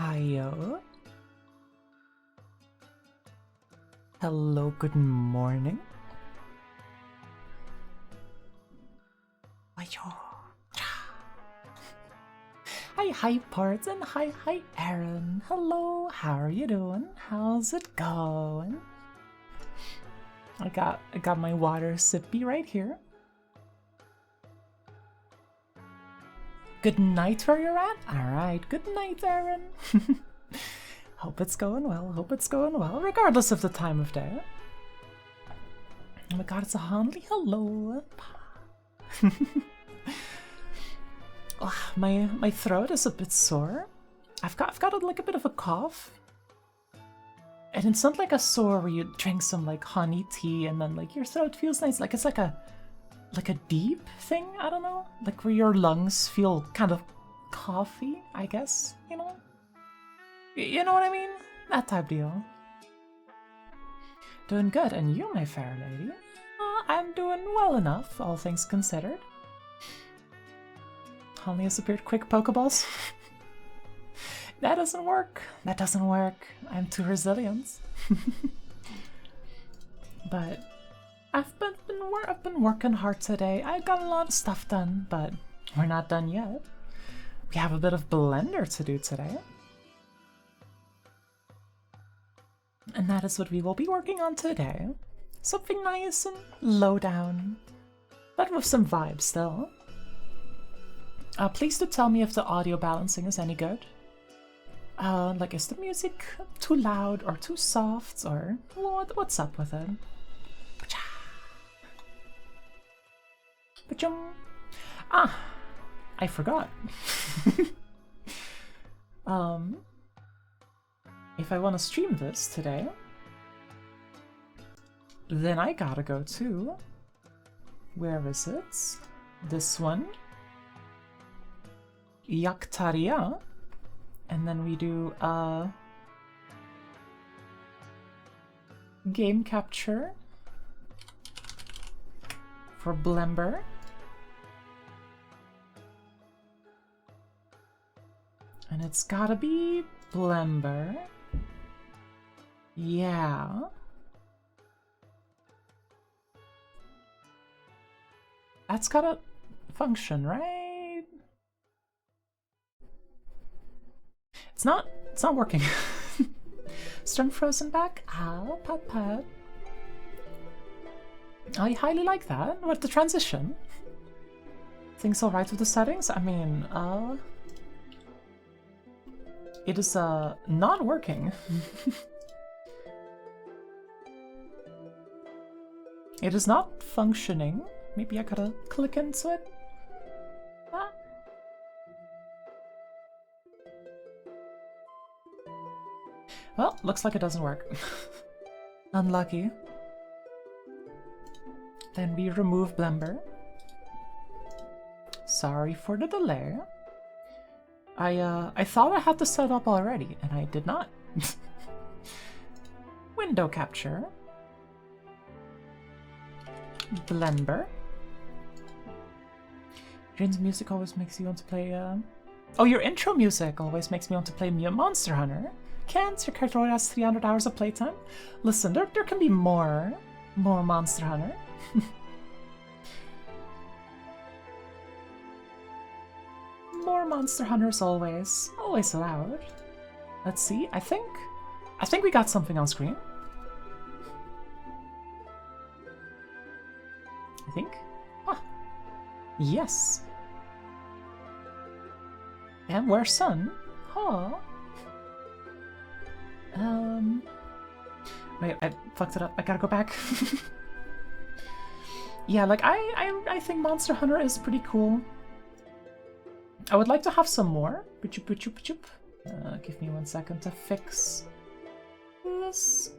Hiyo. Hello, good morning. Hiyo. Hi, Parts, and hi, Aaron. Hello, how are you doing? How's it going? I got my water sippy right here. Good night where you're at? Alright, good night, Aaron. Hope it's going well, regardless of the time of day. Oh my god, it's a Hanley. Hello. My throat is a bit sore. I've got like a bit of a cough. And it's not like a sore where you drink some like honey tea and then like your throat feels nice. Like it's like a deep thing, I don't know? Like where your lungs feel kind of coffee, I guess, you know? You know what I mean? That type deal. Doing good, and you, my fair lady? I'm doing well enough, all things considered. Only has appeared quick Pokeballs. That doesn't work. That doesn't work. I'm too resilient. But I've been working hard today. I got a lot of stuff done, but we're not done yet. We have a bit of Blender to do today. And that is what we will be working on today. Something nice and low down, but with some vibes still. Please do tell me if the audio balancing is any good. Like, is the music too loud or too soft, or what's up with it? I forgot. If I want to stream this today, then I gotta go to, where is it? This one. Yaktaria. And then we do game capture for Blember. And it's gotta be Blember. Yeah. That's gotta function, right? It's not working. Storm Frozen back? Ow, pat. I highly like that. What, the transition? Things alright with the settings? I mean, it is, not working. It is not functioning. Maybe I gotta click into it. Well, looks like it doesn't work. Unlucky. Then we remove Blember. Sorry for the delay. I thought I had this set up already, and I did not. Window capture. Blember. Jin's music always makes you want to play, Oh, your intro music always makes me want to play Monster Hunter. Can't your character only has 300 hours of playtime? Listen, there can be more Monster Hunter. More Monster Hunters always allowed. Let's see, I think we got something on screen. I think. Ah, yes. And where's Sun? Huh. Wait, I fucked it up. I gotta go back. Yeah, like I think Monster Hunter is pretty cool. I would like to have some more. Give me 1 second to fix this.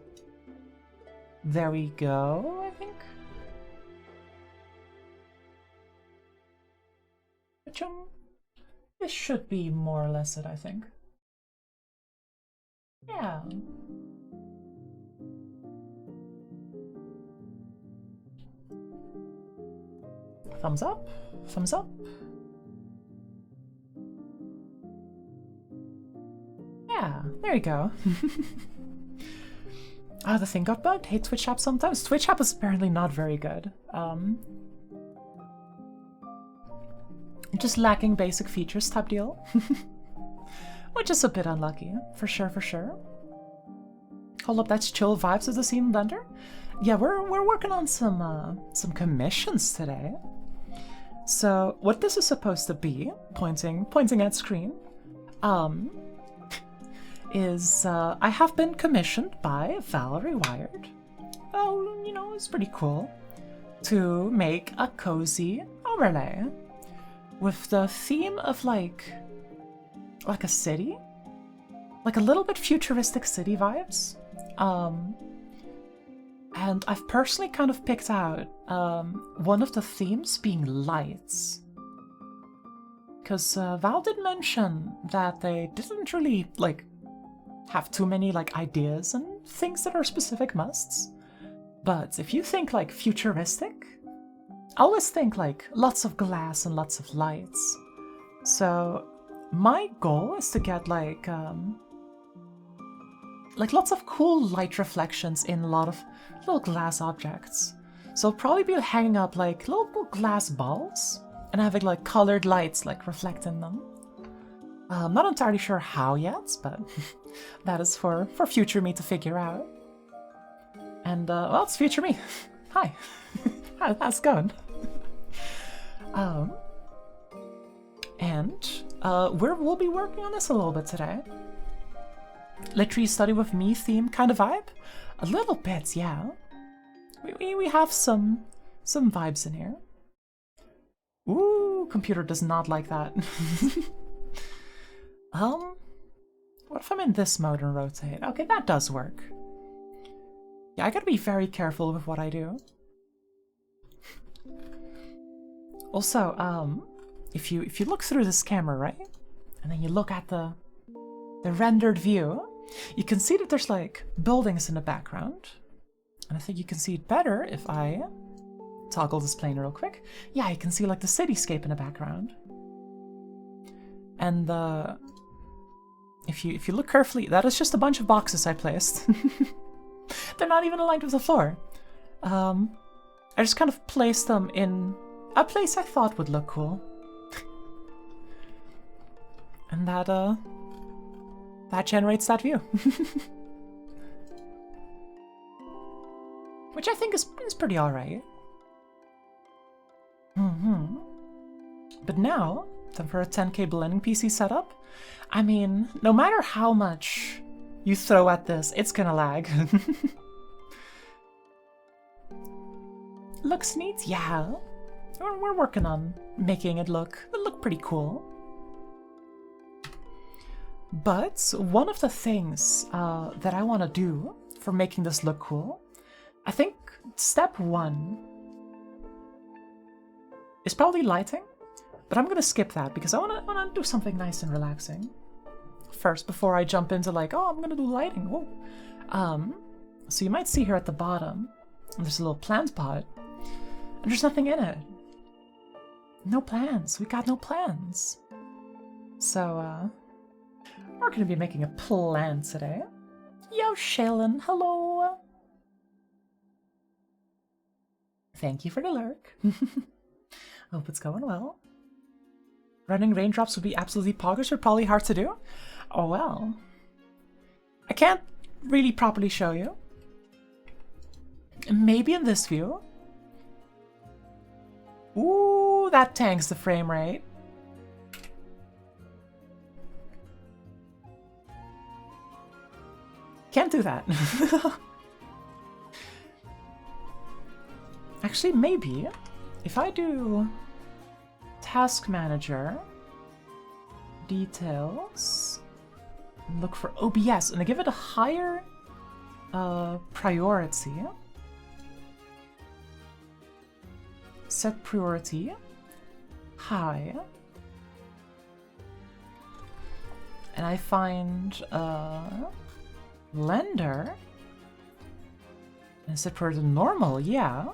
There we go, I think. This should be more or less it, I think. Yeah. Thumbs up. Thumbs up. Yeah. Yeah, there you go. Oh, the thing got bugged. Hate Twitch app sometimes. Twitch app is apparently not very good. Just lacking basic features type deal. Which is a bit unlucky, for sure, for sure. Hold up, that's chill vibes of the scene blender. Yeah, we're working on some commissions today. So what this is supposed to be, pointing at screen, is I have been commissioned by Valerie Wired. Oh, you know, it's pretty cool to make a cozy overlay with the theme of like a city, like a little bit futuristic city vibes. And I've personally kind of picked out one of the themes being lights. Because Val did mention that they didn't really, like, have too many, like, ideas and things that are specific musts. But if you think, like, futuristic, I always think, like, lots of glass and lots of lights. So my goal is to get, like lots of cool light reflections in a lot of little glass objects. So I'll probably be hanging up like little glass balls and having like colored lights like reflecting them. I'm not entirely sure how yet, but that is for future me to figure out. And well, it's future me. Hi. How's it going? We'll be working on this a little bit today. Literally study with me theme kind of vibe? A little bit, yeah. We have some vibes in here. Ooh, computer does not like that. What if I'm in this mode and rotate? Okay, that does work. Yeah, I gotta be very careful with what I do. Also, if you look through this camera, right? And then you look at the rendered view, you can see that there's like buildings in the background. And I think you can see it better if I toggle this plane real quick. Yeah, you can see like the cityscape in the background. And if you look carefully, that is just a bunch of boxes I placed. They're not even aligned with the floor. I just kind of placed them in a place I thought would look cool. And that generates that view. Which I think is pretty alright. But now, time for a 10K blending PC setup. I mean, no matter how much you throw at this, it's gonna lag. Looks neat? Yeah. We're working on making it look pretty cool. But one of the things that I want to do for making this look cool, I think step one is probably lighting, but I'm gonna skip that because I wanna do something nice and relaxing first before I jump into like, oh, I'm gonna do lighting. Whoa. So you might see here at the bottom, there's a little plant pot, and there's nothing in it. No plans. We got no plans. So we're gonna be making a plan today. Yo, Shaylin, hello. Thank you for the lurk. Hope it's going well. Running raindrops would be absolutely poggers, or probably hard to do. Oh well. I can't really properly show you. Maybe in this view. Ooh, that tanks the frame rate. Can't do that. Actually, maybe if I do task manager, details, and look for OBS, and I give it a higher priority. Set priority high. And I find Blender and set priority normal, yeah.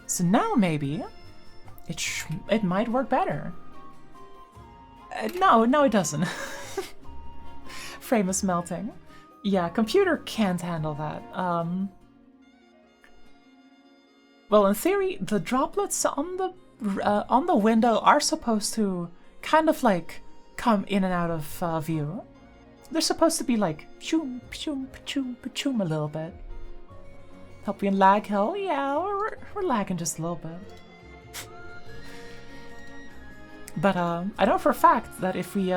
So now maybe it might work better. No, it doesn't. frame is melting. Yeah, computer can't handle that. Well, in theory, the droplets on the window are supposed to kind of like come in and out of view. They're supposed to be like choom, choom, choom, choom a little bit. Help you in lag hell? Yeah, we're lagging just a little bit. But I know for a fact that if we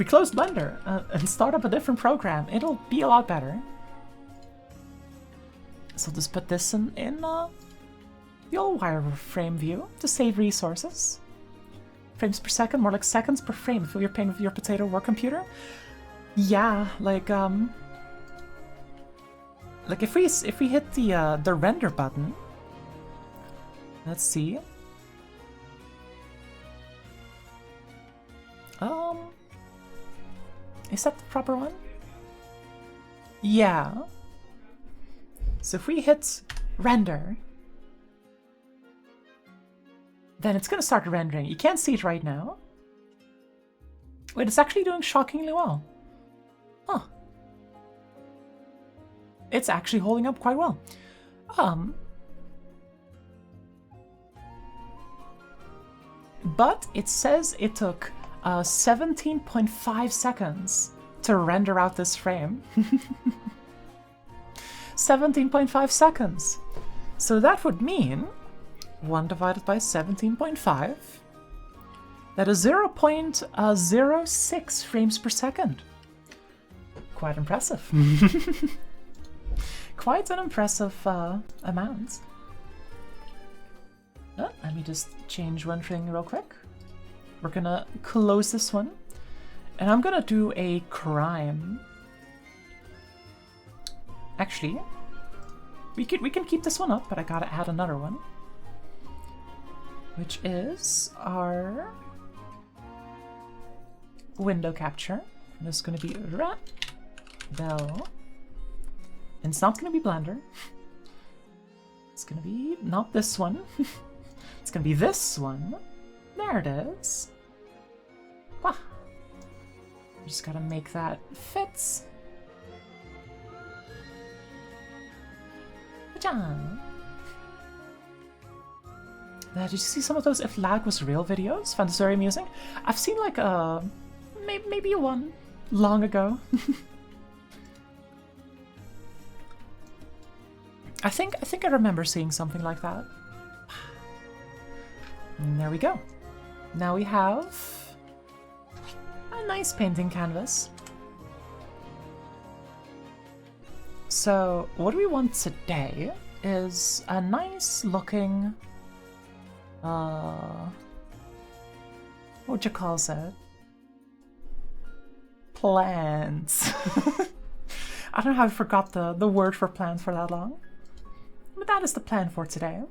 close Blender and start up a different program, it'll be a lot better. So I'll just put this in the old wireframe view to save resources. Frames per second, more like seconds per frame if you're playing with your potato work computer. Yeah, like if we hit the render button, let's see. Is that the proper one? Yeah. So if we hit render, then it's gonna start rendering. You can't see it right now. Wait, it's actually doing shockingly well. Huh. It's actually holding up quite well. But it says it took 17.5 seconds to render out this frame. 17.5 seconds. So that would mean 1 divided by 17.5. That is 0.06 frames per second. Quite impressive. Quite an impressive amount. Let me just change one thing real quick. We're gonna close this one, and I'm gonna do a crime. Actually, we can keep this one up, but I gotta add another one, which is our window capture. And it's gonna be Bell, and it's not gonna be Blender. It's gonna be not this one. It's gonna be this one. There it is. Ah. Just gotta make that fit. Did you see some of those If Lag Was Real videos? Found this very amusing. I've seen like maybe one long ago. I think I remember seeing something like that. And there we go. Now we have a nice painting canvas. So what we want today is a nice looking, what would you call it? Plants. I don't know how I forgot the word for plant for that long. But that is the plan for today.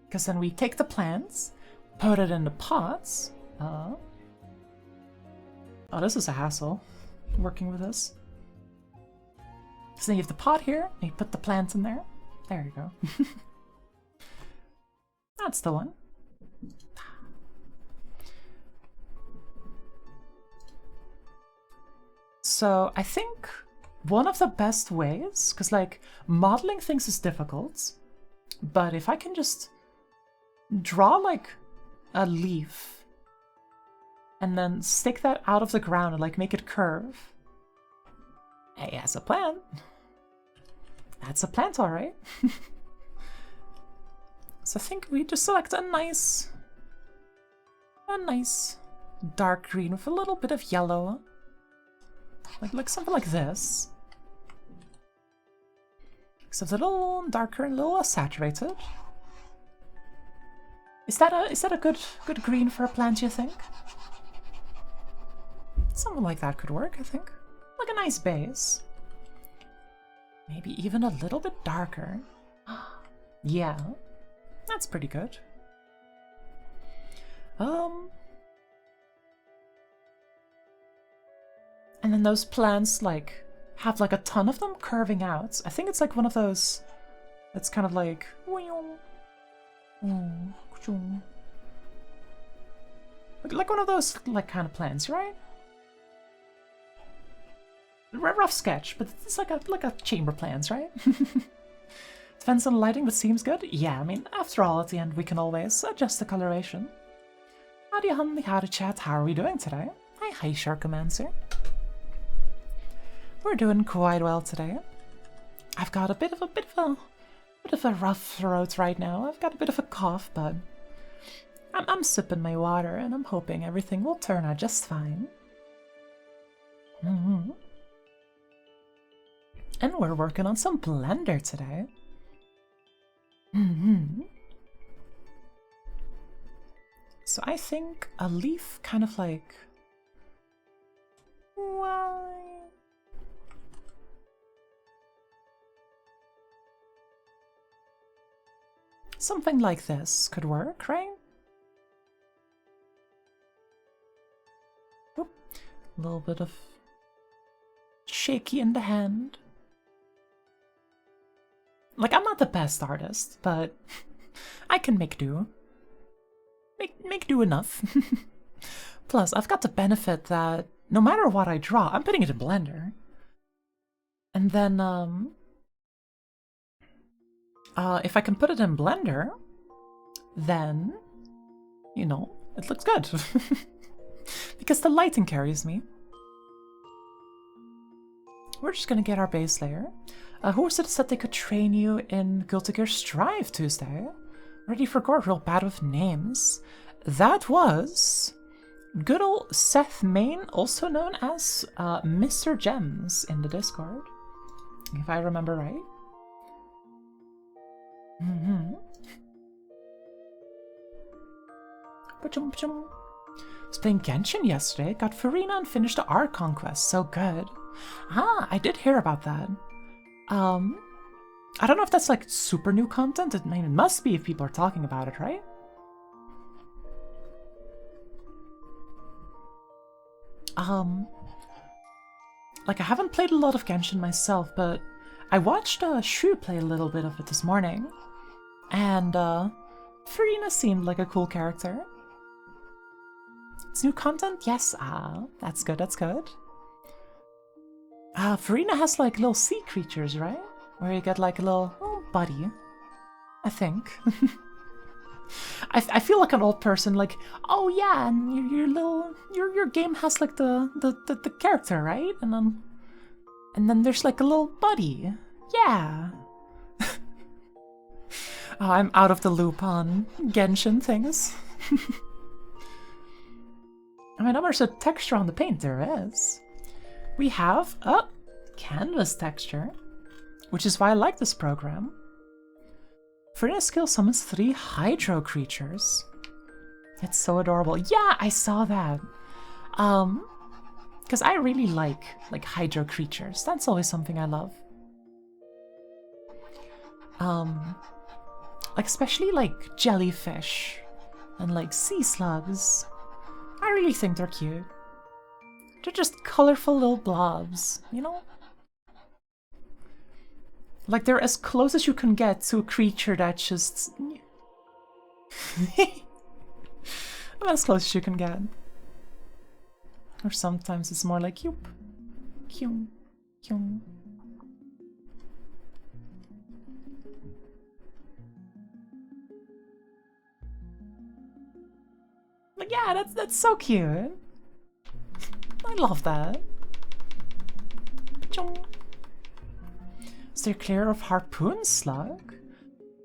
Because then we take the plants, put it in the pots. Oh, this is a hassle, working with this. So then you have the pot here, and you put the plants in there. There you go. That's the one. So I think one of the best ways, because like modeling things is difficult, but if I can just draw like a leaf and then stick that out of the ground and like make it curve. Hey, that's a plant. That's a plant, all right. So I think we just select a nice dark green with a little bit of yellow, like something like this. Except a little darker and a little saturated. Is that a good green for a plant, you think? Something like that could work, I think. Like a nice base. Maybe even a little bit darker. Yeah, that's pretty good. And then those plants like have like a ton of them curving out. I think it's like one of those. It's kind of like like one of those like kind of plants, right? rough sketch, but it's like a chamber plans, right? Depends on the lighting, but seems good. Yeah, I mean, after all, at the end, we can always adjust the coloration. Howdy, honey, howdy, chat. How are we doing today? Hi, Sharkomancer. We're doing quite well today. I've got a bit of a rough throat right now. I've got a bit of a cough, but I'm sipping my water, and I'm hoping everything will turn out just fine. And we're working on some Blender today. So I think a leaf kind of like... Why? Something like this could work, right? Oop. A little bit of shaky in the hand. Like, I'm not the best artist, but I can make do. Make do enough. Plus, I've got the benefit that no matter what I draw, I'm putting it in Blender. And then, if I can put it in Blender, then, you know, it looks good. Because the lighting carries me. We're just gonna get our base layer. Who was it said they could train you in Guilty Gear Strive Tuesday? Already forgot, real bad with names. That was good old Seth Main, also known as Mr. Gems in the Discord, if I remember right. Was playing Genshin yesterday, got Furina and finished the Art Conquest, so good. Ah, I did hear about that. I don't know if that's like super new content. It must be if people are talking about it, right? Like I haven't played a lot of Genshin myself, but I watched Shu play a little bit of it this morning, and Furina seemed like a cool character. It's new content? Yes, that's good, that's good. Furina has like little sea creatures, right? Where you get like a little buddy, I think. I feel like an old person, like, oh yeah, and your game has like the character, right? And then there's like a little buddy. Yeah. Oh, I'm out of the loop on Genshin things. I mean, how much texture on the paint there is. We have a canvas texture, which is why I like this program. Furina skill summons 3 hydro creatures. It's so adorable. Yeah, I saw that. Because I really like hydro creatures. That's always something I love. Like especially like jellyfish and like sea slugs. I really think they're cute. They're just colorful little blobs, you know? Like they're as close as you can get to a creature that just... as close as you can get. Or sometimes it's more like yoop, kyung, kyung. Like yeah, that's so cute. I love that. Steer clear of harpoon slug?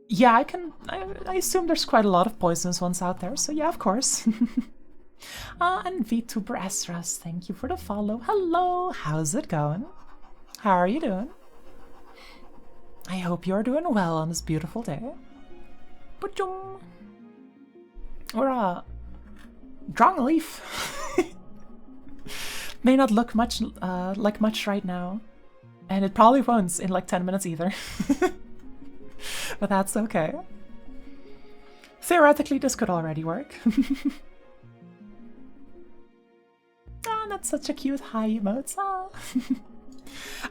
Yeah, I assume there's quite a lot of poisonous ones out there, so yeah, of course. And VTuber Esras, thank you for the follow. Hello, how's it going? How are you doing? I hope you're doing well on this beautiful day. We're drawing a leaf. May not look much like much right now, and it probably won't in like 10 minutes either. But that's okay. Theoretically, this could already work. Ah, that's such a cute high emote. Ah.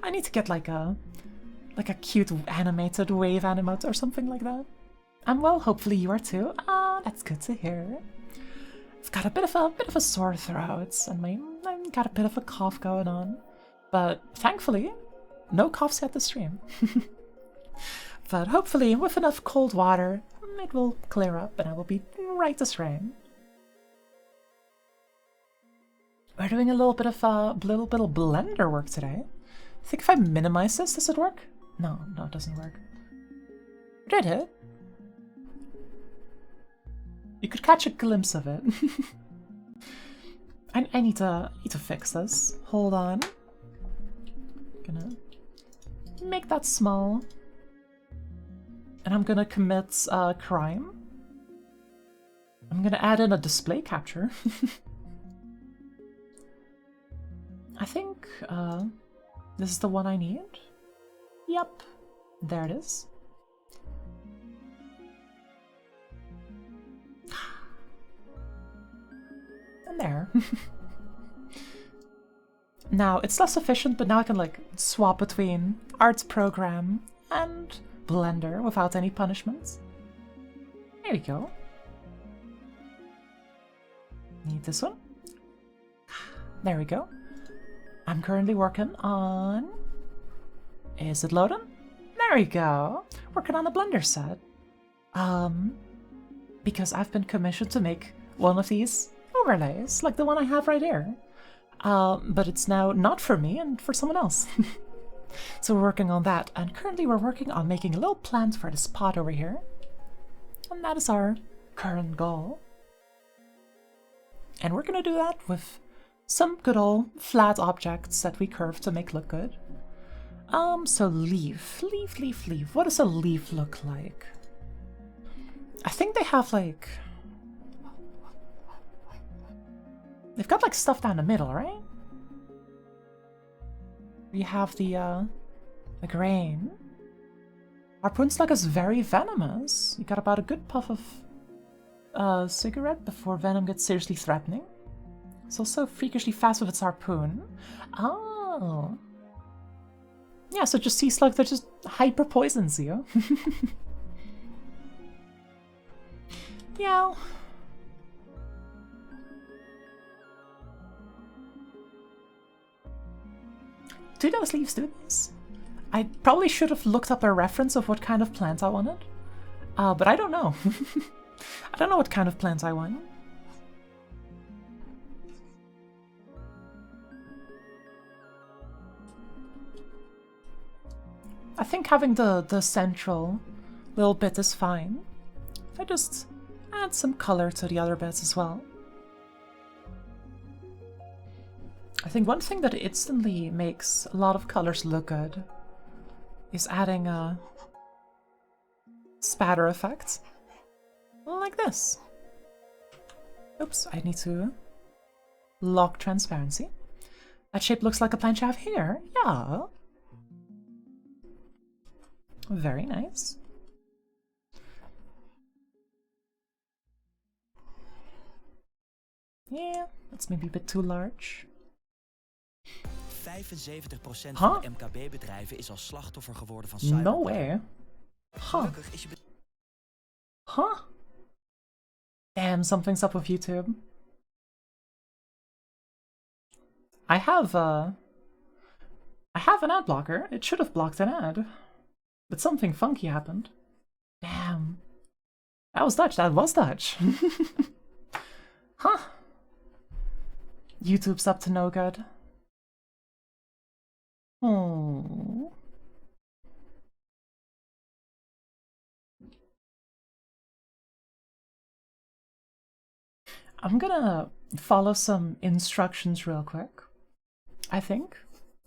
I need to get like a cute animated wave emote or something like that. And well, hopefully you are too. Ah, that's good to hear. I've got a bit of a sore throat, and I've got a bit of a cough going on. But thankfully, no coughs at the stream. But hopefully, with enough cold water, it will clear up and I will be right as rain. We're doing a little bit of blender work today. I think if I minimize this, does it work? No, it doesn't work. Did it? You could catch a glimpse of it. I need to fix this. Hold on. Gonna make that small. And I'm gonna commit crime. I'm gonna add in a display capture. I think this is the one I need. Yep, there it is. And there. Now, it's less efficient, but now I can like swap between Arts Program and Blender without any punishments. There we go. Need this one. There we go. I'm currently working on... Is it loading? There we go. Working on a Blender set. Because I've been commissioned to make one of these overlays, like the one I have right here. But it's now not for me and for someone else. So we're working on that, and currently we're working on making a little plant for this pot over here. And that is our current goal. And we're gonna do that with some good old flat objects that we curve to make look good. So leaf. What does a leaf look like? I think they have like... They've got like stuff down the middle, right? We have the grain. Harpoonslug is very venomous. You got about a good puff of cigarette before venom gets seriously threatening. It's also freakishly fast with its harpoon. Oh. Yeah, so just sea slug that just hyper poisons you. Yeah. Do those leaves do this? I probably should have looked up a reference of what kind of plant I wanted. But I don't know. I don't know what kind of plant I want. I think having the central little bit is fine. If I just add some color to the other bits as well. I think one thing that instantly makes a lot of colors look good is adding a spatter effect. Like this. Oops, I need to lock transparency. That shape looks like a plant you have here. Yeah. Very nice. Yeah, that's maybe a bit too large. 75% van de MKB-bedrijven is als slachtoffer geworden van cybercrime. No way. Huh. Huh? Damn, something's up with YouTube. I have an ad blocker. It should have blocked an ad. But something funky happened. Damn. That was Dutch. That was Dutch. Huh. YouTube's up to no good. Oh. I'm gonna follow some instructions real quick, I think,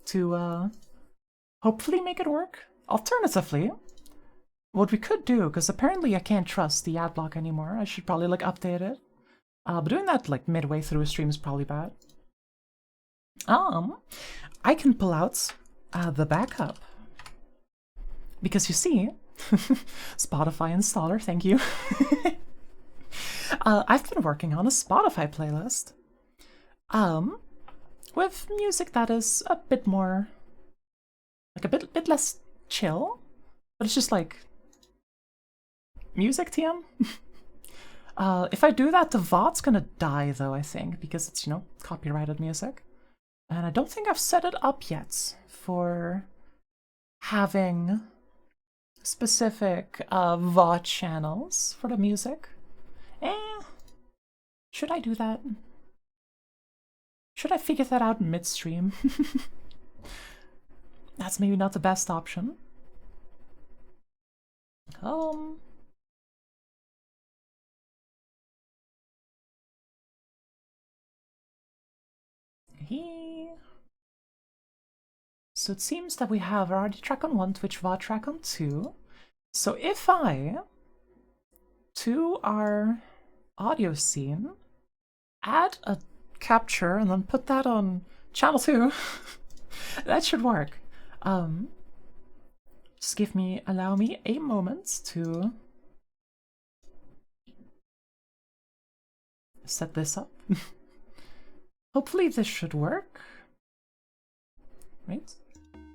to hopefully make it work. Alternatively, what we could do, because apparently I can't trust the ad block anymore, I should probably like update it. But doing that like midway through a stream is probably bad. I can pull out the backup. Because you see, Spotify installer, thank you. I've been working on a Spotify playlist. With music that is a bit more, like a bit less chill, but it's just like music TM. If I do that, the VOD's gonna die though, I think, because it's, you know, copyrighted music. And I don't think I've set it up yet for having specific VOD channels for the music. Should I do that? Should I figure that out midstream? That's maybe not the best option. So it seems that we have already track on 1, Twitch VOD track on 2. So if I, to our audio scene, add a capture and then put that on channel 2, that should work. Just allow me a moment to set this up. Hopefully this should work. Right?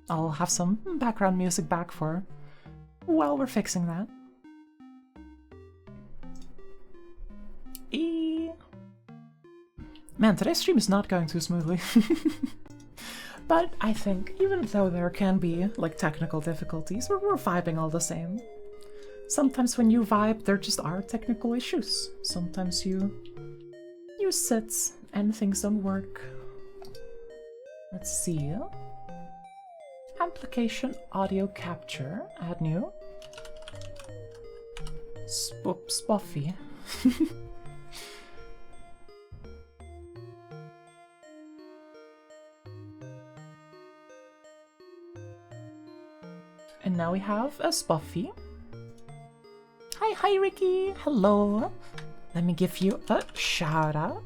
I'll have some background music back for while we're fixing that. Man, today's stream is not going too smoothly. But I think, even though there can be, like, technical difficulties, we're vibing all the same. Sometimes when you vibe, there just are technical issues. Sometimes you sit and things don't work. Let's see. Application audio capture. Add new. Spoffy. And now we have a Spoffy. Hi Ricky! Hello! Let me give you a shout out.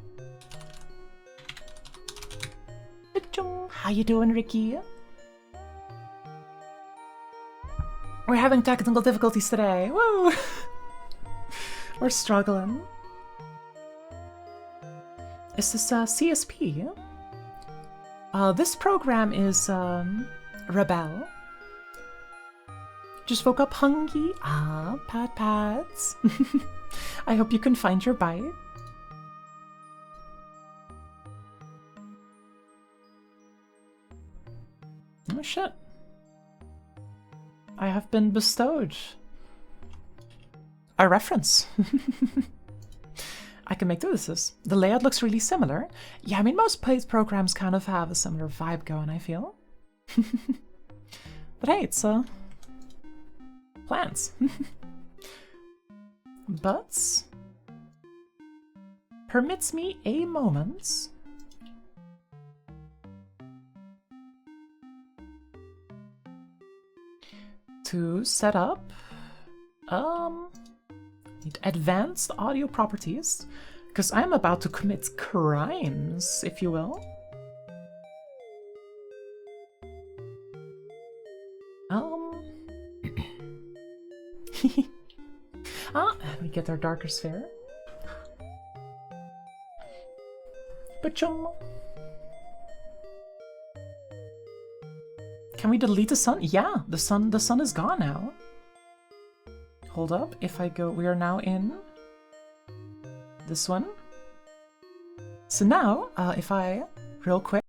How you doing, Ricky? We're having technical difficulties today. Woo! We're struggling. Is this CSP? This program is Rebel. Just woke up hungry. Pats. I hope you can find your bite. Oh shit. I have been bestowed a reference. I can make this. The layout looks really similar. Yeah, I mean, most paid programs kind of have a similar vibe going, I feel. But hey, it's plans. But permits me a moment to set up advanced audio properties, because I'm about to commit crimes, if you will. We get our darker sphere. Can we delete the sun? Yeah, the sun is gone now. Hold up, if I go, we are now in this one. So now, if I, real quick,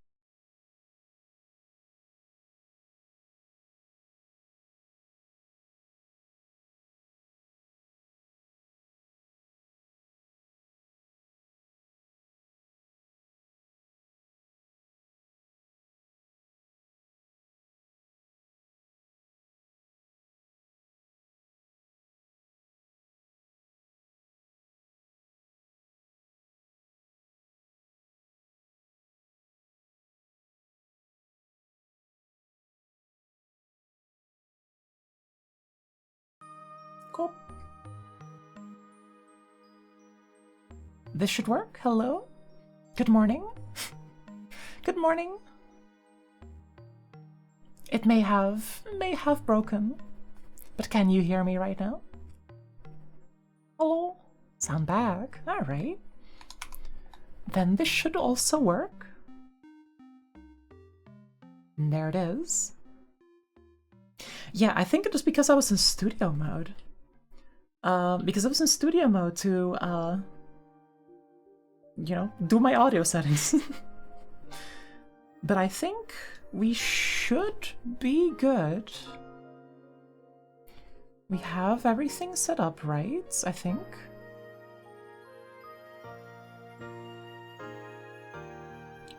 cool. This should work. Hello? Good morning? Good morning? It may have broken, but can you hear me right now? Hello? Sound back. Alright. Then this should also work. And there it is. Yeah, I think it was because I was in studio mode. Because I was in studio mode to, you know, do my audio settings. But I think we should be good. We have everything set up right, I think.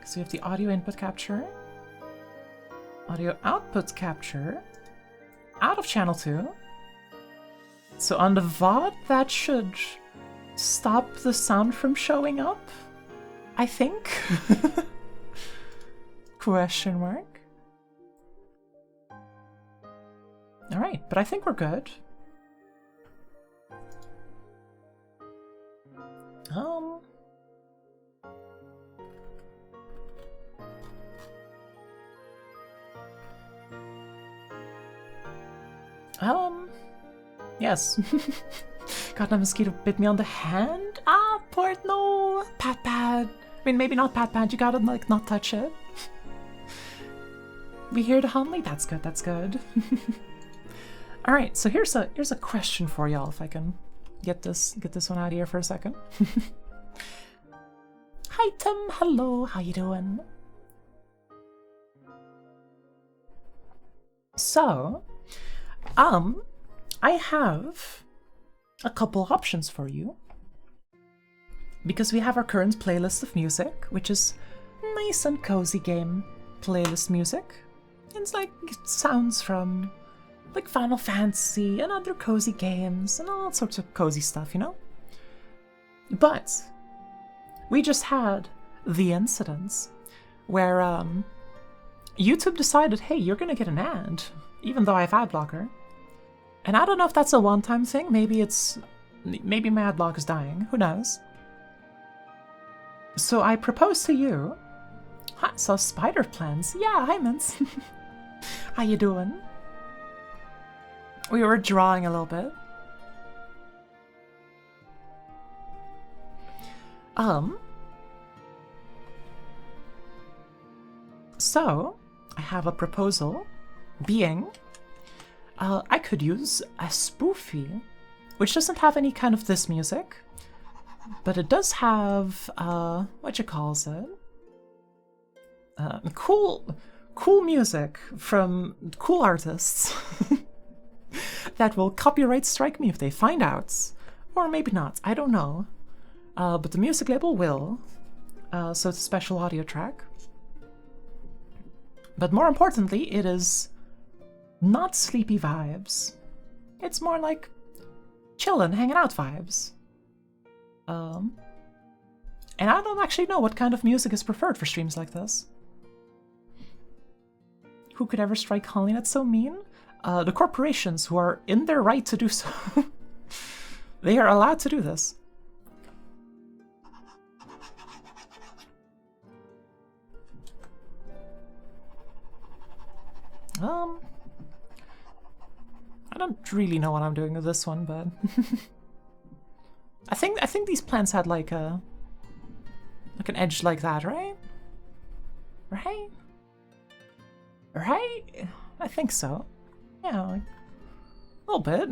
So we have the audio input capture, audio output capture, out of channel 2. So on the VOD, that should stop the sound from showing up, I think. Question mark. Alright, but I think we're good. Yes. God, that mosquito bit me on the hand. Ah, port, no. Pat pad. I mean, maybe not pat pad. You gotta, like, not touch it. We hear the Hunley? That's good, that's good. Alright, so here's a question for y'all, if I can get this one out of here for a second. Hi Tim, hello, how you doing? So, I have a couple options for you. Because we have our current playlist of music, which is nice and cozy game playlist music. It's like sounds from like Final Fantasy and other cozy games and all sorts of cozy stuff, you know? But we just had the incidents where YouTube decided, hey, you're gonna get an ad, even though I have ad blocker. And I don't know if that's a one-time thing. Maybe my ad block is dying. Who knows? So I propose to you. Hi, so spider plans. Yeah, hi Mince. How you doing? We were drawing a little bit. So I have a proposal, being I could use a spoofy, which doesn't have any kind of this music, but it does have what you calls it? Cool music from cool artists that will copyright strike me if they find out, or maybe not. I don't know, but the music label will. So it's a special audio track. But more importantly, it is not sleepy vibes. It's more like chillin', hanging out vibes. And I don't actually know what kind of music is preferred for streams like this. Who could ever strike Holly? That's so mean. The corporations who are in their right to do so. They are allowed to do this. I don't really know what I'm doing with this one, but I think these plants had like an edge like that, right? Right? Right? I think so. Yeah, like, a little bit.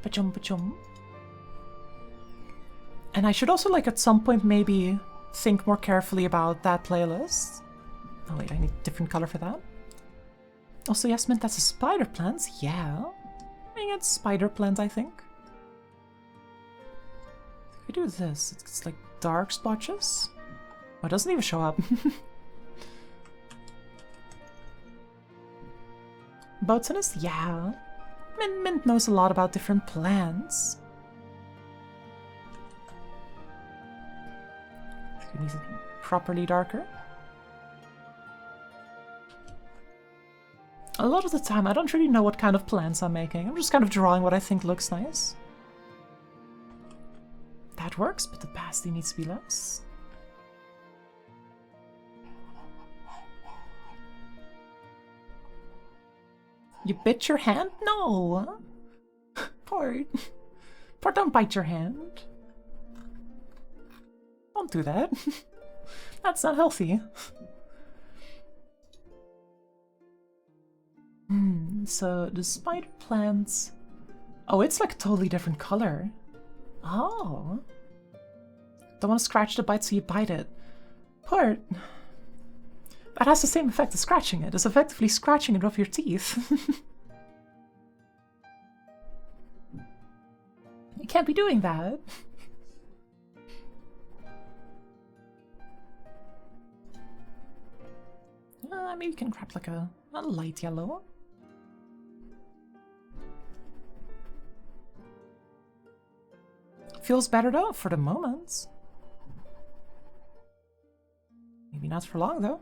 Pachum pachum. And I should also, like, at some point maybe think more carefully about that playlist. Oh wait, I need a different color for that. Also, yes, Mint, that's a spider plant. Yeah. I mean, it's spider plant, I think. If we do this, it's like dark splotches. Oh, it doesn't even show up. Botanist? Yeah. Mint knows a lot about different plants. We need it properly darker. A lot of the time, I don't really know what kind of plants I'm making. I'm just kind of drawing what I think looks nice. That works, but the opacity needs to be less. You bit your hand? No! Poor, don't bite your hand. Don't do that. That's not healthy. So the spider plants... Oh, it's like a totally different color. Oh. Don't want to scratch the bite, so you bite it. Port. That has the same effect as scratching it. It's effectively scratching it off your teeth. You can't be doing that. Maybe you can grab like a light yellow. Feels better though, for the moment. Maybe not for long though.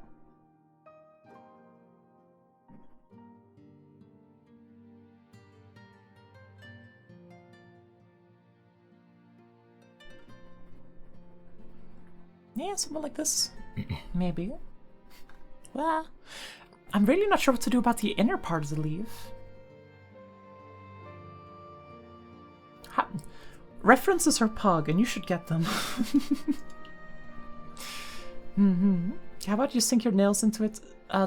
Yeah, something like this. Maybe. Well, I'm really not sure what to do about the inner part of the leaf. References are pog, and you should get them. How about you sink your nails into it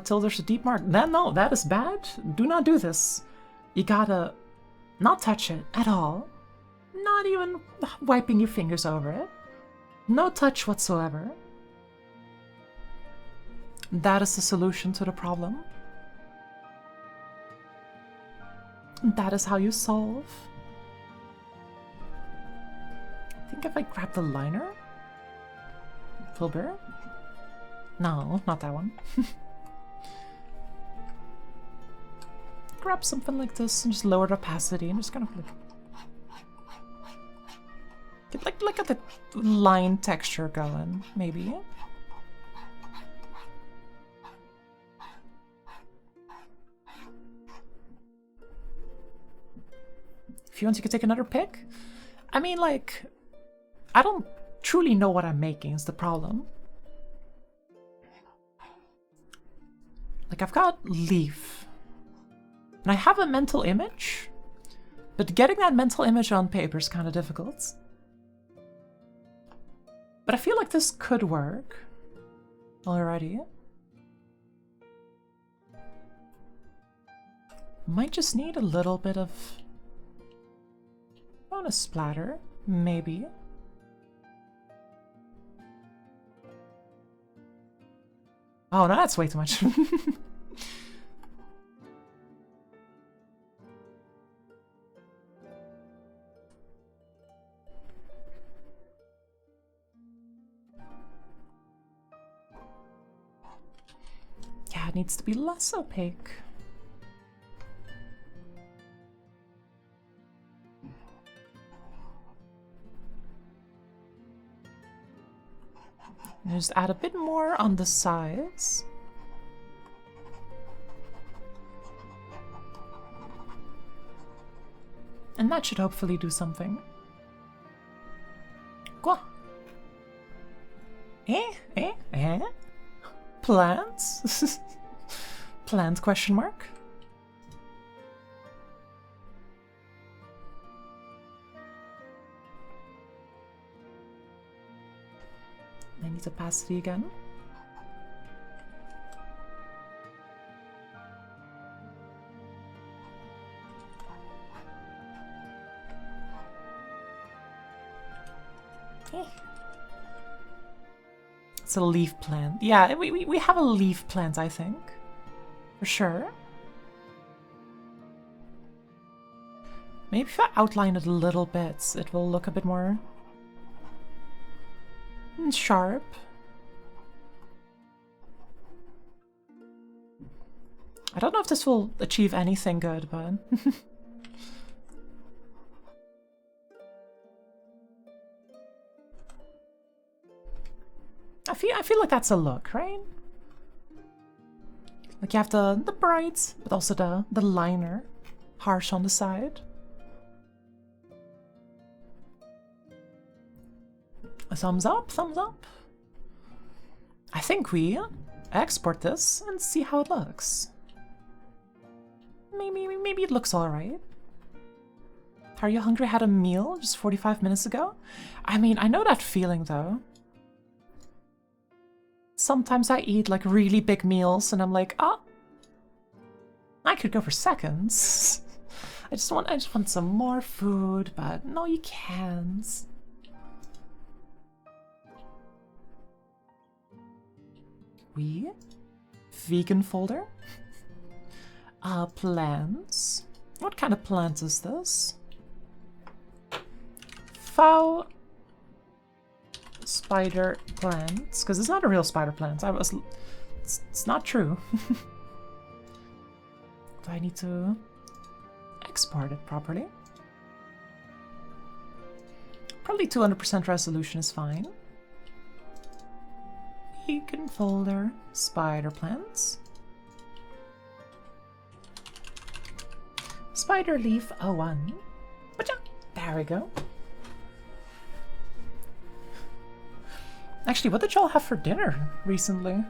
till there's a deep mark? No, that is bad. Do not do this. You gotta not touch it at all. Not even wiping your fingers over it. No touch whatsoever. That is the solution to the problem. That is how you solve. I think if I grab the liner... Filbert? No, not that one. Grab something like this and just lower the opacity and just kind of like get the line texture going, maybe. If you want, you could take another pick. I mean, like, I don't truly know what I'm making is the problem. Like, I've got leaf. And I have a mental image. But getting that mental image on paper is kind of difficult. But I feel like this could work already. Might just need a little bit of... on a splatter, maybe. Oh, no, that's way too much. Yeah, it needs to be less opaque. Just add a bit more on the sides. And that should hopefully do something. Quoi? Eh? Plants? Plant question mark? I need opacity again. Okay. It's a leaf plant. Yeah, we have a leaf plant, I think. For sure. Maybe if I outline it a little bit, it will look a bit more sharp. I don't know if this will achieve anything good, but... I feel like that's a look, right? Like you have the bright, but also the liner. Harsh on the side. A thumbs up, thumbs up. I think we export this and see how it looks. Maybe it looks alright. Are you hungry? Had a meal just 45 minutes ago? I mean, I know that feeling though. Sometimes I eat like really big meals and I'm like, oh, I could go for seconds. I just want some more food, but no, you can't. Vegan folder. Plants. What kind of plant is this? Foul spider plants. Because it's not a real spider plant. It's not true. Do I need to export it properly? Probably 200% resolution is fine. Vegan folder, spider plants. Spider leaf 01. There we go. Actually, what did y'all have for dinner recently?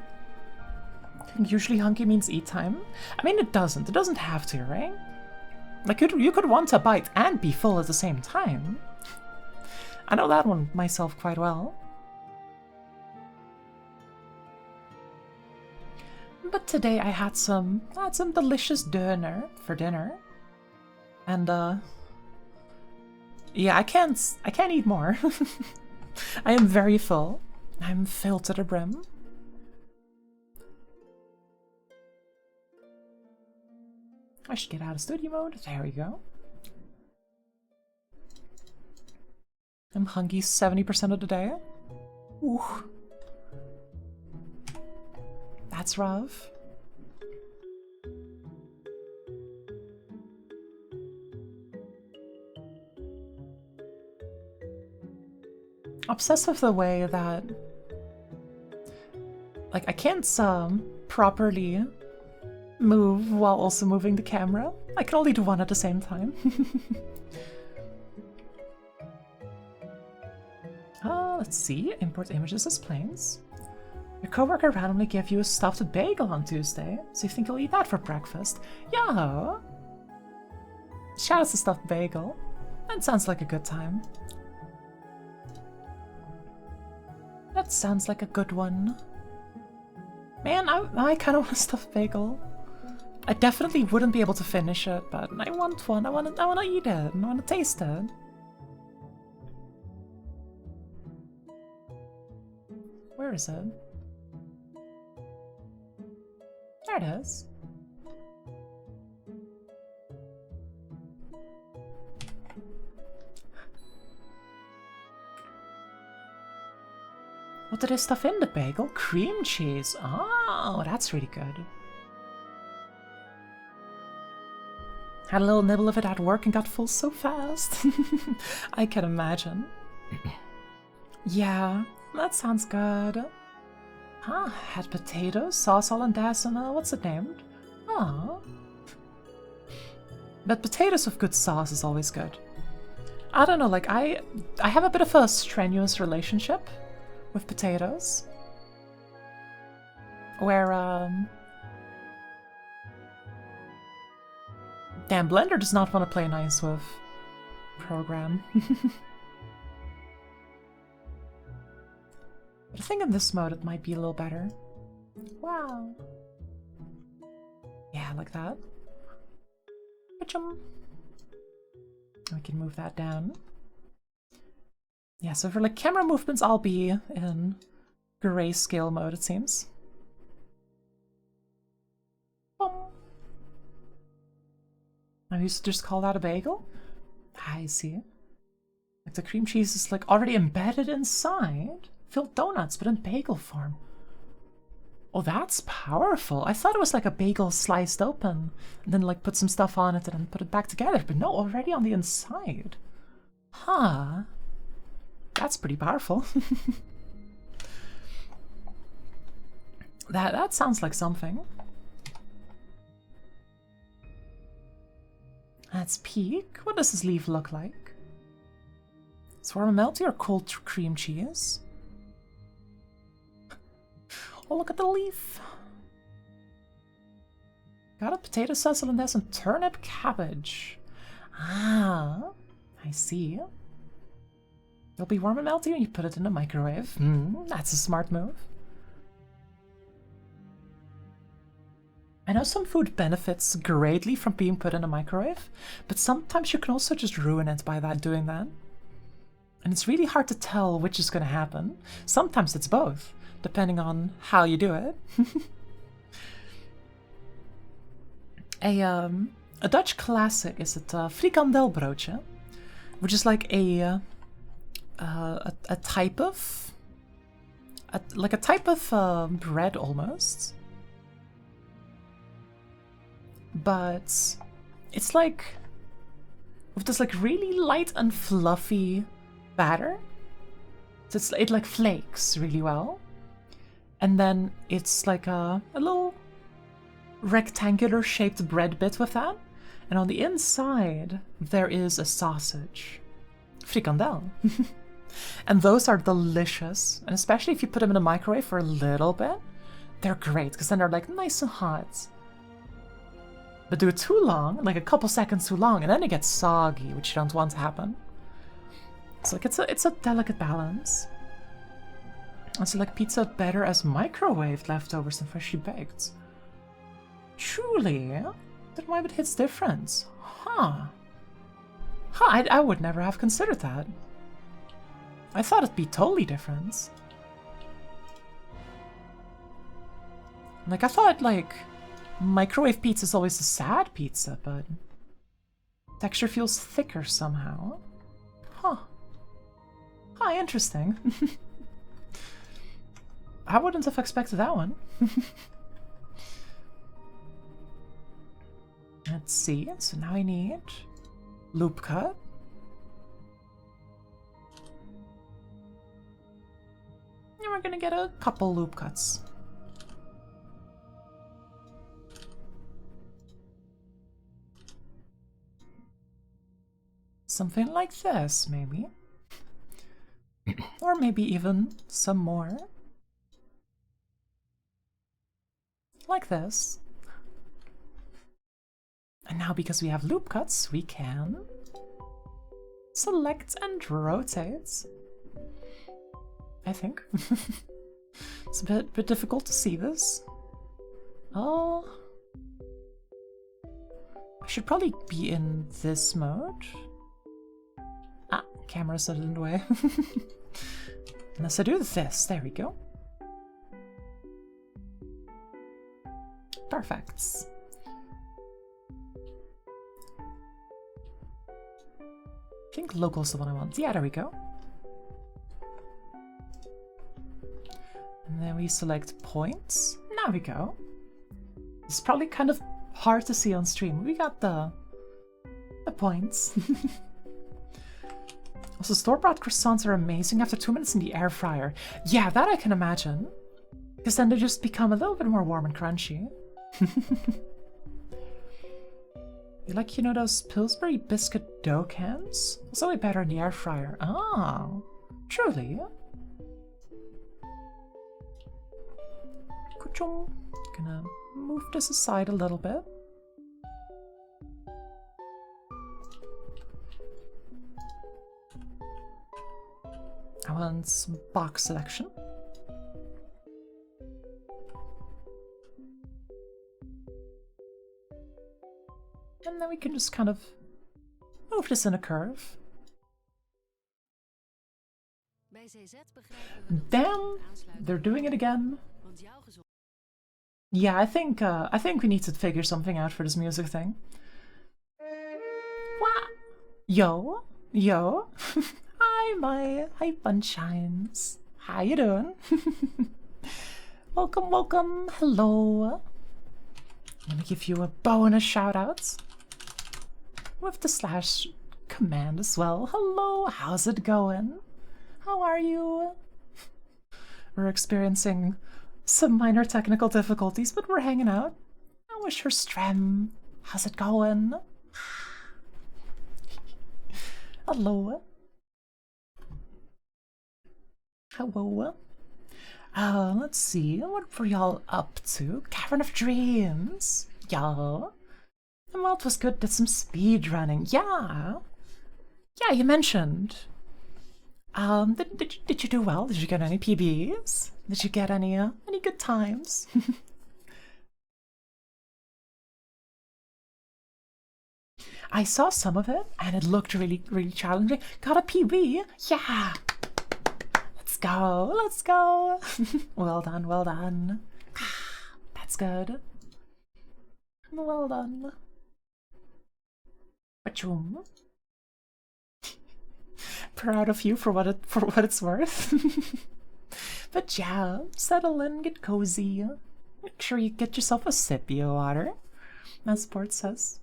I think usually hungry means eat time. I mean, it doesn't. It doesn't have to, right? Like, you could want a bite and be full at the same time. I know that one myself quite well. But today I had some delicious döner for dinner. And yeah, I can't eat more. I am very full. I'm filled to the brim. I should get out of studio mode. There we go. I'm hungry 70% of the day. Ooh. That's rough. Obsessed with the way that, like, I can't properly move while also moving the camera. I can only do one at the same time. Let's see. Import images as planes. Your coworker randomly gave you a stuffed bagel on Tuesday, so you think you'll eat that for breakfast. Yeah. Shout out to stuffed bagel. That sounds like a good time. That sounds like a good one. Man, I kind of want a stuffed bagel. I definitely wouldn't be able to finish it, but I want one. I want to eat it. I want to taste it. Where is it? There it is. What did I stuff in the bagel? Cream cheese. Oh, that's really good. Had a little nibble of it at work and got full so fast. I can imagine. Yeah, that sounds good. Huh, had potatoes, sauce hollandaise, and what's it named? Oh. But potatoes with good sauce is always good. I don't know, like I have a bit of a strenuous relationship with potatoes. Where, damn, Blender does not want to play nice with program. But I think in this mode it might be a little better. Wow. Yeah, like that. We can move that down. Yeah, so for like camera movements, I'll be in grayscale mode, it seems. I used to just call that a bagel? I see. Like the cream cheese is like already embedded inside. Filled donuts, but in bagel form. Oh, that's powerful. I thought it was like a bagel sliced open and then like put some stuff on it and then put it back together, but no, already on the inside. Huh. That's pretty powerful. That sounds like something. That's peak. What does this leaf look like? Swarm melty or cold cream cheese? Oh, look at the leaf. Got a potato sauce, hollandaise, and turnip cabbage. Ah, I see. It'll be warm and melty when you put it in the microwave. That's a smart move. I know some food benefits greatly from being put in a microwave, but sometimes you can also just ruin it by doing that. And it's really hard to tell which is going to happen. Sometimes it's both. depending on how you do it. A Dutch classic is het frikandelbroodje, which is like a type of bread almost, but it's like with this like really light and fluffy batter. So it like flakes really well, and then it's like a little rectangular shaped bread bit with that, and on the inside there is a sausage, frikandel. And those are delicious, and especially if you put them in the microwave for a little bit, they're great because then they're like nice and hot. But do it too long, like a couple seconds too long, and then it gets soggy, which you don't want to happen. So like it's a delicate balance. And so like pizza better as microwaved leftovers than freshly baked. Truly? Then why would it hit different? Huh. I would never have considered that. I thought it'd be totally different. Like I thought like microwave pizza is always a sad pizza, but texture feels thicker somehow. Huh. Huh, interesting. I wouldn't have expected that one. Let's see, so now I need loop cut. And we're gonna get a couple loop cuts. Something like this, maybe. Or maybe even some more. Like this. And now because we have loop cuts, we can select and rotate. I think. It's a bit difficult to see this. Oh. I should probably be in this mode. Ah, camera set in the way. Unless I do this, there we go. Perfect. I think local is the one I want. Yeah, there we go. And then we select points. Now we go. It's probably kind of hard to see on stream. We got the points. Also, store-bought croissants are amazing after 2 minutes in the air fryer. Yeah, that I can imagine. Because then they just become a little bit more warm and crunchy. You like, you know, those Pillsbury biscuit dough cans? It's only better in the air fryer. Oh, truly? Gonna move this aside a little bit. I want some box selection. And then we can just kind of move this in a curve. Damn, they're doing it again. Yeah, I think we need to figure something out for this music thing. What? Yo, yo. Hi Bunshines. How you doing? Welcome, welcome. Hello. I'm gonna give you a bonus shout out with the slash command as well. Hello, how's it going? How are you? We're experiencing some minor technical difficulties, but we're hanging out. I wish her Strem. How's it going? Hello. Hello. Let's see. What were y'all up to? Cavern of Dreams. Yeah. The world was good. Did some speed running. Yeah. Yeah, you mentioned. Did you do well? Did you get any PBs? Did you get any good times? I saw some of it and it looked really, really challenging. Got a PB? Yeah. Let's go, let's go. Well done, well done. That's good. Well done. Pachoom. Proud of you for what it's worth. But yeah, settle in, get cozy. Make sure you get yourself a sippy of water, as Sport says.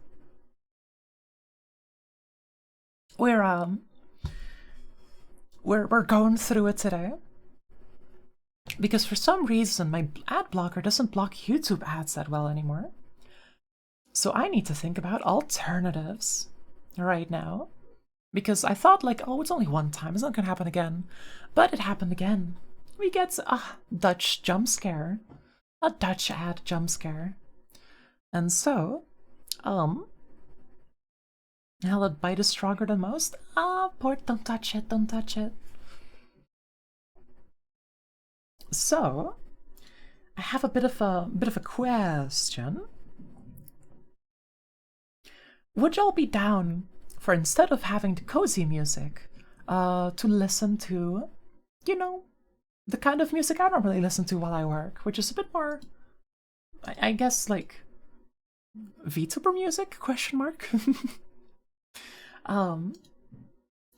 We're going through it today because for some reason my ad blocker doesn't block YouTube ads that well anymore. So I need to think about alternatives right now. Because I thought like, oh, it's only one time, it's not gonna happen again. But it happened again. We get a Dutch jump scare. A Dutch ad jump scare. And so, now that bite is stronger than most. Port, don't touch it, don't touch it. So, I have a bit of a question. Would y'all be down for, instead of having the cozy music, to listen to, you know, the kind of music I normally listen to while I work, which is a bit more, I guess, like, VTuber music, question mark?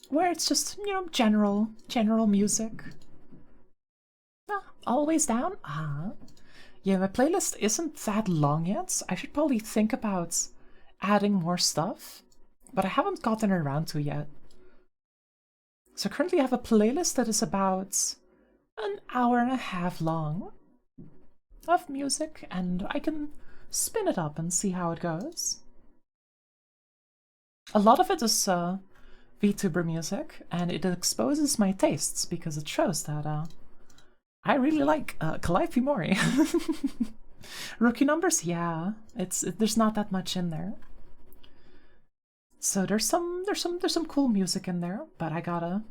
Where it's just, you know, general music. Always down? Yeah, my playlist isn't that long yet. I should probably think about adding more stuff, but I haven't gotten around to yet. So currently I have a playlist that is about an hour and a half long of music, and I can spin it up and see how it goes. A lot of it is VTuber music, and it exposes my tastes because it shows that I really like Calliope Mori. Rookie numbers, yeah, there's not that much in there. So there's some cool music in there, but I gotta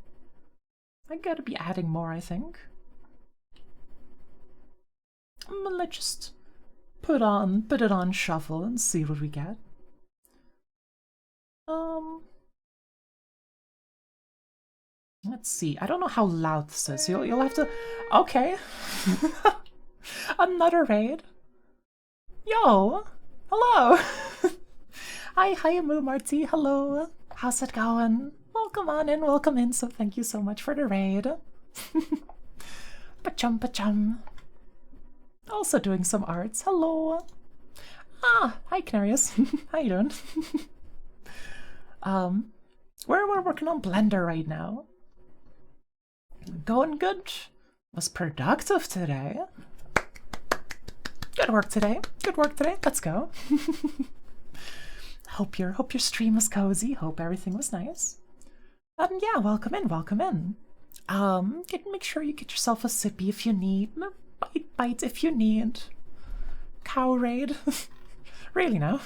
be adding more, I think. Let's just put it on shuffle and see what we get. Let's see. I don't know how loud this is. You'll have to. Okay. Another raid. Yo. Hello. Hi, Moo Marty. Hello. How's it going? Welcome on in. Welcome in. So thank you so much for the raid. Pachum. Also doing some arts. Hello. Hi Canarius. How you doing? We're working on Blender right now. Going good. Was productive today. Good work today. Let's go. Hope your stream was cozy. Hope everything was nice. Yeah, welcome in. Make sure you get yourself a sippy if you need. Bite if you need. Cow raid. Really now.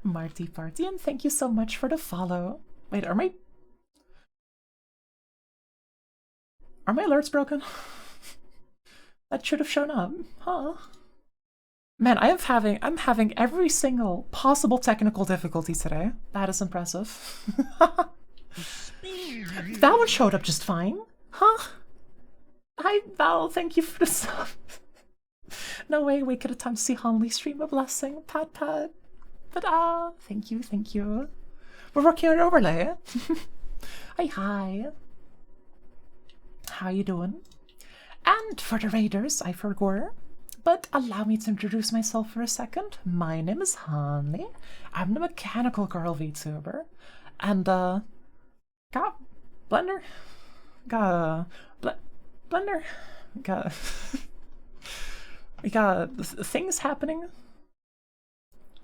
Marty Party, and thank you so much for the follow. Wait, are my alerts broken? That should have shown up, huh? Man, I'm having every single possible technical difficulty today. That is impressive. That one showed up just fine, huh? Hi Val, thank you for the sub. No way, wake at a time to see Hanli stream. A blessing, pat. But thank you. We're working on an overlay. Hi. How you doing? And for the raiders, I forgot. But allow me to introduce myself for a second. My name is Hanli. I'm the Mechanical Girl VTuber. And got Blender. Blender. We got things happening.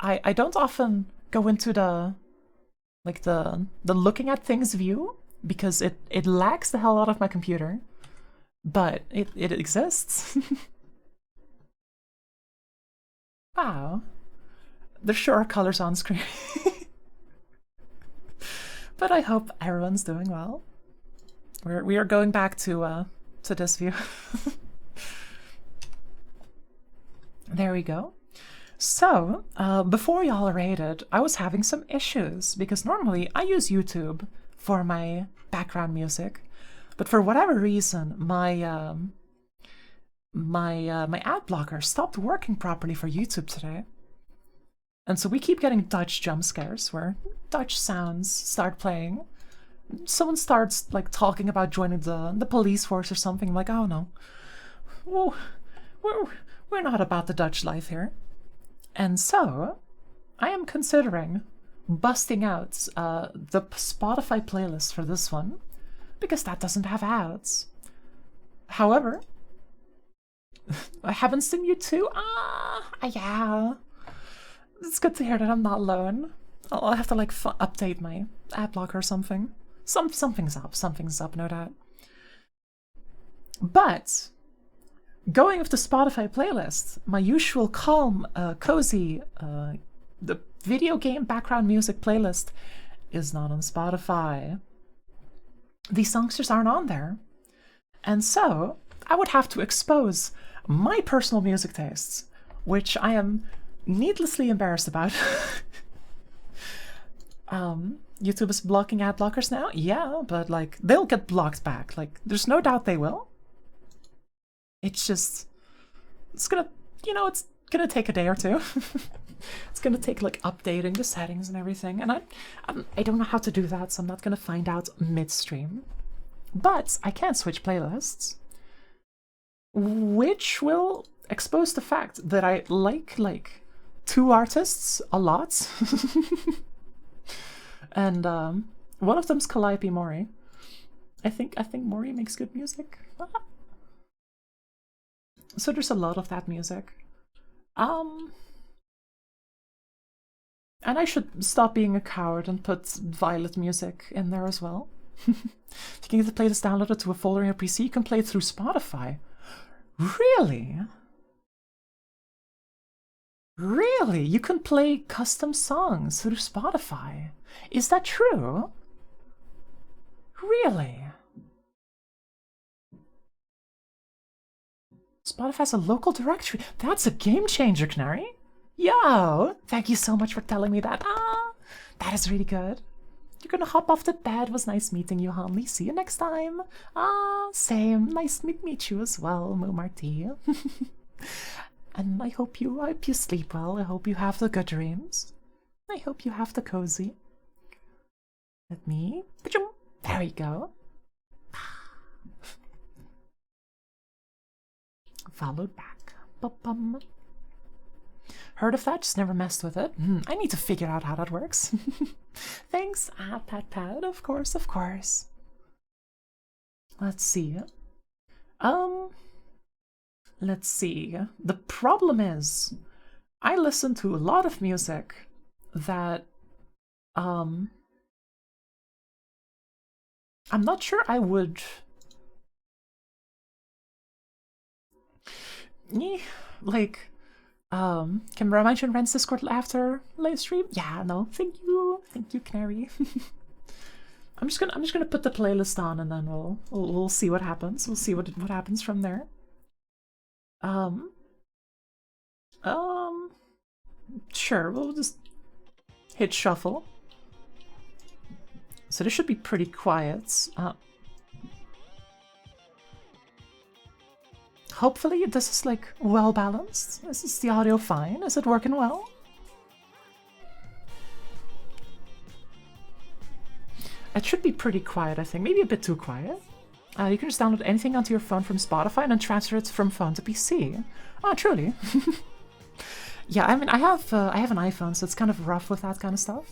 I don't often go into the looking at things view because it lags the hell out of my computer, but it exists. Wow, there sure are colors on screen. But I hope everyone's doing well. We are going back to this view. There we go. So, before y'all raided, I was having some issues because normally I use YouTube for my background music, But for whatever reason, my ad blocker stopped working properly for YouTube today. And so we keep getting Dutch jump scares where Dutch sounds start playing. Someone starts like talking about joining the police force or something. I'm like, oh no. Whoa, we're not about the Dutch life here. And so I am considering busting out the Spotify playlist for this one because that doesn't have ads. However, haven't seen you too? Yeah. It's good to hear that I'm not alone. I'll have to like update my ad blocker or something. Something's up, no doubt. But going with the Spotify playlist, my usual calm, cozy, the video game background music playlist is not on Spotify. These songs just aren't on there. And so I would have to expose my personal music tastes, which I am needlessly embarrassed about. YouTube is blocking ad blockers now? Yeah, but like they'll get blocked back. Like there's no doubt they will. It's just, it's gonna take a day or two. It's gonna take like updating the settings and everything, and I don't know how to do that, so I'm not gonna find out midstream. But I can switch playlists, which will expose the fact that I like two artists a lot. And one of them's Calliope Mori. I think Mori makes good music. So there's a lot of that music. And I should stop being a coward and put Violet music in there as well. If you can get the playlist downloaded to a folder in your PC, you can play it through Spotify. Really? Really? You can play custom songs through Spotify? Is that true? Really? Spotify has a local directory. That's a game changer, Canary. Yo! Thank you so much for telling me that. That is really good. You're gonna hop off to bed. It was nice meeting you, Hanley. See you next time. Same. Nice to meet you as well, Mo Marty. And I hope you sleep well. I hope you have the good dreams. I hope you have the cozy. Let me. There we go. Followed back. Ba-bum. Heard of that? Just never messed with it. I need to figure out how that works. Thanks. Pat. Of course. Let's see. Let's see. The problem is, I listen to a lot of music that, I'm not sure I would. Like, can remind you in Ren's Discord after live stream? Yeah, no, thank you, Canary. I'm just gonna put the playlist on, and then we'll see what happens. We'll see what happens from there. Sure, we'll just hit shuffle. So this should be pretty quiet. Hopefully this is like well balanced. Is the audio fine? Is it working well? It should be pretty quiet, I think. Maybe a bit too quiet. You can just download anything onto your phone from Spotify and then transfer it from phone to PC. Oh, truly. Yeah, I mean, I have an iPhone, so it's kind of rough with that kind of stuff.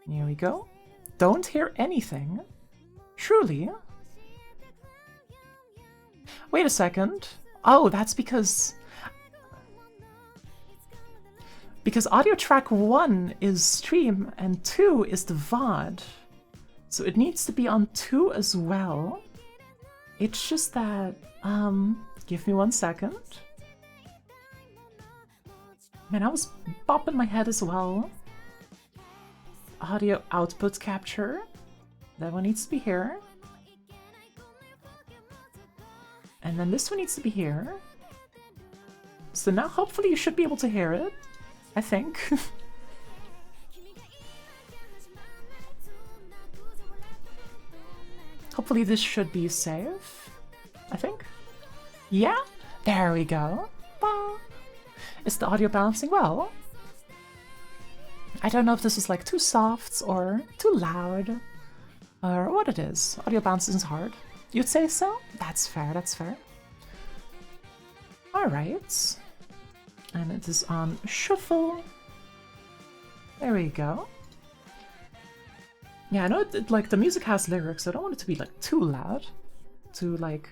Here we go. Don't hear anything. Truly. Wait a second. Oh, that's because audio track 1 is stream and 2 is the VOD. So it needs to be on 2 as well. It's just that, give me 1 second. Man, I was bopping my head as well. Audio output capture. That one needs to be here. And then this one needs to be here. So now hopefully you should be able to hear it. I think. Hopefully this should be safe, I think. Yeah, there we go. Bah. Is the audio balancing well? I don't know if this is like too soft or too loud or what it is. Audio balancing is hard. You'd say so? That's fair, that's fair. Alright. And it is on shuffle. There we go. Yeah, I know like the music has lyrics, so I don't want it to be like too loud to like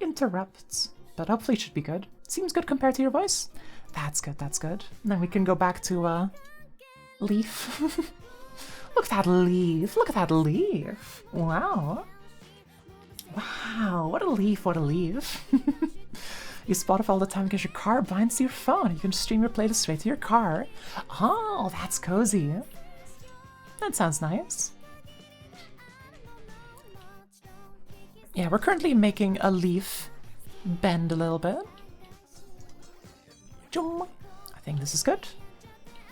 interrupt, but hopefully it should be good. Seems good compared to your voice. That's good, that's good. And then we can go back to Leaf. Look at that leaf, look at that leaf. Wow. Wow, what a leaf, what a leaf. You Spotify all the time because your car binds to your phone. You can stream your playlist straight to your car. Oh, that's cozy. That sounds nice. Yeah, we're currently making a leaf bend a little bit. I think this is good.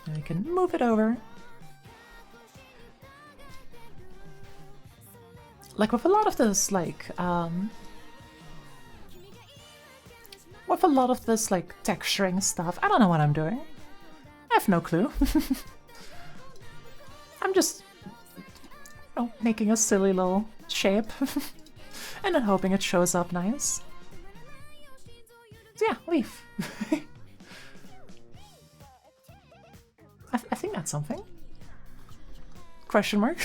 And we can move it over. Like with a lot of this, like, with a lot of this, like, texturing stuff, I don't know what I'm doing. I have no clue. I'm just, you know, making a silly little shape and then hoping it shows up nice. So yeah, leaf. I think that's something. Question mark.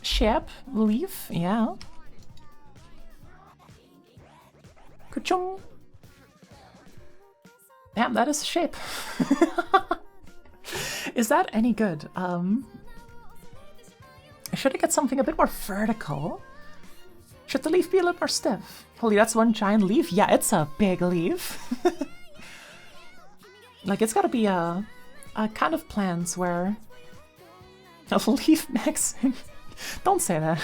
Shape, leaf, yeah. Ka-chung. Damn, that is a shape. Is that any good? Should I get something a bit more vertical? Should the leaf be a little more stiff? Holy, that's one giant leaf? Yeah, it's a big leaf. Like, it's gotta be a kind of plants where a leaf maxing. Don't say that.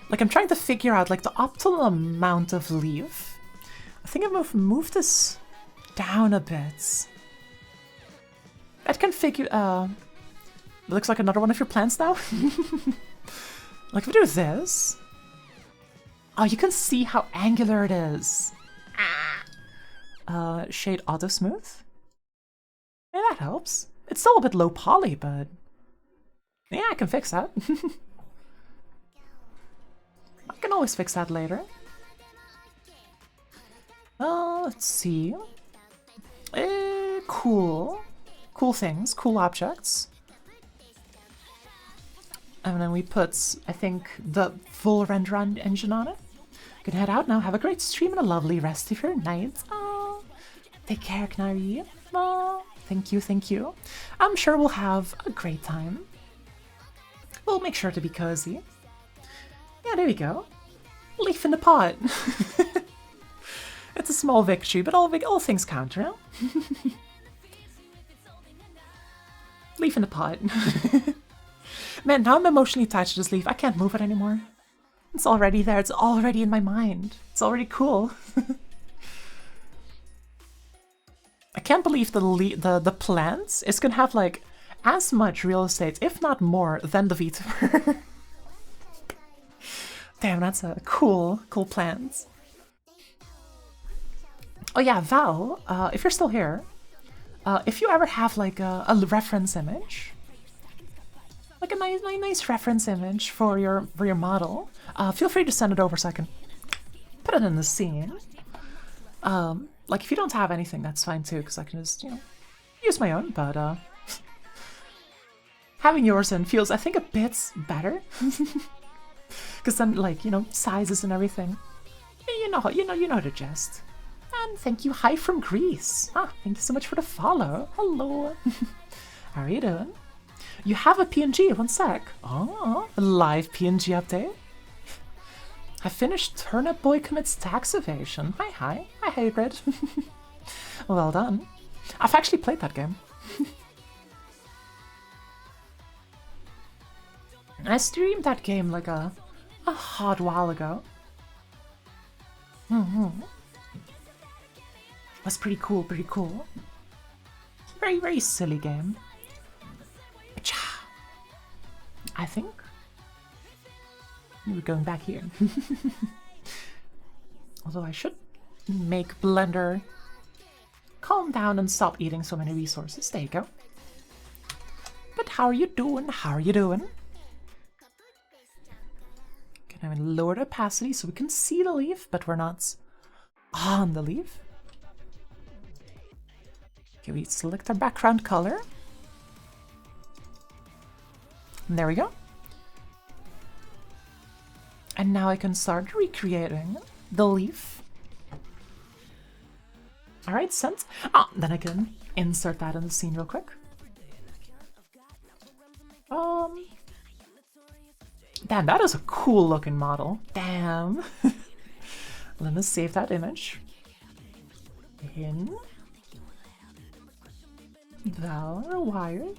Like, I'm trying to figure out, like, the optimal amount of leaf. I think I've moved this down a bit. That can figure, looks like another one of your plants now. Like, if we do this... Oh, you can see how angular it is. Shade auto smooth. Yeah, that helps. It's still a bit low poly, but yeah, I can fix that. I can always fix that later. Let's see. Cool. Cool things, cool objects. And then we put, I think, the full render engine on it. You can head out now, have a great stream and a lovely rest of your night. Oh, take care, Knari. Oh, thank you, thank you. I'm sure we'll have a great time. We'll make sure to be cozy. Yeah, there we go. Leaf in the pot. It's a small victory, but all things count, right? Leaf in the pot. Man, now I'm emotionally attached to this leaf. I can't move it anymore. It's already there. It's already in my mind. It's already cool. I can't believe the plant is gonna have like as much real estate, if not more, than the VTuber. Damn, that's a cool plant. Oh yeah, Val, if you're still here, if you ever have like a reference image, like a nice reference image for your model, feel free to send it over so I can put it in the scene. Like if you don't have anything, that's fine too, because I can just, you know, use my own, but having yours in feels, I think, a bit better. Because then, like, you know, sizes and everything. You know the gist. And thank you, hi from Greece. Ah, thank you so much for the follow. Hello. How are you doing? You have a PNG, one sec. Oh, a live PNG update. I finished Turnip Boy Commits Tax Evasion. Hi, Hybrid. Well done. I've actually played that game. I streamed that game like a hot while ago. Was pretty cool, pretty cool. Very, very silly game. I think we're going back here. Although I should make Blender calm down and stop eating so many resources. There you go. But how are you doing? How are you doing? Can I lower the opacity so we can see the leaf, but we're not on the leaf? Okay, we select our background color. And there we go. And now I can start recreating the leaf. Alright, sent. Then I can insert that in the scene real quick. Damn, that is a cool looking model. Damn. Let me save that image. In. Val wired.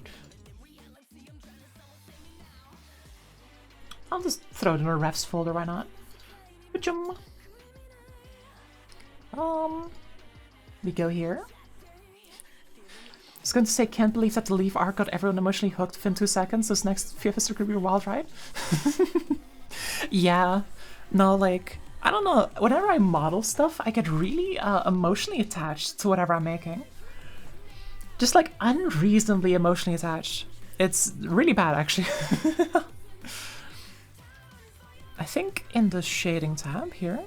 I'll just throw it in a refs folder, why not? We go here. I was going to say, can't believe that the Leaf arc got everyone emotionally hooked within 2 seconds. This next few episodes could be a wild ride. Yeah. No, like, I don't know. Whenever I model stuff, I get really emotionally attached to whatever I'm making. Just like unreasonably emotionally attached. It's really bad, actually. I think in the shading tab here.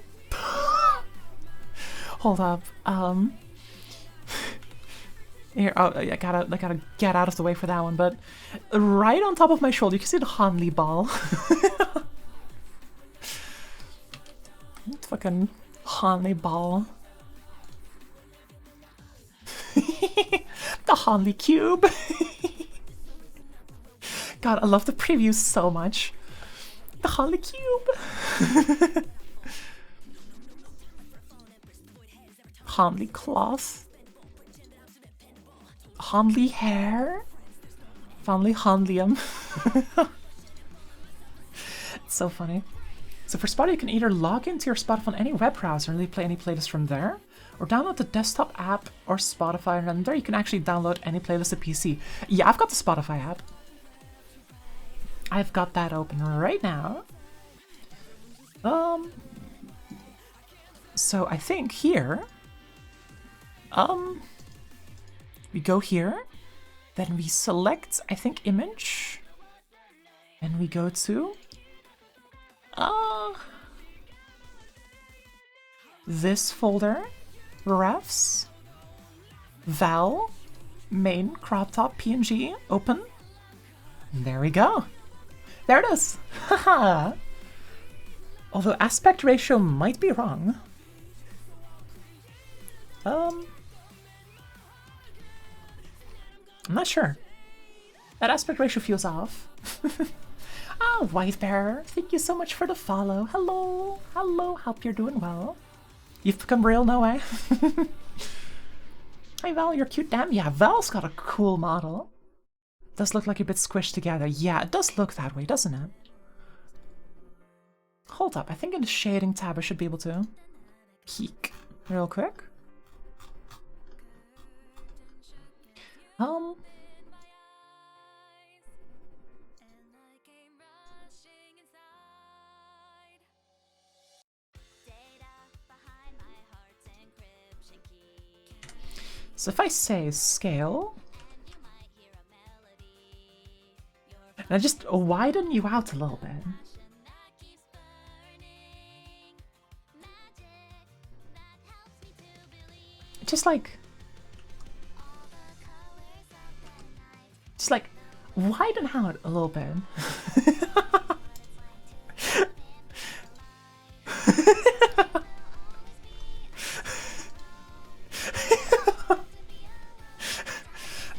Hold up. Here, oh, I gotta get out of the way for that one. But right on top of my shoulder, you can see the Hanli ball. Fucking Hanli ball. The Hanli cube. God, I love the preview so much. The Hanli cube. Hanli cloth. Hanli hair. Family Hanlium. It's so funny. So for Spotify, you can either log into your Spotify on any web browser and play any playlist from there, or download the desktop app or Spotify, and then there you can actually download any playlist to PC. Yeah, I've got the Spotify app. I've got that open right now. So I think here, we go here, then we select, I think, image, and we go to, this folder, refs, val, main, crop top, PNG, open, and there we go. There it is. Haha. Although aspect ratio might be wrong. I'm not sure. That aspect ratio feels off. Ah, White Bear, thank you so much for the follow. Hello, hello, hope you're doing well. You've become real, no way. Hi Val, you're cute. Damn, yeah, Val's got a cool model. Does look like a bit squished together. Yeah, it does look that way, doesn't it? Hold up, I think in the shading tab I should be able to peek real quick. So if I say scale, and I just widen you out a little bit. Just like widen out a little bit.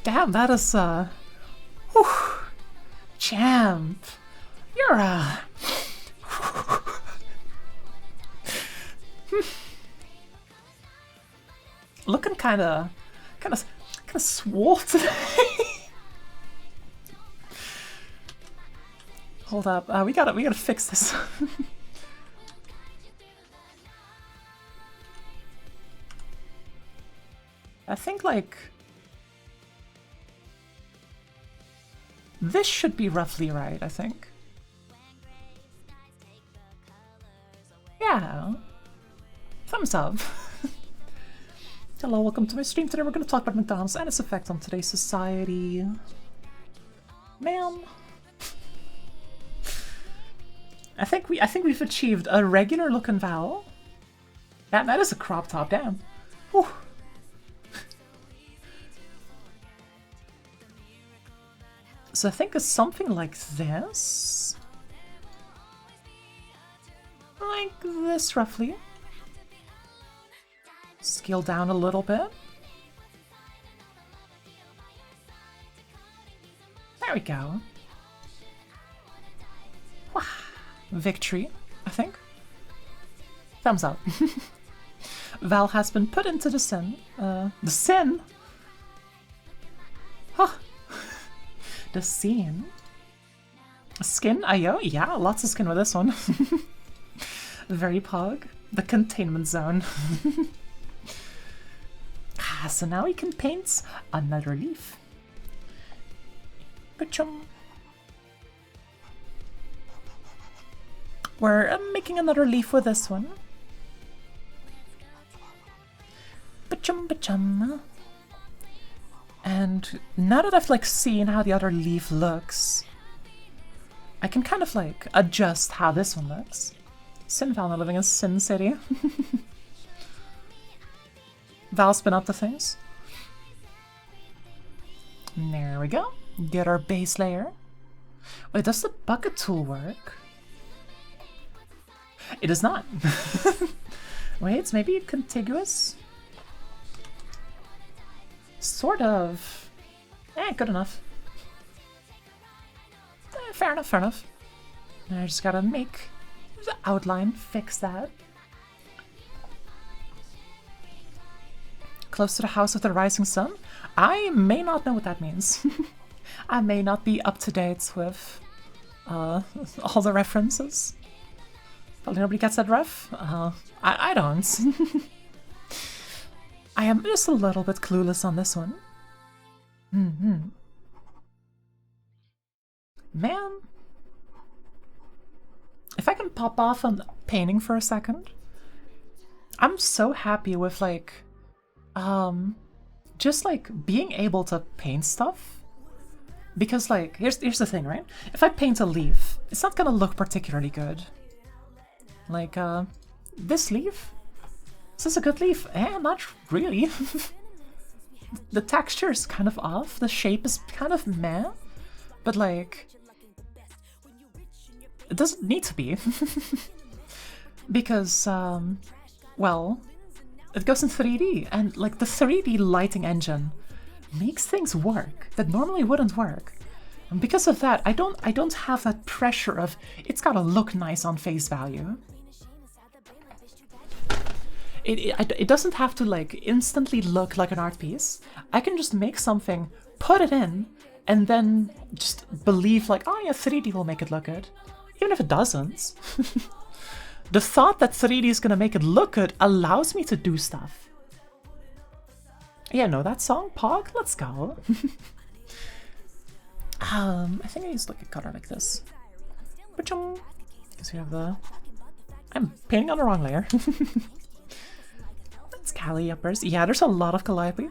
Damn, that is whew, champ. You're looking kind of swole today. Hold up, we gotta fix this. I think like This should be roughly right, I think. Yeah. Thumbs up. Hello, welcome to my stream. Today we're going to talk about McDonald's and its effect on today's society. Man. I think we've achieved a regular looking Val. Yeah, that is a crop top, damn. Whew. So I think it's something like this. Like this, roughly. Scale down a little bit. There we go. Wow. Victory, I think. Thumbs up. Val has been put into the sin. The sin? Huh. The scene. Skin, ayo? Yeah, lots of skin with this one. Very pog. The containment zone. So now we can paint another leaf. Ka-chum. We're making another leaf with this one. Ba-chum, ba-chum. And now that I've like seen how the other leaf looks, I can kind of like adjust how this one looks. Sin Val living in Sin City. Val spin up the things. There we go. Get our base layer. Wait, does the bucket tool work? It does not. Wait, it's maybe contiguous? Sort of. Good enough. Fair enough, fair enough. I just gotta make the outline, fix that. Close to the house of the rising sun? I may not know what that means. I may not be up to date with all the references. Probably nobody gets that ref. I don't. I am just a little bit clueless on this one. Man. If I can pop off on painting for a second. I'm so happy with like, just like being able to paint stuff. Because like, here's the thing, right? If I paint a leaf, it's not gonna look particularly good. Like, this leaf? Is this a good leaf? Not really. The texture is kind of off, the shape is kind of meh, but like, it doesn't need to be. Because, well, it goes in 3D, and like the 3D lighting engine makes things work that normally wouldn't work. And because of that, I don't have that pressure of it's gotta look nice on face value. It doesn't have to like instantly look like an art piece. I can just make something, put it in, and then just believe like, oh yeah, 3D will make it look good. Even if it doesn't. The thought that 3D is gonna make it look good allows me to do stuff. Yeah, know that song? Pog? Let's go. I think I used like a color like this. Because we have the... I'm painting on the wrong layer. That's Calliope's. Yeah, there's a lot of Calliope.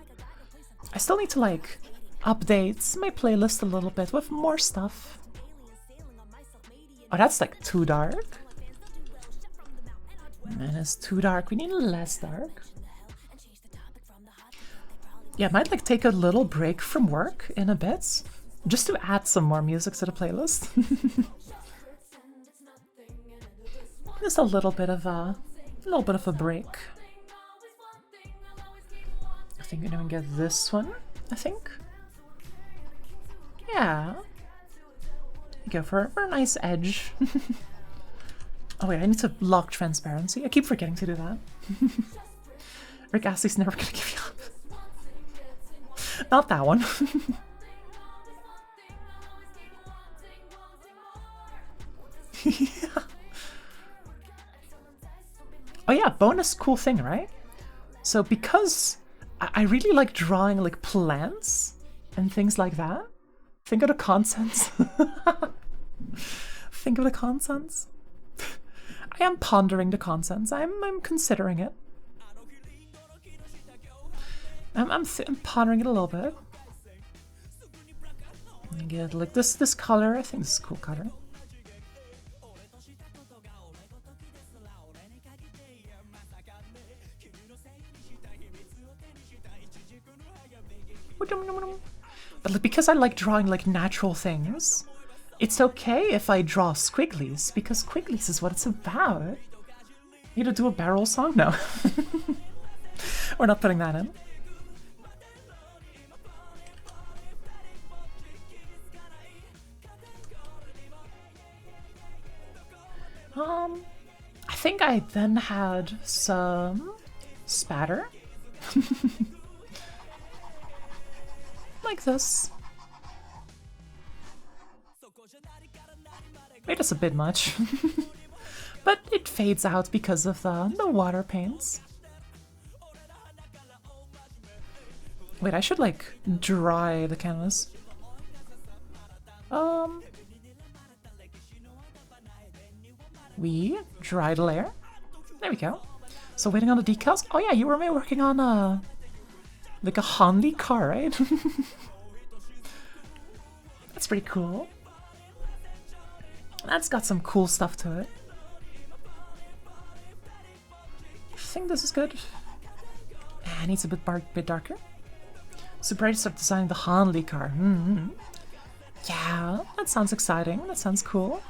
I still need to like update my playlist a little bit with more stuff. Oh, that's like too dark. Man, it's too dark. We need less dark. Yeah, I might like take a little break from work in a bit, just to add some more music to the playlist. Just a little bit of a break. I think I'm gonna get this one. I think. Yeah. Go for a nice edge. Oh wait, I need to lock transparency. I keep forgetting to do that. Rick Astley's never gonna give you up. Not that one. Yeah. Oh yeah, bonus cool thing, right? So because I really like drawing like plants and things like that, Think of the contents. Think of the contents. I am pondering the contents. I'm considering it. I'm pondering it a little bit. I get like this color. I think this is a cool color. But like, because I like drawing like natural things, it's okay if I draw squigglies, because squigglies is what it's about. You to do a barrel song? No. We're not putting that in. I think I then had some spatter. Like this. Maybe that's a bit much. But it fades out because of the water paints. Wait, I should like dry the canvas. We dried a layer. There we go. So waiting on the decals. Oh yeah, you were working on like a Hanli car, right? That's pretty cool. That's got some cool stuff to it. I think this is good. It needs a bit darker. Super ready to start designing the Hanli car. Yeah, that sounds exciting. That sounds cool.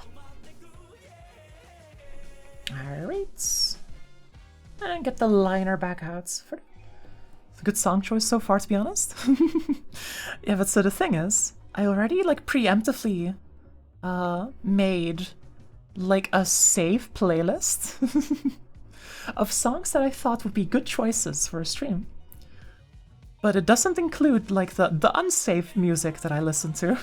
Alright. And get the liner back out. It's a good song choice so far, to be honest. Yeah, but so the thing is, I already like preemptively made like a save playlist of songs that I thought would be good choices for a stream. But it doesn't include like the unsafe music that I listen to.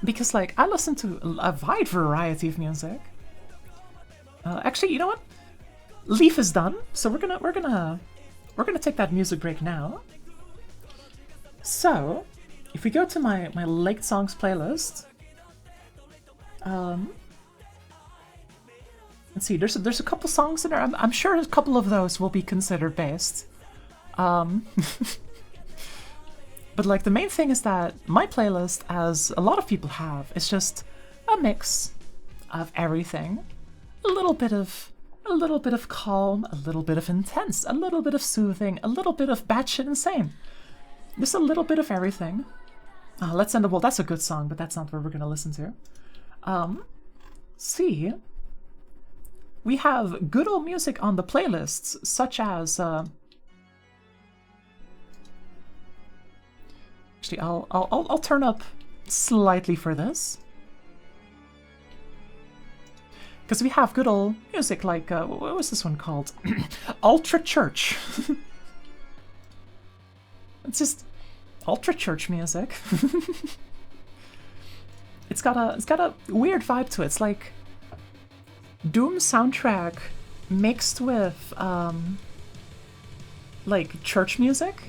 Because like I listen to a wide variety of music. Actually, you know what? Leaf is done, so we're gonna take that music break now. So, if we go to my Lake Songs playlist, let's see. There's a couple songs in there. I'm sure a couple of those will be considered based. But like the main thing is that my playlist, as a lot of people have, is just a mix of everything. A little bit of calm, a little bit of intense, a little bit of soothing, a little bit of batshit insane. Just a little bit of everything. Let's End the World. That's a good song, but that's not what we're gonna listen to. See, we have good old music on the playlists, such as actually, I'll turn up slightly for this, because we have good old music like what was this one called? Ultra Church. It's just Ultra Church music. It's got a weird vibe to it. It's like Doom soundtrack mixed with like church music.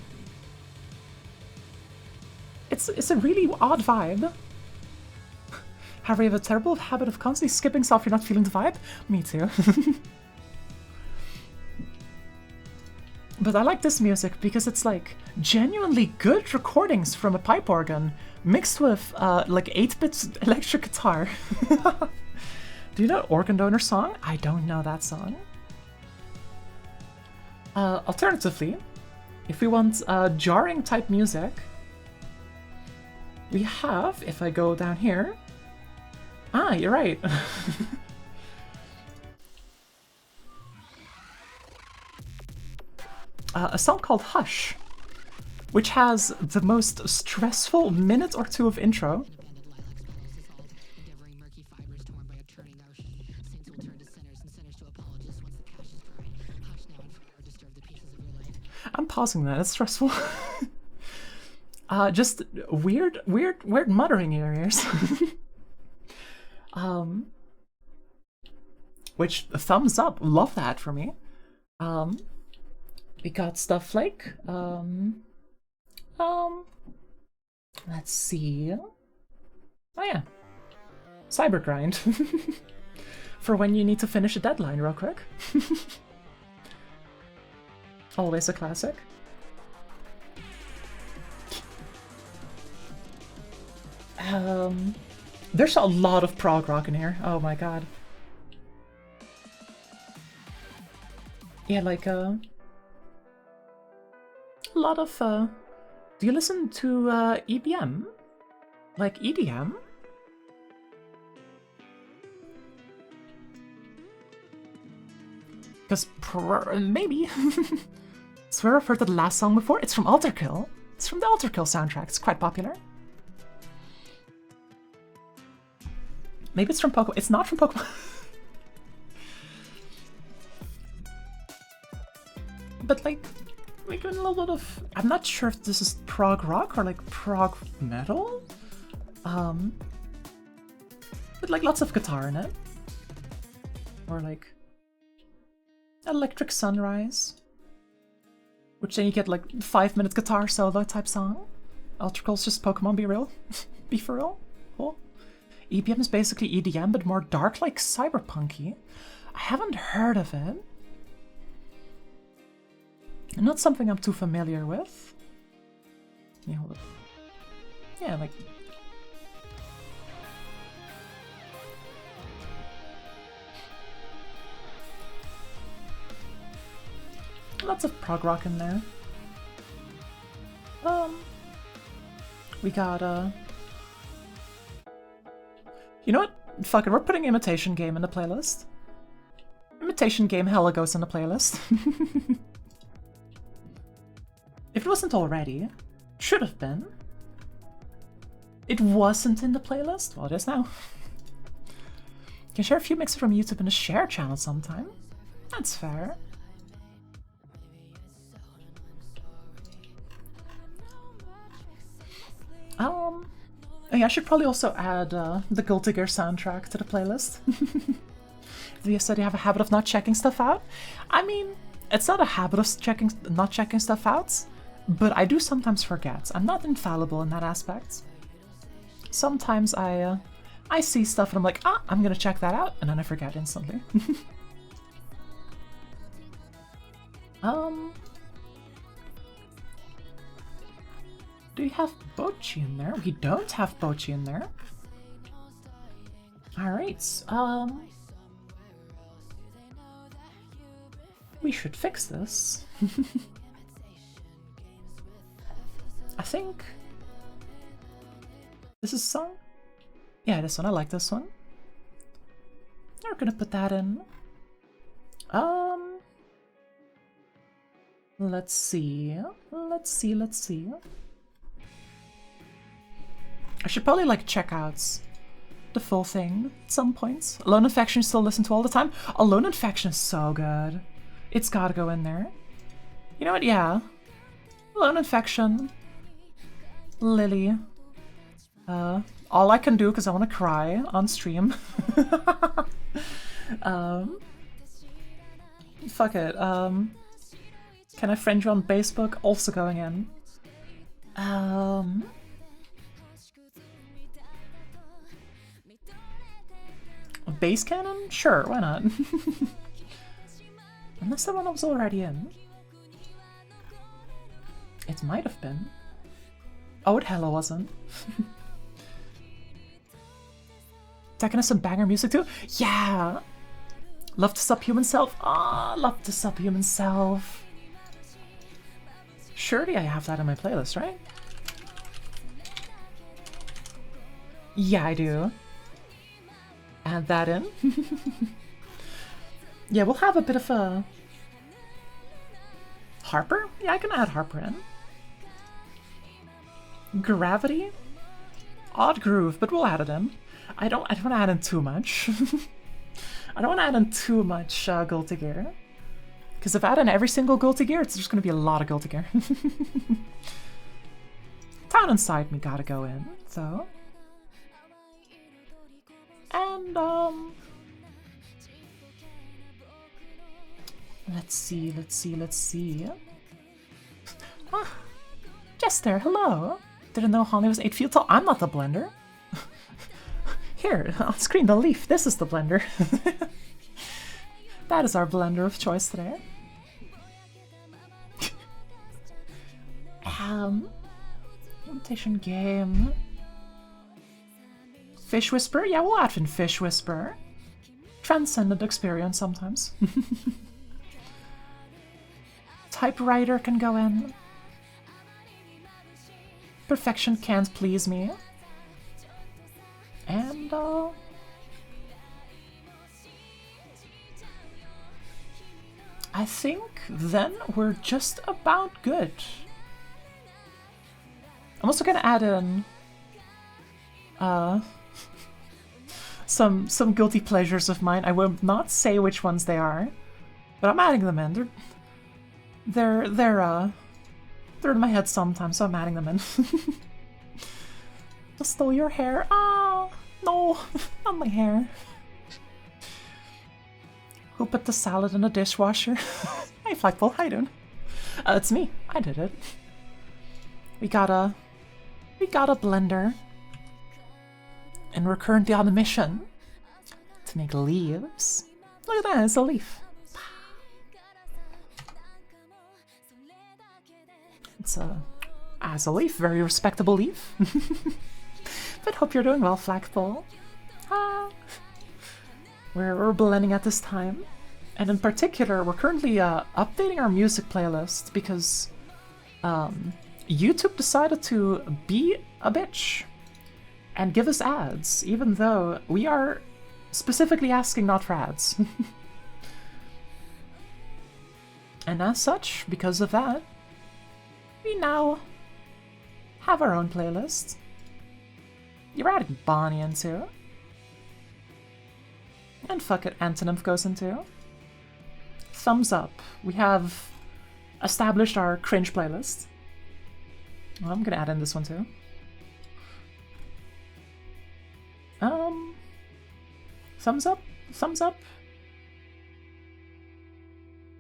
It's a really odd vibe. Harry, you have a terrible habit of constantly skipping stuff if you're not feeling the vibe? Me too. But I like this music because it's like genuinely good recordings from a pipe organ mixed with like 8-bit electric guitar. Do you know Organ Donor song? I don't know that song. Alternatively, if we want jarring type music, we have, if I go down here... you're right. A song called Hush, which has the most stressful minute or two of intro. I'm pausing that, it's stressful. Just weird muttering in your ears. Which, thumbs up, love that for me. We got stuff like, let's see. Oh yeah. Cybergrind. For when you need to finish a deadline real quick. Always a classic. There's a lot of prog rock in here. Oh my god. Yeah, like, a lot of, do you listen to, EBM? Like, EDM? Because, maybe. Swear I've heard the last song before. It's from Alterkill. It's from the Alterkill soundtrack. It's quite popular. Maybe it's from Pokemon. It's not from Pokemon. But like, we're doing a little bit of... I'm not sure if this is prog rock or like prog metal. But like lots of guitar in it. Or like Electric Sunrise. Which then you get like 5-minute guitar solo type song. Alterkill's just Pokemon, be real. Be for real. Cool. EBM is basically EDM, but more dark, like cyberpunky. I haven't heard of it. Not something I'm too familiar with. Yeah, hold up. Yeah, like... Lots of prog rock in there. We got, You know what? Fuck it, we're putting Imitation Game in the playlist. Imitation Game hella goes in the playlist. If it wasn't already, should have been. It wasn't in the playlist? Well, it is now. Can share a few mixes from YouTube in a share channel sometime. That's fair. Oh yeah, I should probably also add the Guilty Gear soundtrack to the playlist. You said you have a habit of not checking stuff out. I mean, it's not a habit of not checking stuff out, but I do sometimes forget. I'm not infallible in that aspect. Sometimes I see stuff and I'm like, I'm gonna check that out, and then I forget instantly. Do we have Bocchi in there? We don't have Bocchi in there. Alright, we should fix this. I think... This is a song? Yeah, this one. I like this one. We're gonna put that in. Let's see. Let's see. I should probably like check out the full thing at some points. Alone Infection still listen to all the time. Alone Infection is so good. It's gotta go in there. You know what? Yeah. Alone Infection. Lily. All I can do because I want to cry on stream. Fuck it. Can I friend you on Facebook? Also going in. Bass Cannon? Sure, why not? Unless the one was already in. It might have been. Oh, it hella wasn't. Tekken has some banger music too? Yeah! Love to Subhuman Self. Love to Subhuman Self. Surely I have that on my playlist, right? Yeah, I do. Add that in. Yeah, we'll have a bit of a... Harper? Yeah, I can add Harper in. Gravity? Odd Groove, but we'll add it in. I don't want to add in too much. I don't want to add in too much Guilty Gear. Because if I add in every single Guilty Gear, it's just going to be a lot of Guilty Gear. Town Inside Me gotta go in, so... And, let's see. Jester, hello. Didn't know Holly was 8 feet tall. I'm not the blender. Here, on screen, the leaf. This is the blender. That is our blender of choice today. Imitation game. Fish Whisperer? Yeah, we'll add in Fish Whisperer. Transcendent experience sometimes. Typewriter can go in. Perfection can't please me. And, I think then we're just about good. I'm also gonna add in, some guilty pleasures of mine. I will not say which ones they are, but I'm adding them in. They're in my head sometimes, so I'm adding them in. Just stole your hair. Ah, no, not my hair. Who put the salad in a dishwasher? Hey, Flagpole, how you doing? It's me. I did it. We got a blender. And we're currently on a mission to make leaves. Look at that, it's a leaf. It's a leaf, very respectable leaf. But hope you're doing well, Flagpole. We're blending at this time. And in particular, we're currently updating our music playlist because YouTube decided to be a bitch and give us ads, even though we are specifically asking not for ads. And as such, because of that, we now have our own playlist. You're adding Bonnie into. And fuck it, Antonym goes into. Thumbs up. We have established our cringe playlist. Well, I'm gonna add in this one too. Thumbs up? Thumbs up?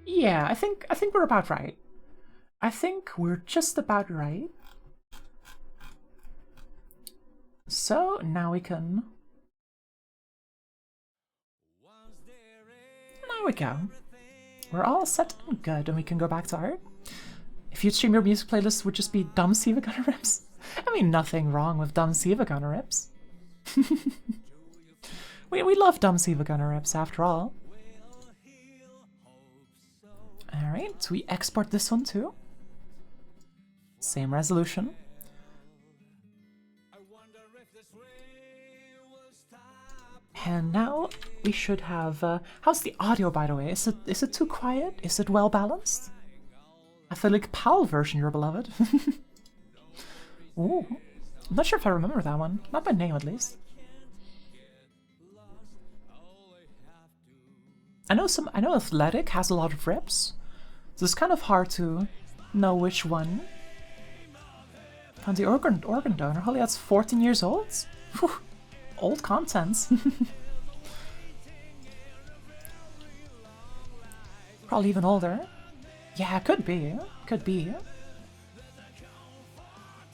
Yeah, I think we're about right. I think we're just about right. So now we can... There we go. We're all set and good, and we can go back to art. If you'd stream your music playlist, would just be dumb Siva Gunner rips. I mean, nothing wrong with dumb Siva Gunner rips. we love dumb Siva Gunner rips, after all. Alright, so we export this one too. Same resolution. And now we should have... how's the audio, by the way? Is it too quiet? Is it well balanced? I feel like PAL version, your beloved. Ooh, I'm not sure if I remember that one. Not by name, at least. I know Athletic has a lot of rips, so it's kind of hard to know which one. Found the organ donor. Holy, that's 14 years old? Whew. Old contents. Probably even older. Yeah, could be. Could be.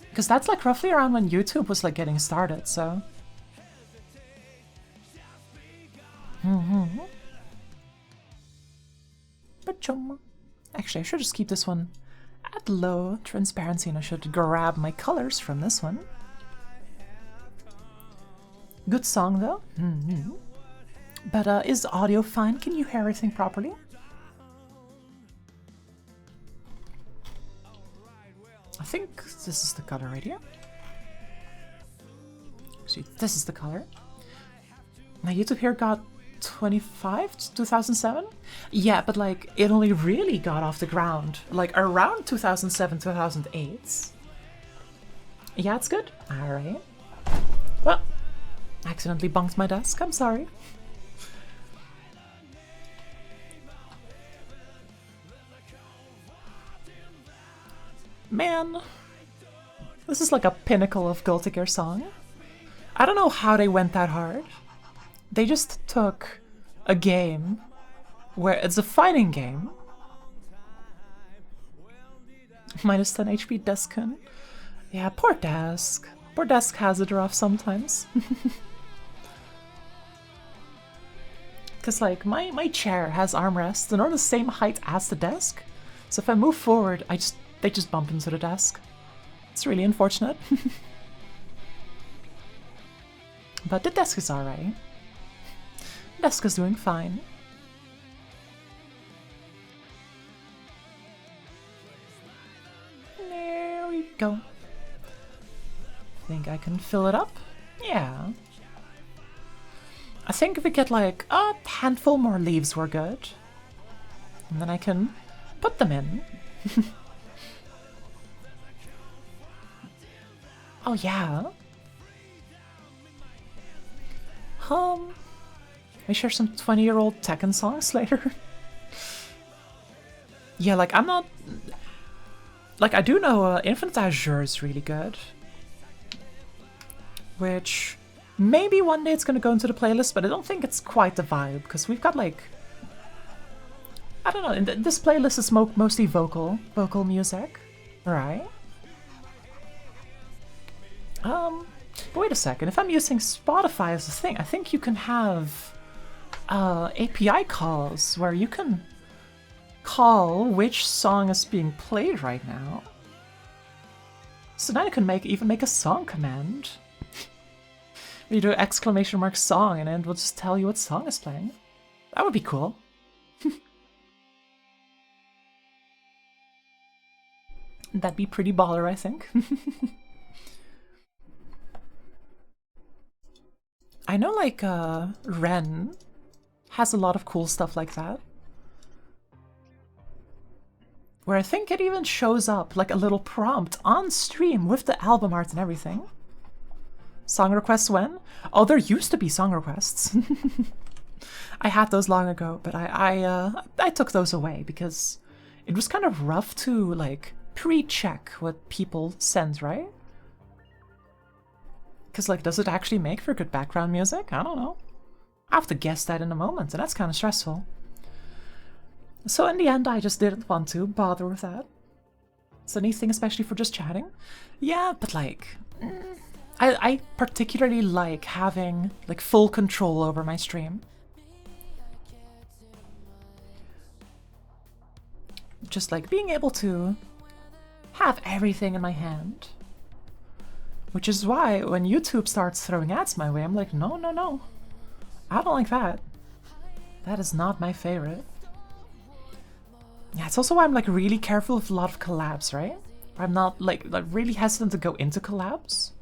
Because that's like roughly around when YouTube was like getting started, so... Actually, I should just keep this one at low transparency, and I should grab my colors from this one. Good song, though. But is the audio fine? Can you hear everything properly? I think this is the color right here. See, this is the color. Now YouTube here got 25, 2007? Yeah, but like, it only really got off the ground, like around 2007, 2008. Yeah, it's good. Alright. Well, accidentally bunked my desk, I'm sorry. Man, this is like a pinnacle of Guilty Gear song. I don't know how they went that hard. They just took a game where it's a fighting game. Minus 10 HP Deskin. Yeah, poor Desk. Poor Desk has it rough sometimes. Because, like, my chair has armrests and are the same height as the desk. So if I move forward, they just bump into the desk. It's really unfortunate. But the desk is alright. Desk is doing fine. There we go. Think I can fill it up? Yeah. I think if we get like a handful more leaves, we're good. And then I can put them in. Oh yeah. We share some 20-year-old Tekken songs later. Yeah, like I'm not... Like I do know Infinite Azure is really good. Which... Maybe one day it's gonna go into the playlist, but I don't think it's quite the vibe, because we've got like... I don't know, this playlist is mostly vocal music, right? But wait a second, if I'm using Spotify as a thing, I think you can have API calls where you can call which song is being played right now. So now you can even make a song command. You do exclamation mark song and then we'll just tell you what song is playing. That would be cool. That'd be pretty baller, I think. I know like Ren has a lot of cool stuff like that. Where I think it even shows up like a little prompt on stream with the album art and everything. Song requests when? Oh, there used to be song requests. I had those long ago, but I took those away because it was kind of rough to like pre-check what people send, right? Because like, does it actually make for good background music? I don't know. I have to guess that in a moment, and that's kind of stressful. So in the end, I just didn't want to bother with that. It's a neat thing, especially for just chatting. Yeah, but like... I particularly like having like full control over my stream. Just like being able to have everything in my hand. Which is why when YouTube starts throwing ads my way, I'm like, no, no, no. I don't like that. That is not my favorite. Yeah, it's also why I'm like really careful with a lot of collabs, right? I'm not like really hesitant to go into collabs.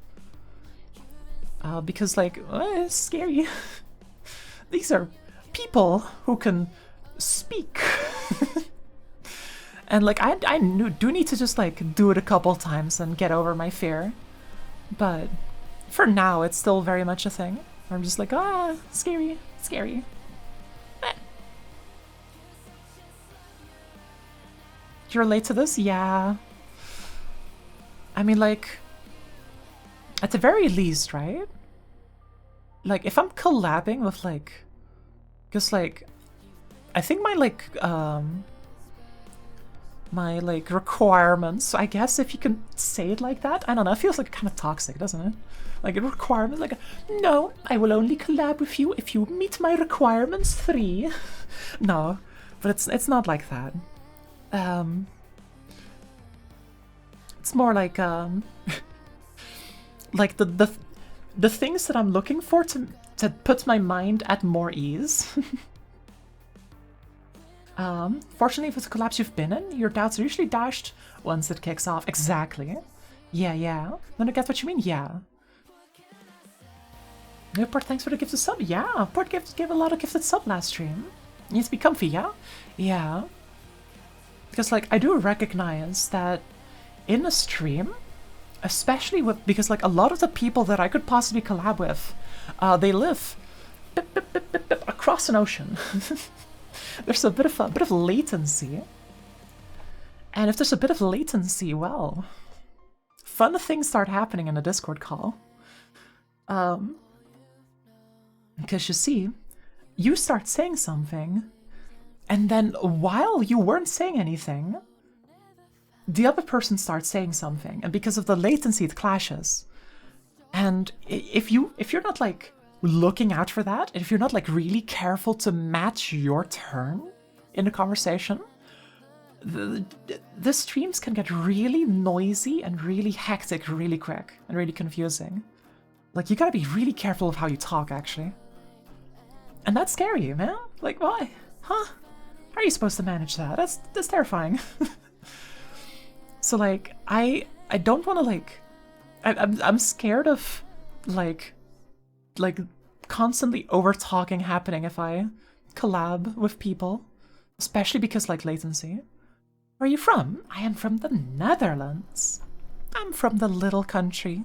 Because like, it's scary. These are people who can speak. And like, I do need to just like do it a couple times and get over my fear. But for now, it's still very much a thing. I'm just like, scary, scary. Do you relate to this? Yeah. I mean, like, at the very least, right? Like, if I'm collabing with, like... Because, like... I think my, like, my, like, requirements, I guess, if you can say it like that. I don't know, it feels like kind of toxic, doesn't it? Like, a requirement, like, no, I will only collab with you if you meet my requirements 3. No, but it's not like that. It's more like, like the things that I'm looking for to put my mind at more ease. Fortunately, if it's a collapse you've been in, your doubts are usually dashed once it kicks off. Exactly. Yeah, yeah. Then I get what you mean, yeah. Yeah, Port, thanks for the gifted sub. Yeah, Port gave a lot of gifted sub last stream. Needs to be comfy, yeah? Yeah. Because, like, I do recognize that in a stream, especially with, because like a lot of the people that I could possibly collab with, they live across an ocean. There's a bit of latency, and if there's a bit of latency, well, fun things start happening in a Discord call. Because you see, you start saying something, and then while you weren't saying anything, the other person starts saying something, and because of the latency, it clashes. And if you're not like looking out for that, and if you're not like really careful to match your turn in a conversation, the streams can get really noisy and really hectic really quick and really confusing. Like, you gotta be really careful of how you talk, actually. And that's scary, man. Like, why? Huh? How are you supposed to manage that? That's terrifying. So, like, I don't want to, like... I'm scared of, like constantly over-talking happening if I collab with people. Especially because, like, latency. Where are you from? I am from the Netherlands. I'm from the little country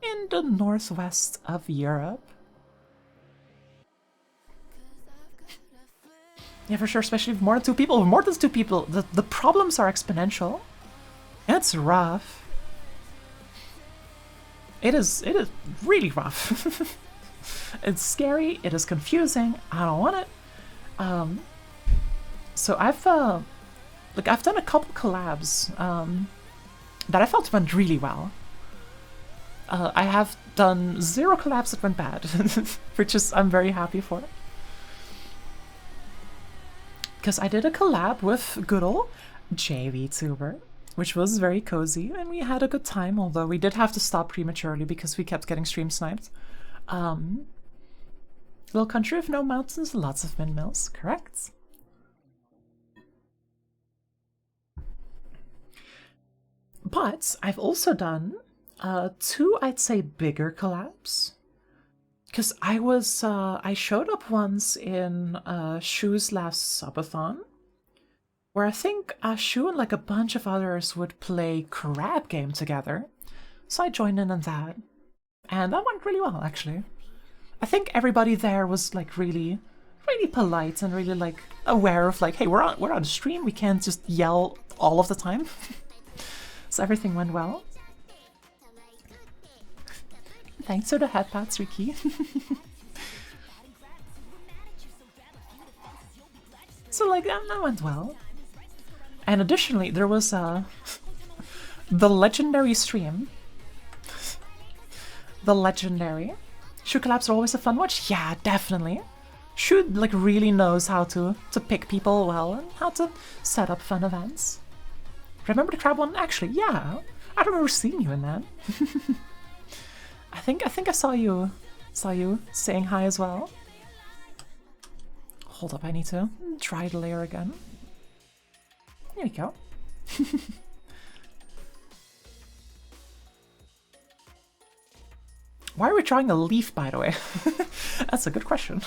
in the northwest of Europe. Yeah, for sure, especially with more than 2 people. With more than 2 people, the problems are exponential. It's rough. It is really rough. It's scary, it is confusing, I don't want it. So I've done a couple collabs that I felt went really well. I have done 0 collabs that went bad, which is I'm very happy for. Because I did a collab with good ol' JVTuber, which was very cozy, and we had a good time, although we did have to stop prematurely because we kept getting stream sniped. Little country with no mountains, lots of windmills, correct? But I've also done 2, I'd say, bigger collabs. Because I showed up once in Shu's last subathon, where I think Shu and like a bunch of others would play Crab Game together. So I joined in on that. And that went really well, actually. I think everybody there was like really polite and really like aware of like, hey, we're on a stream, we can't just yell all of the time. So everything went well. Thanks for the headpats, Riki. So like that went well. And additionally, there was the legendary stream. The legendary. Shu collabs are always a fun watch. Yeah, definitely. Shu like really knows how to pick people well and how to set up fun events. Remember the crab one? Actually, yeah. I remember seeing you in that. I think I saw you saying hi as well. Hold up, I need to dry the layer again. Here we go. Why are we drawing a leaf, by the way? That's a good question.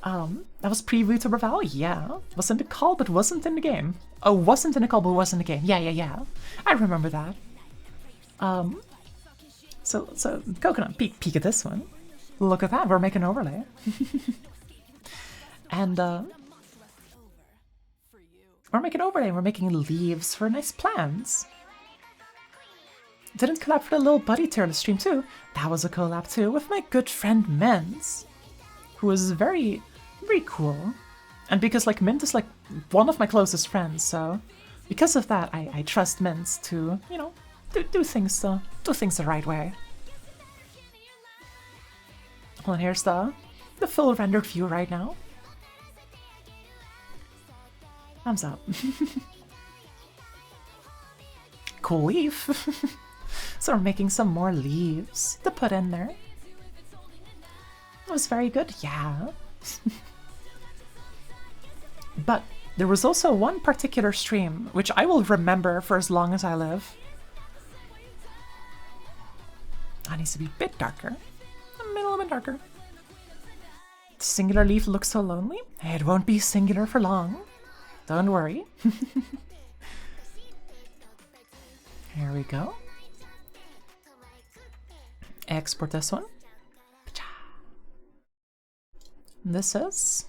That was preview to Ravel? Yeah. Was in the call, but wasn't in the game. Oh, wasn't in the call, but was in the game. Yeah. I remember that. So Coconut, peek at this one. Look at that, we're making an overlay. And, we're making an overlay, we're making leaves for nice plants. Didn't collab for the little buddy tier stream too. That was a collab too, with my good friend Mint, who was very cool. And because like Mint is like one of my closest friends, so because of that I trust Mint to, you know, do things the right way. Well, and here's the full rendered view right now. Thumbs up. Cool leaf. So we're making some more leaves to put in there. That was very good, yeah. But there was also one particular stream which I will remember for as long as I live. That needs to be a bit darker. A little bit darker. The singular leaf looks so lonely. It won't be singular for long. Don't worry. Here we go. Export this one. This is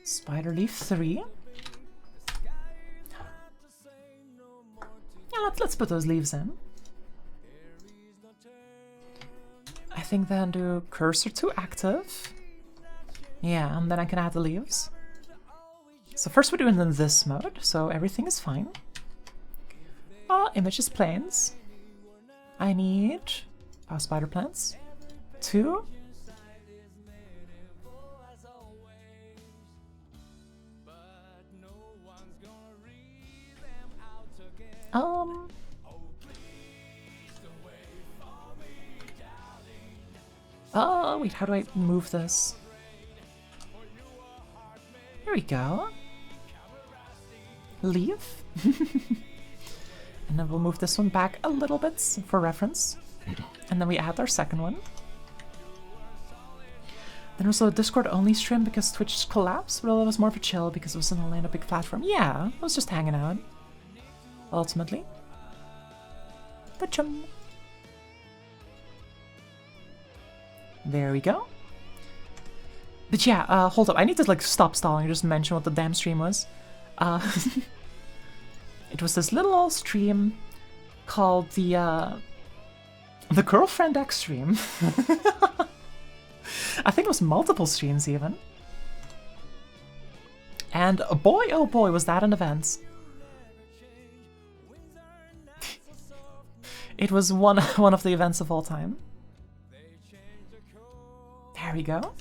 Spider Leaf 3. Yeah, let's put those leaves in. I think then do cursor to active. Yeah, and then I can add the leaves. So first we're doing in this mode, so everything is fine. Images planes. I need spider plants. 2. Oh, wait, how do I move this? There we go. Leave. And then we'll move this one back a little bit for reference. And then we add our second one. Then also a Discord only stream because Twitch collapsed. Well, it was more of a chill because it was in a land, a big platform. Yeah, I was just hanging out. Ultimately. But there we go. But yeah, hold up. I need to like stop stalling and just mention what the damn stream was. It was this little old stream called the Girlfriend X stream. I think it was multiple streams even. And boy, oh boy, was that an event. It was one of the events of all time. There we go.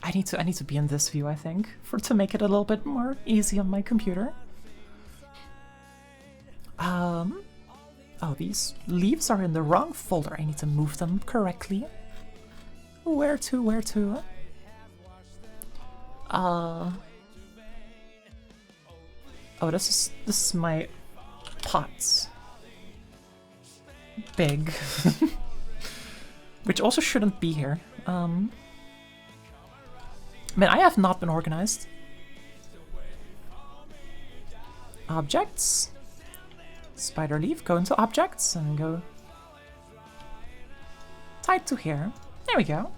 I need to be in this view, I think, to make it a little bit more easy on my computer. Oh, these leaves are in the wrong folder. I need to move them correctly. Where to? Oh, this is my pots. Big. Which also shouldn't be here. Man, I have not been organized. Objects. Spider leaf, go into objects and go tied to here. There we go.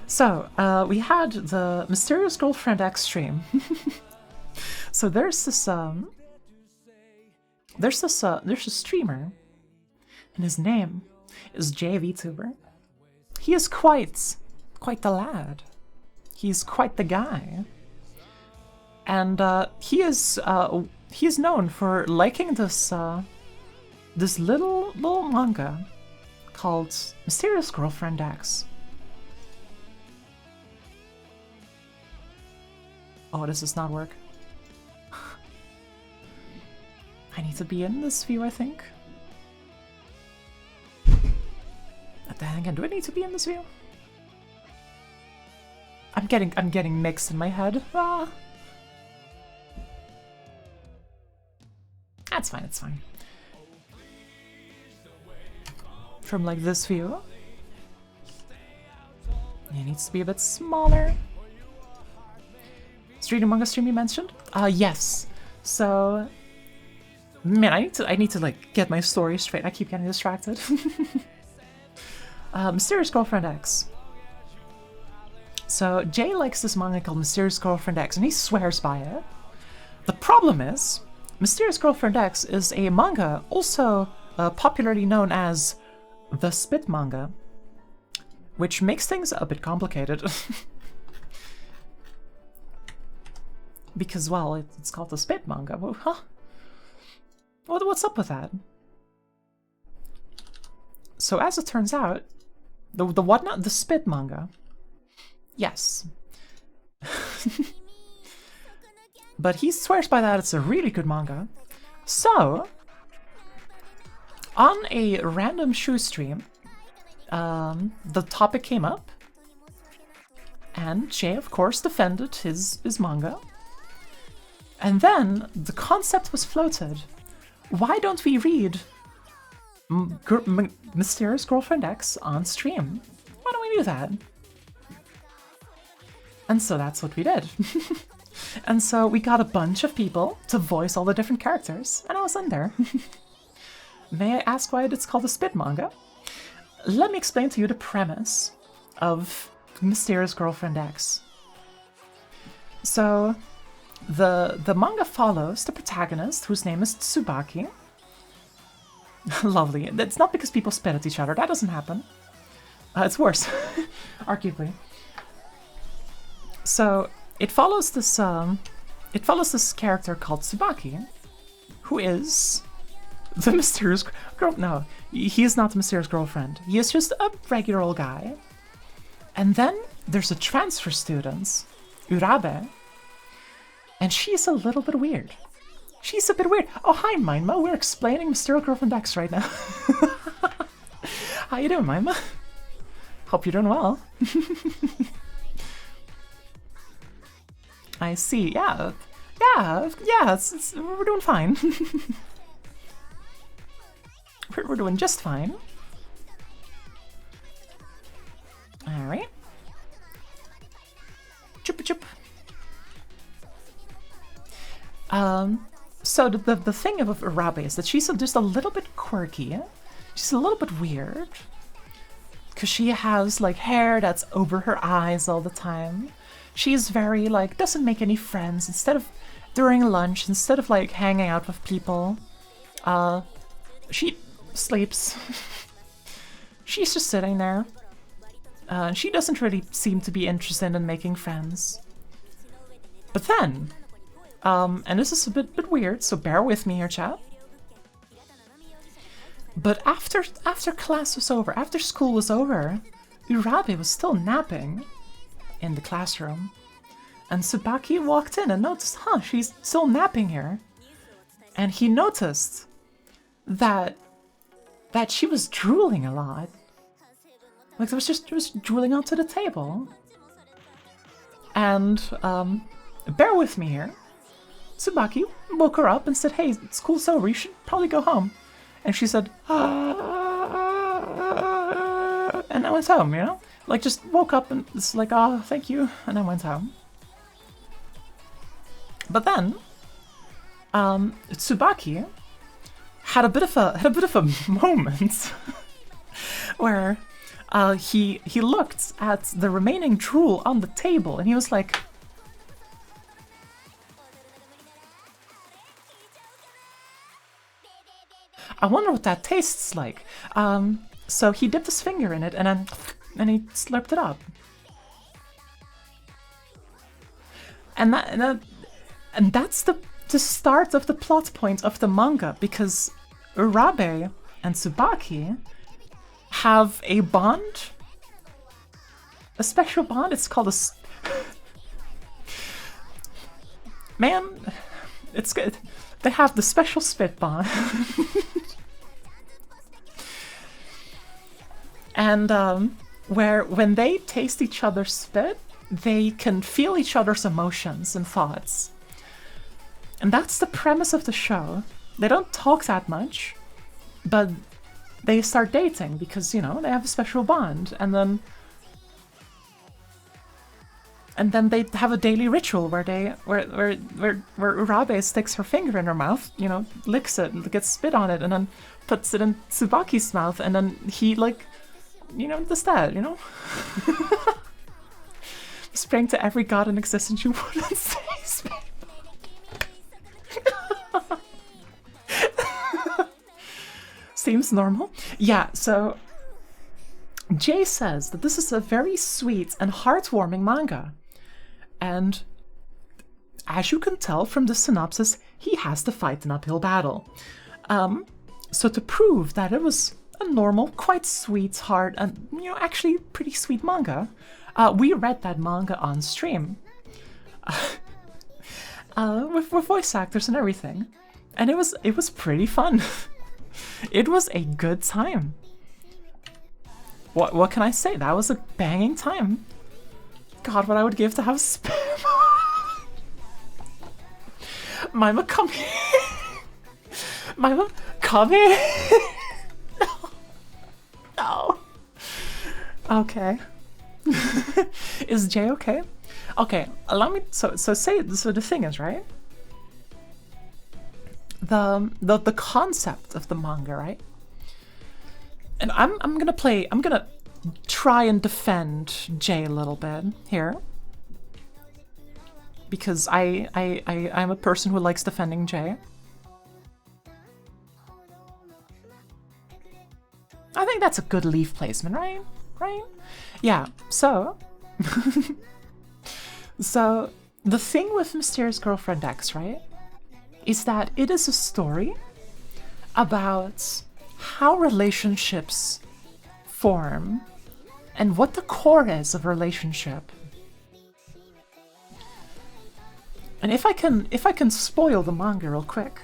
So, we had the Mysterious Girlfriend X stream. So there's a streamer, and his name is JVTuber. He is quite the lad. He's quite the guy. And he is known for liking this little manga called Mysterious Girlfriend X. Oh, this does not work. I need to be in this view, I think. What the heck again? Do I need to be in this view? I'm getting mixed in my head. Ah. That's fine, it's fine. From like this view. It needs to be a bit smaller. Street and manga stream you mentioned? Yes. So man, I need to like get my story straight. I keep getting distracted. Mysterious Girlfriend X. So Jay likes this manga called Mysterious Girlfriend X, and he swears by it. The problem is, Mysterious Girlfriend X is a manga also popularly known as the Spit manga, which makes things a bit complicated. Because, well, it's called the Spit manga. Well, huh? What's up with that? So as it turns out, the what now? The Spit manga. Yes. But he swears by that it's a really good manga. So, on a random shoe stream, the topic came up, and Jay, of course, defended his manga. And then the concept was floated. Why don't we read Mysterious Girlfriend X on stream? Why don't we do that? And so that's what we did. And so we got a bunch of people to voice all the different characters, and I was in there. May I ask why it's called a Spit manga? Let me explain to you the premise of Mysterious Girlfriend X. So, the manga follows the protagonist, whose name is Tsubaki. Lovely. That's not because people spit at each other. That doesn't happen. It's worse, arguably. So it follows this character called Tsubaki, who is the mysterious girl. No, he is not the mysterious girlfriend. He is just a regular old guy. And then there's a transfer student, Urabe, and she's a little bit weird. She's a bit weird. Oh, hi, Mima. We're explaining Mysterious Girlfriend X right now. How you doing, Mima? Hope you're doing well. I see. Yeah. We're doing fine. we're doing just fine. All right. Chup chup. So the thing of Urabe is that she's just a little bit quirky. She's a little bit weird. Because she has like hair that's over her eyes all the time. She's very like, doesn't make any friends. During lunch, instead of like hanging out with people, she sleeps. She's just sitting there. She doesn't really seem to be interested in making friends. But then, and this is a bit weird, so bear with me here, chat. But after class was over, after school was over, Urabe was still napping in the classroom. And Tsubaki walked in and noticed, she's still napping here. And he noticed that she was drooling a lot. Like there was drooling onto the table. And bear with me here. Tsubaki woke her up and said, "Hey, school's over, you should probably go home." And she said, and I went home, you know? Like, just woke up and it's like, "Oh, thank you," and I went home. But then, Tsubaki had a bit of a moment where he looked at the remaining drool on the table and he was like, "I wonder what that tastes like." So he dipped his finger in it and he slurped it up. And that's the start of the plot point of the manga, because Urabe and Tsubaki have a bond, a special bond. It's called man, it's good. They have the special spit bond. And when they taste each other's spit, they can feel each other's emotions and thoughts. And that's the premise of the show. They don't talk that much, but they start dating because, you know, they have a special bond. And then they have a daily ritual where Urabe sticks her finger in her mouth, you know, licks it and gets spit on it, and then puts it in Tsubaki's mouth, and then he, like, you know, does that, you know? Just praying to every god in existence you wouldn't say spit. Seems normal. Yeah, so Jay says that this is a very sweet and heartwarming manga. And as you can tell from the synopsis, he has to fight an uphill battle. So to prove that it was a normal, quite sweet, heart, and, you know, actually pretty sweet manga, we read that manga on stream. With voice actors and everything. And it was pretty fun. It was a good time. What can I say? That was a banging time. God, what I would give to have spam. Mima, come here. Mima, come here. No. Okay. Is Jay okay? Okay, allow me. So the thing is, right? The concept of the manga, right? And I'm gonna try and defend Jay a little bit here, because I'm a person who likes defending Jay. I think that's a good leaf placement, right? Right? Yeah, so... So, the thing with Mysterious Girlfriend X, right, is that it is a story about how relationships form and what the core is of a relationship. And if I can spoil the manga real quick,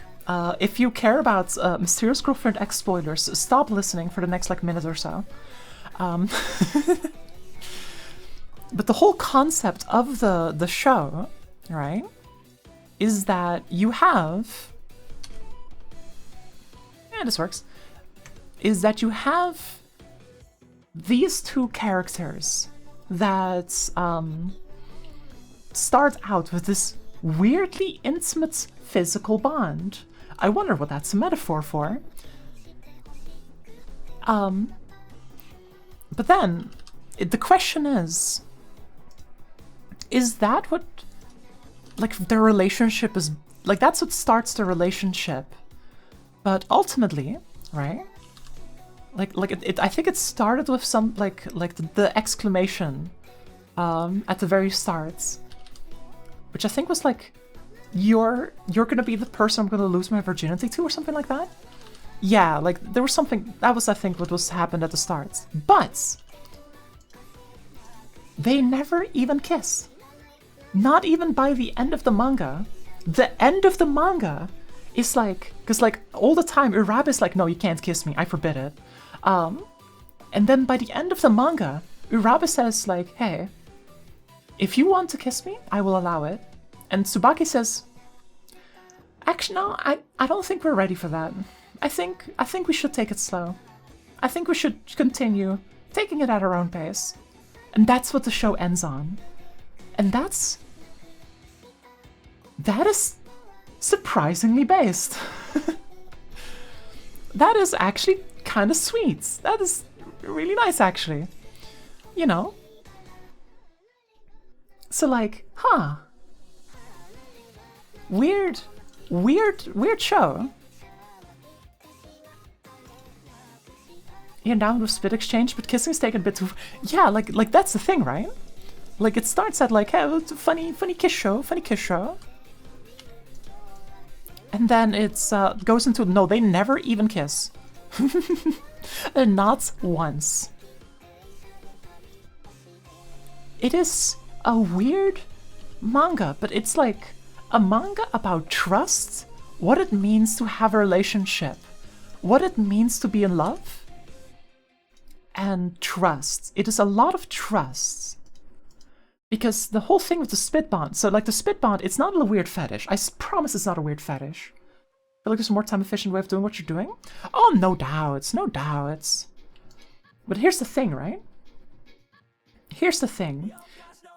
if you care about Mysterious Girlfriend X spoilers, stop listening for the next like minute or so. But the whole concept of the show, right, is that you have, yeah, this works, is that you have these two characters that start out with this weirdly intimate physical bond. I wonder what that's a metaphor for. But then, the question is that what, like, their relationship is, like, that's what starts the relationship. But ultimately, right, I think it started with some, like the exclamation at the very start, which I think was like, you're gonna be the person I'm gonna lose my virginity to, or something like that. Yeah, like, there was something, that was, I think, what was happened at the start. But they never even kiss. Not even by the end of the manga. The end of the manga is like, because like all the time Urabe is like, no, you can't kiss me, I forbid it. And then by the end of the manga, Urabe says like, hey, if you want to kiss me, I will allow it. And Tsubaki says, actually no, I don't think we're ready for that. I think we should take it slow. I think we should continue taking it at our own pace. And that's what the show ends on. And that is surprisingly based. That is actually kind of sweet. That is really nice, actually. You know? So like, huh. Weird show. You're down with spit exchange, but kissing is taken a bit too... Yeah, like that's the thing, right? Like, it starts at like, hey, it's a funny kiss show. And then it's goes into, no, they never even kiss. Not once. It is a weird manga, but it's like a manga about trust, what it means to have a relationship, what it means to be in love, and trust. It is a lot of trust. Because the whole thing with the spit bond, so like the spit bond, it's not a weird fetish. I promise it's not a weird fetish. I feel like there's a more time efficient way of doing what you're doing. Oh, no doubts, no doubts. But here's the thing, right? Here's the thing.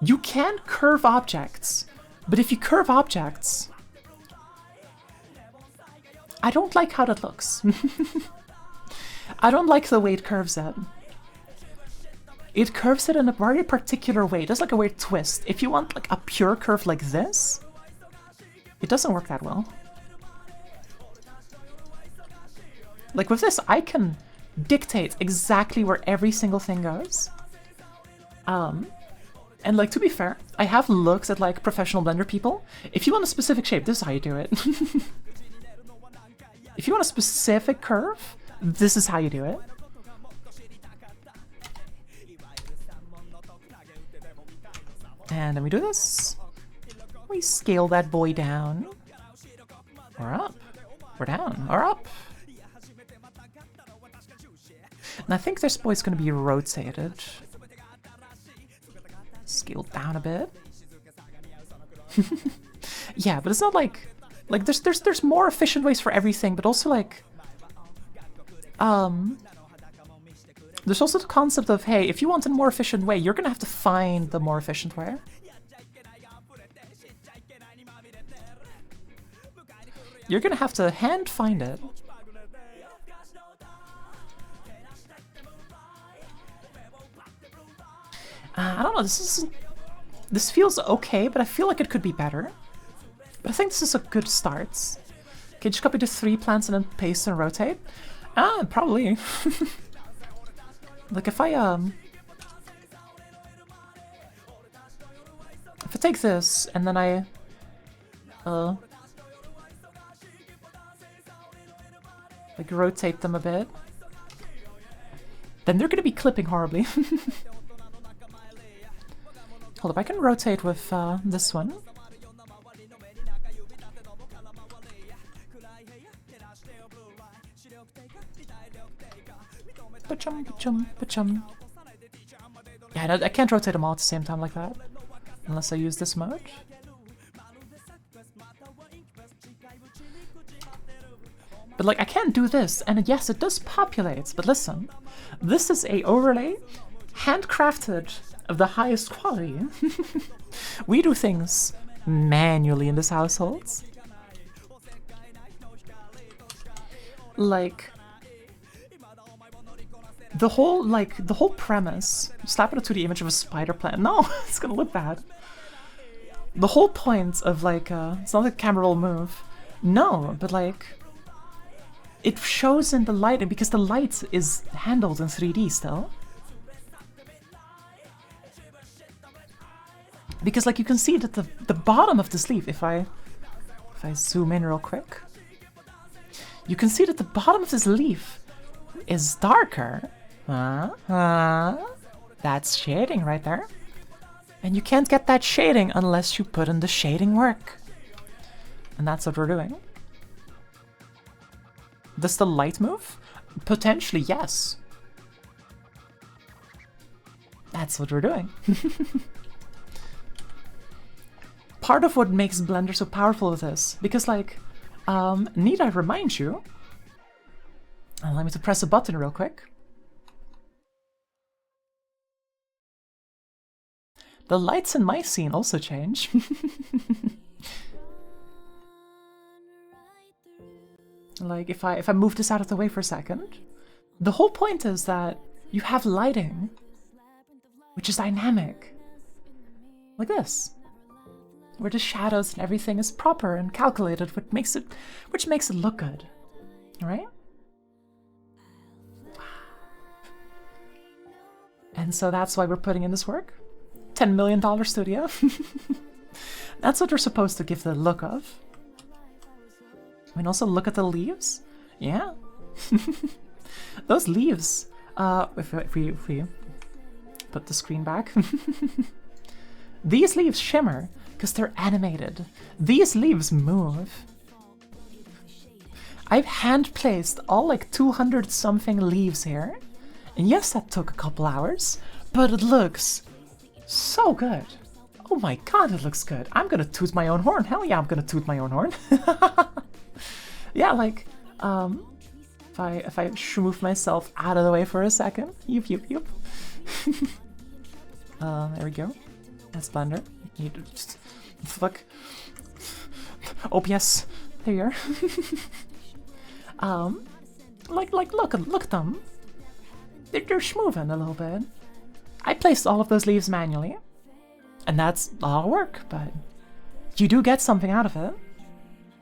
You can curve objects, but if you curve objects, I don't like how that looks. I don't like the way it curves it. It curves it in a very particular way. It does like a weird twist. If you want like a pure curve like this, it doesn't work that well. Like with this, I can dictate exactly where every single thing goes. And like, to be fair, I have looked at like professional Blender people. If you want a specific shape, this is how you do it. If you want a specific curve, this is how you do it. And then we do this. We scale that boy down. Or up. Or down. Or up. And I think this boy's going to be rotated. Scale down a bit. Yeah, but it's not like there's more efficient ways for everything, but also like there's also the concept of, hey, if you want a more efficient way, you're gonna have to find the more efficient way. You're gonna have to hand find it. I don't know, this feels okay, but I feel like it could be better. But I think this is a good start. Okay, just copy the 3 plants and then paste and rotate. Probably. Like if I take this and then I like rotate them a bit, then they're gonna be clipping horribly. Hold up, I can rotate with this one. Ba-chum, ba-chum, ba-chum. Yeah, I can't rotate them all at the same time like that. Unless I use this mode. But like, I can't do this, and yes, it does populate, but listen. This is a overlay, handcrafted, of the highest quality. We do things manually in this household. Like, the whole premise, slap it to the image of a spider plant. No, it's gonna look bad. The whole point of like, it's not a camera roll move. No, but like, it shows in the lighting because the light is handled in 3D still. Because like you can see that the bottom of the sleeve, if I zoom in real quick, you can see that the bottom of this leaf is darker. That's shading right there. And you can't get that shading unless you put in the shading work. And that's what we're doing. Does the light move? Potentially, yes. That's what we're doing. Part of what makes Blender so powerful is this, because like, need I remind you, allow me to press a button real quick. The lights in my scene also change. Like if I move this out of the way for a second, the whole point is that you have lighting, which is dynamic, like this, where the shadows and everything is proper and calculated, which makes it look good, all right? And so that's why we're putting in this work. $10 million studio. That's what we're supposed to give the look of. I mean, also look at the leaves. Yeah. Those leaves, if we put the screen back. These leaves shimmer because they're animated. These leaves move. I've hand placed all like 200 something leaves here. And yes, that took a couple hours, but it looks so good. Oh my god, it looks good. I'm gonna toot my own horn. Hell yeah, I'm gonna toot my own horn. Yeah, like, if I move myself out of the way for a second. Yup. There we go. That's Blender. You just fuck. OBS. There you are. Like, look at them. They're schmoovin' a little bit. I placed all of those leaves manually, and that's a lot of work, but you do get something out of it.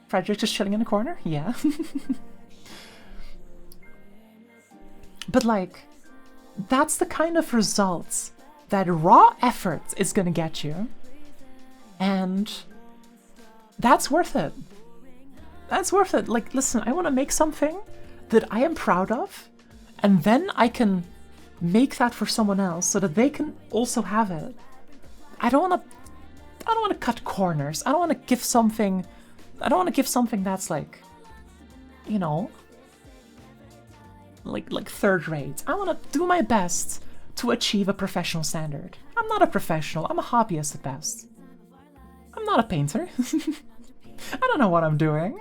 Frederick just chilling in the corner? Yeah. But like, that's the kind of results that raw effort is gonna get you. And that's worth it. That's worth it. Like, listen, I want to make something that I am proud of, and then I can make that for someone else so that they can also have it. I don't want to cut corners. I don't want to give something that's like, you know, like third rate. I want to do my best to achieve a professional standard. I'm not a professional. I'm a hobbyist at best. I'm not a painter. I don't know what I'm doing.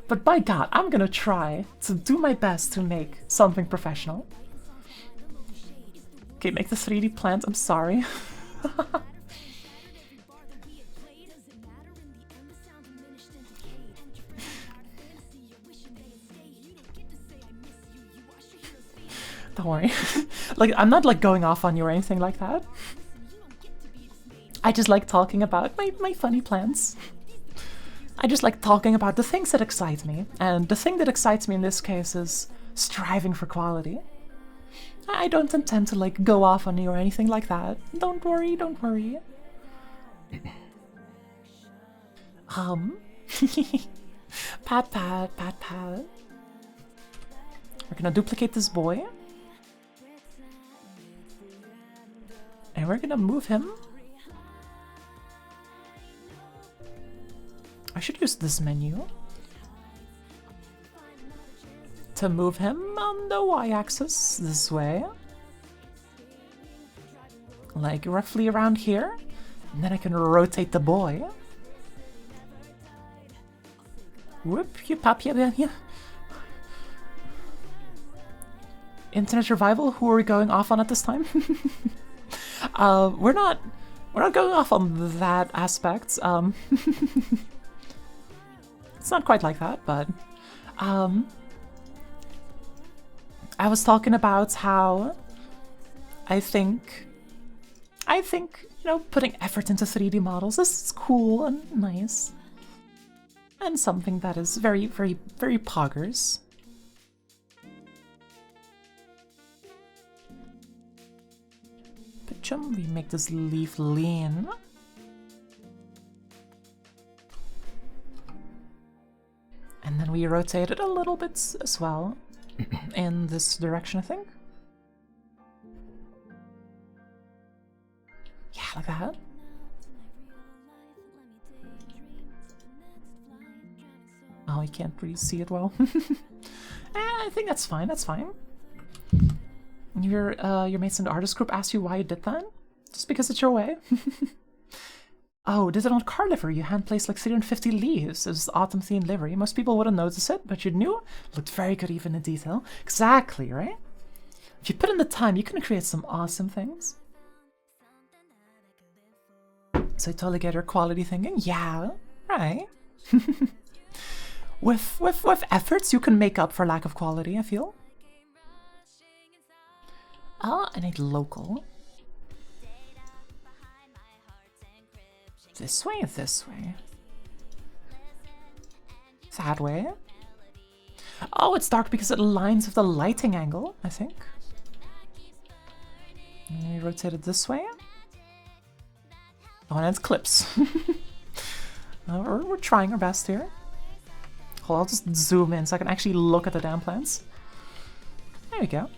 But by God, I'm gonna try to do my best to make something professional. Okay, make the 3D plant. I'm sorry. Don't worry. Like, I'm not like going off on you or anything like that. I just like talking about my funny plans. I just like talking about the things that excite me. And the thing that excites me in this case is striving for quality. I don't intend to like go off on you or anything like that. Don't worry, don't worry. Pat, pat, pat, pat. We're gonna duplicate this boy. And we're gonna move him. I should use this menu to move him on the y-axis this way. Like roughly around here. And then I can rotate the boy. Whoop, you pop, yeah. Internet revival, who are we going off on at this time? We're not going off on that aspect. It's not quite like that, but I was talking about how I think you know, putting effort into 3D models is cool and nice. And something that is very, very, very poggers. We make this leaf lean. And then we rotate it a little bit as well. In this direction, I think. Yeah, like that. Oh, you can't really see it well. I think that's fine, that's fine. Your mates in the artist group asked you why you did that? Just because it's your way. Oh, did it on car livery? You hand placed like 350 leaves. It was autumn themed livery. Most people wouldn't notice it, but you knew it looked very good even in detail. Exactly, right? If you put in the time, you can create some awesome things. So I totally get your quality thinking. Yeah, right. With efforts, you can make up for lack of quality, I feel. Ah, I need local. This way, this way. That way. Oh, it's dark because it aligns with the lighting angle, I think. And we rotate it this way. Oh, and it's clips. We're trying our best here. Hold on, I'll just zoom in so I can actually look at the damn plants. There we go.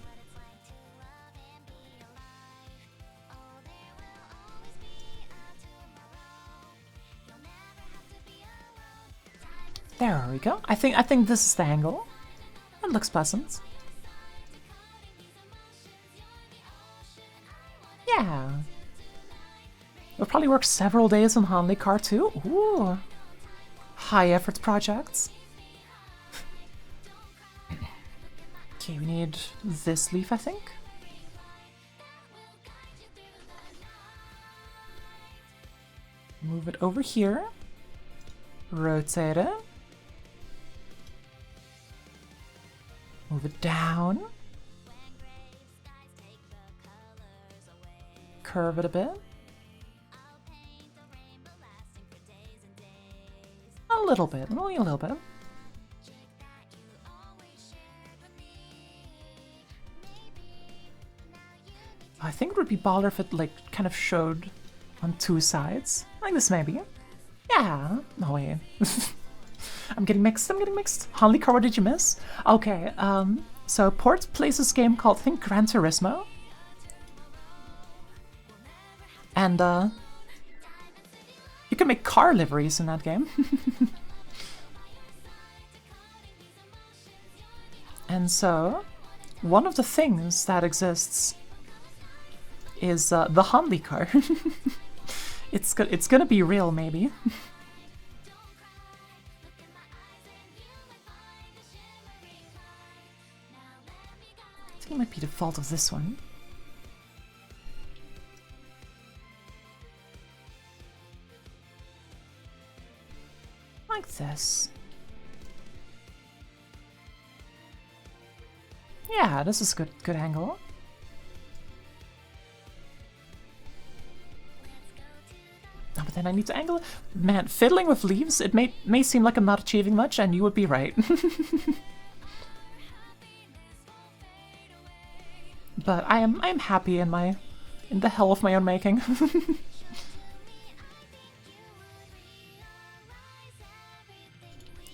There we go. I think this is the angle. It looks pleasant. Yeah. It'll probably work several days on Hanley Car too. Ooh. High effort projects. Okay, we need this leaf, I think. Move it over here. Rotate it. Move it down. Curve it a bit. A little bit, only a little bit. I think it would be baller if it like kind of showed on two sides. Like this maybe. Yeah. No wait. I'm getting mixed. Hanley Car, what did you miss? Okay, so Port plays this game called, I think, Gran Turismo. And, you can make car liveries in that game. And so, one of the things that exists is the Hanley Car. It's gonna be real, maybe. I think it might be the fault of this one. Like this. Yeah, this is good angle. Oh, but then I need to angle it. Man, fiddling with leaves, it may seem like I'm not achieving much, and you would be right. but I am happy in the hell of my own making.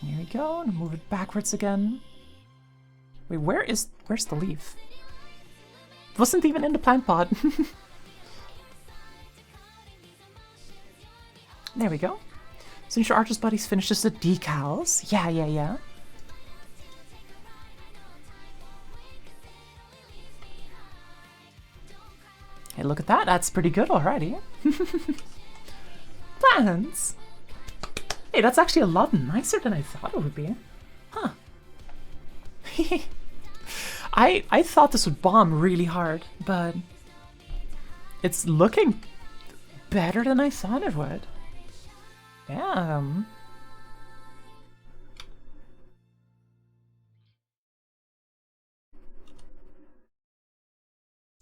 Here we go, and move it backwards again. Wait, where's the leaf? It wasn't even in the plant pot. There we go. Signature Archer's Buddies finishes the decals. Yeah. Hey, look at that. That's pretty good already. Plants! Hey, that's actually a lot nicer than I thought it would be. Huh. I thought this would bomb really hard, but it's looking better than I thought it would. Damn.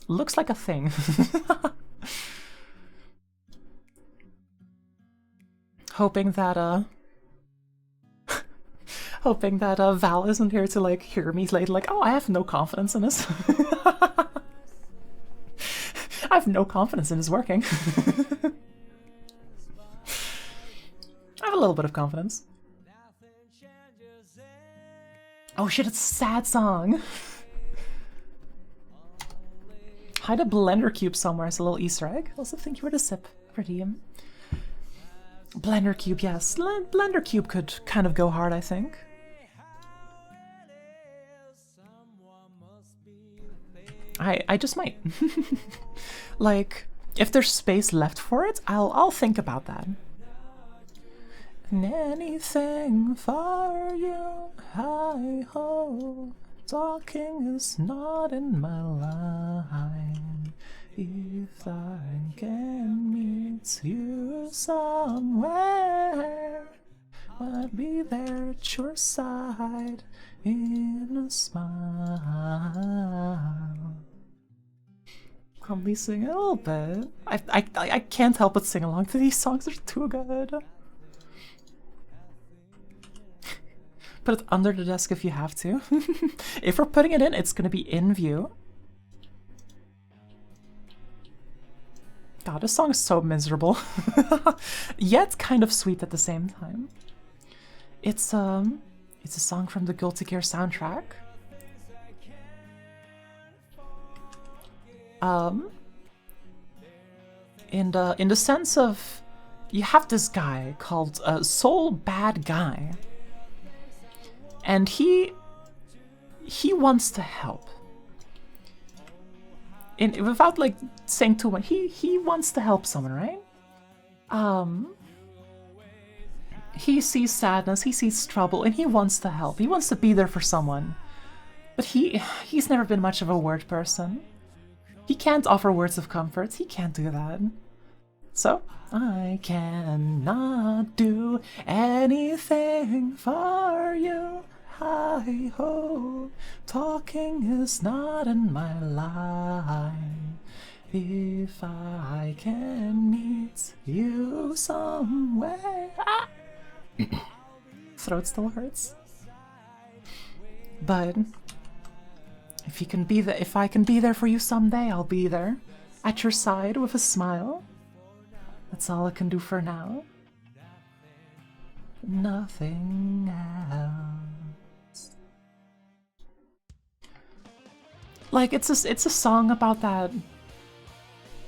Looks like a thing. Hoping that Val isn't here to like hear me later like, oh, I have no confidence in this. I have no confidence in this working. I have a little bit of confidence. Oh shit, it's a sad song. Hide a Blender Cube somewhere as a little Easter egg. Also, thank you for the sip, Redeem. Blender Cube, yes. Blender Cube could kind of go hard, I think. I just might. Like, if there's space left for it, I'll think about that. And anything for you, hi ho. Talking is not in my line. If I can meet you somewhere, I'll be there at your side in a smile. Probably sing a little bit. I can't help but sing along to these songs. They're too good. Put it under the desk if you have to. If we're putting it in, it's gonna be in view. God, this song is so miserable. Yet kind of sweet at the same time. It's a song from the Guilty Gear soundtrack. In the sense of, you have this guy called Soul Bad Guy. And he wants to help. Without like saying too much, he wants to help someone, right? He sees sadness, he sees trouble, and he wants to help. He wants to be there for someone. But he's never been much of a word person. He can't offer words of comfort. He can't do that. So, I cannot do anything for you. Hi ho, talking is not in my line. If I can meet you somewhere. Ah! Throat still hurts. But if I can be there for you someday, I'll be there at your side with a smile. That's all I can do for now. Nothing else. Like, it's a song about that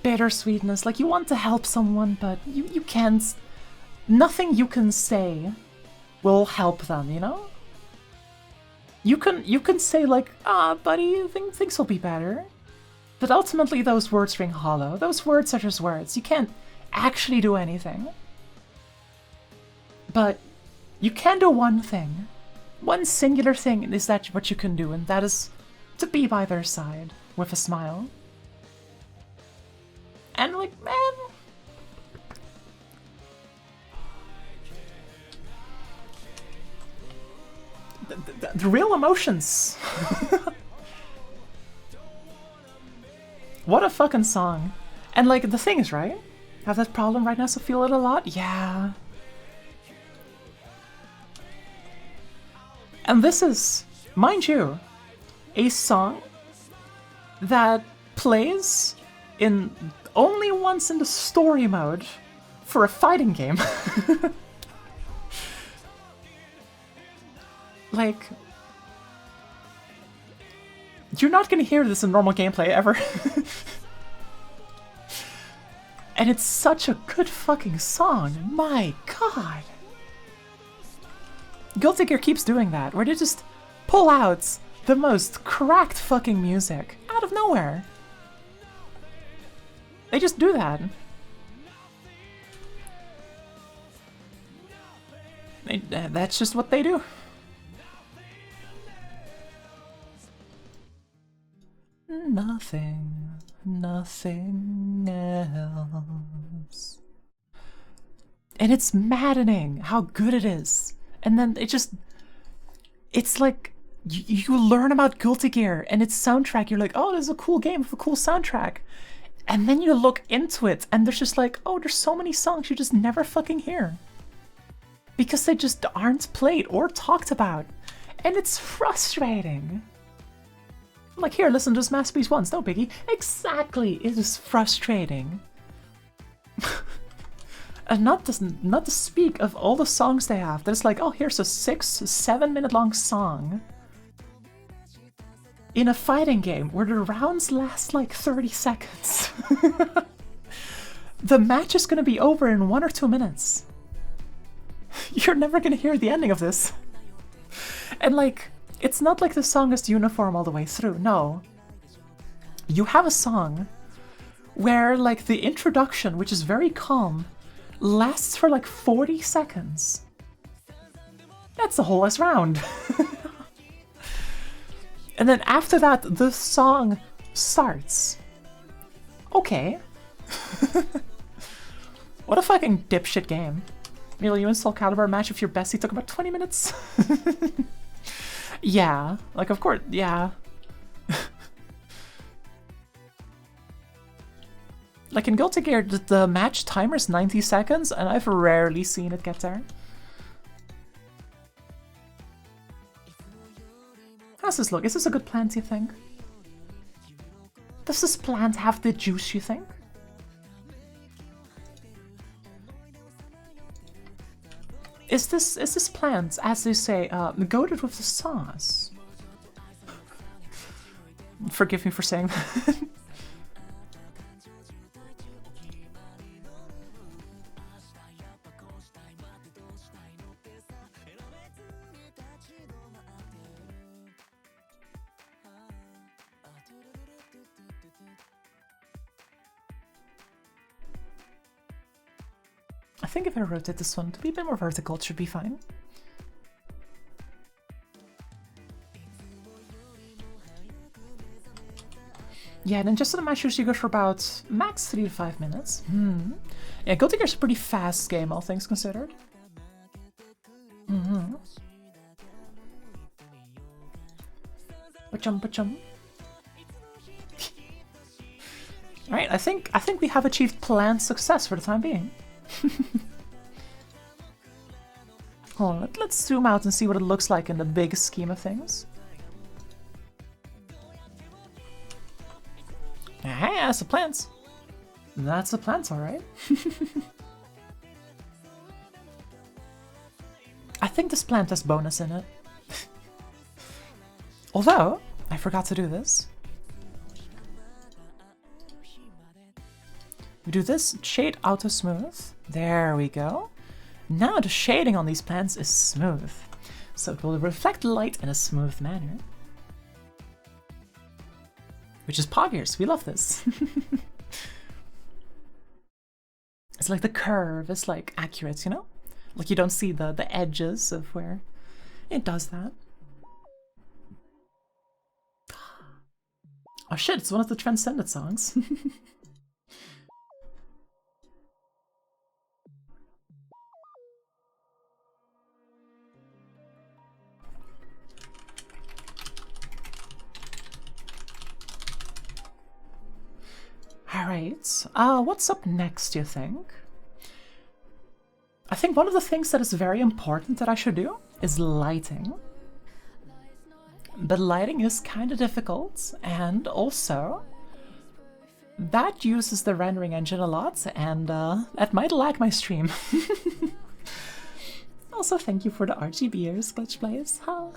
bittersweetness. Like, you want to help someone, but you can't. Nothing you can say will help them, you know? You can say like, buddy, things will be better. But ultimately those words ring hollow. Those words are just words. You can't actually do anything. But you can do one thing. One singular thing is that what you can do, and that is to be by their side with a smile. And like, man, the real emotions. What a fucking song. And like, the thing is, right? Have that problem right now, so feel it a lot? Yeah. And this is, mind you, a song that plays in only once in the story mode for a fighting game. Like, you're not gonna hear this in normal gameplay ever. And it's such a good fucking song. My god. Guilty Gear keeps doing that, where they just pull out the most cracked fucking music out of nowhere. They just do that. That's just what they do. Nothing else. And it's maddening how good it is. And then it's like, you learn about Guilty Gear and its soundtrack, you're like, oh, this is a cool game with a cool soundtrack. And then you look into it and there's just like, oh, there's so many songs you just never fucking hear. Because they just aren't played or talked about. And it's frustrating. I'm like, here, listen to this masterpiece once, no biggie. Exactly, it is frustrating. And not to speak of all the songs they have. There's like, oh, here's a 6-7 minute long song in a fighting game where the rounds last like 30 seconds. The match is gonna be over in 1 or 2 minutes. You're never gonna hear the ending of this. And like, it's not like the song is uniform all the way through, no. You have a song where like the introduction, which is very calm, lasts for like 40 seconds. That's the whole last round. And then after that, the song starts. Okay. What a fucking dipshit game. Will you install Caliber match with your bestie? Took about 20 minutes. Yeah, like of course, yeah. Like in Guilty Gear, the match timer is 90 seconds, and I've rarely seen it get there. How's this look? Is this a good plant, you think? Does this plant have the juice, you think? Is this plant, as they say, goated with the sauce? Forgive me for saying that. I think if I rotate this one to be a bit more vertical, it should be fine. Yeah, then just in the match usually goes for about max 3 to 5 minutes. Yeah, Guilty Gear's a pretty fast game, all things considered. Pachum. Alright, I think we have achieved planned success for the time being. Hold on, let's zoom out and see what it looks like in the big scheme of things. Hey, that's the plants. That's the plants, alright. I think this plant has bonus in it. Although, I forgot to do this. We do this shade auto smooth. There we go. Now the shading on these plants is smooth, so it will reflect light in a smooth manner. Which is poggers, we love this. It's like the curve is like accurate, you know? Like you don't see the edges of where it does that. Oh shit, it's one of the Transcended songs. Alright, what's up next, do you think? I think one of the things that is very important that I should do is lighting. But lighting is kind of difficult, and also that uses the rendering engine a lot, and that might lag my stream. Also, thank you for the RGBers, Glitch Plays. Huh?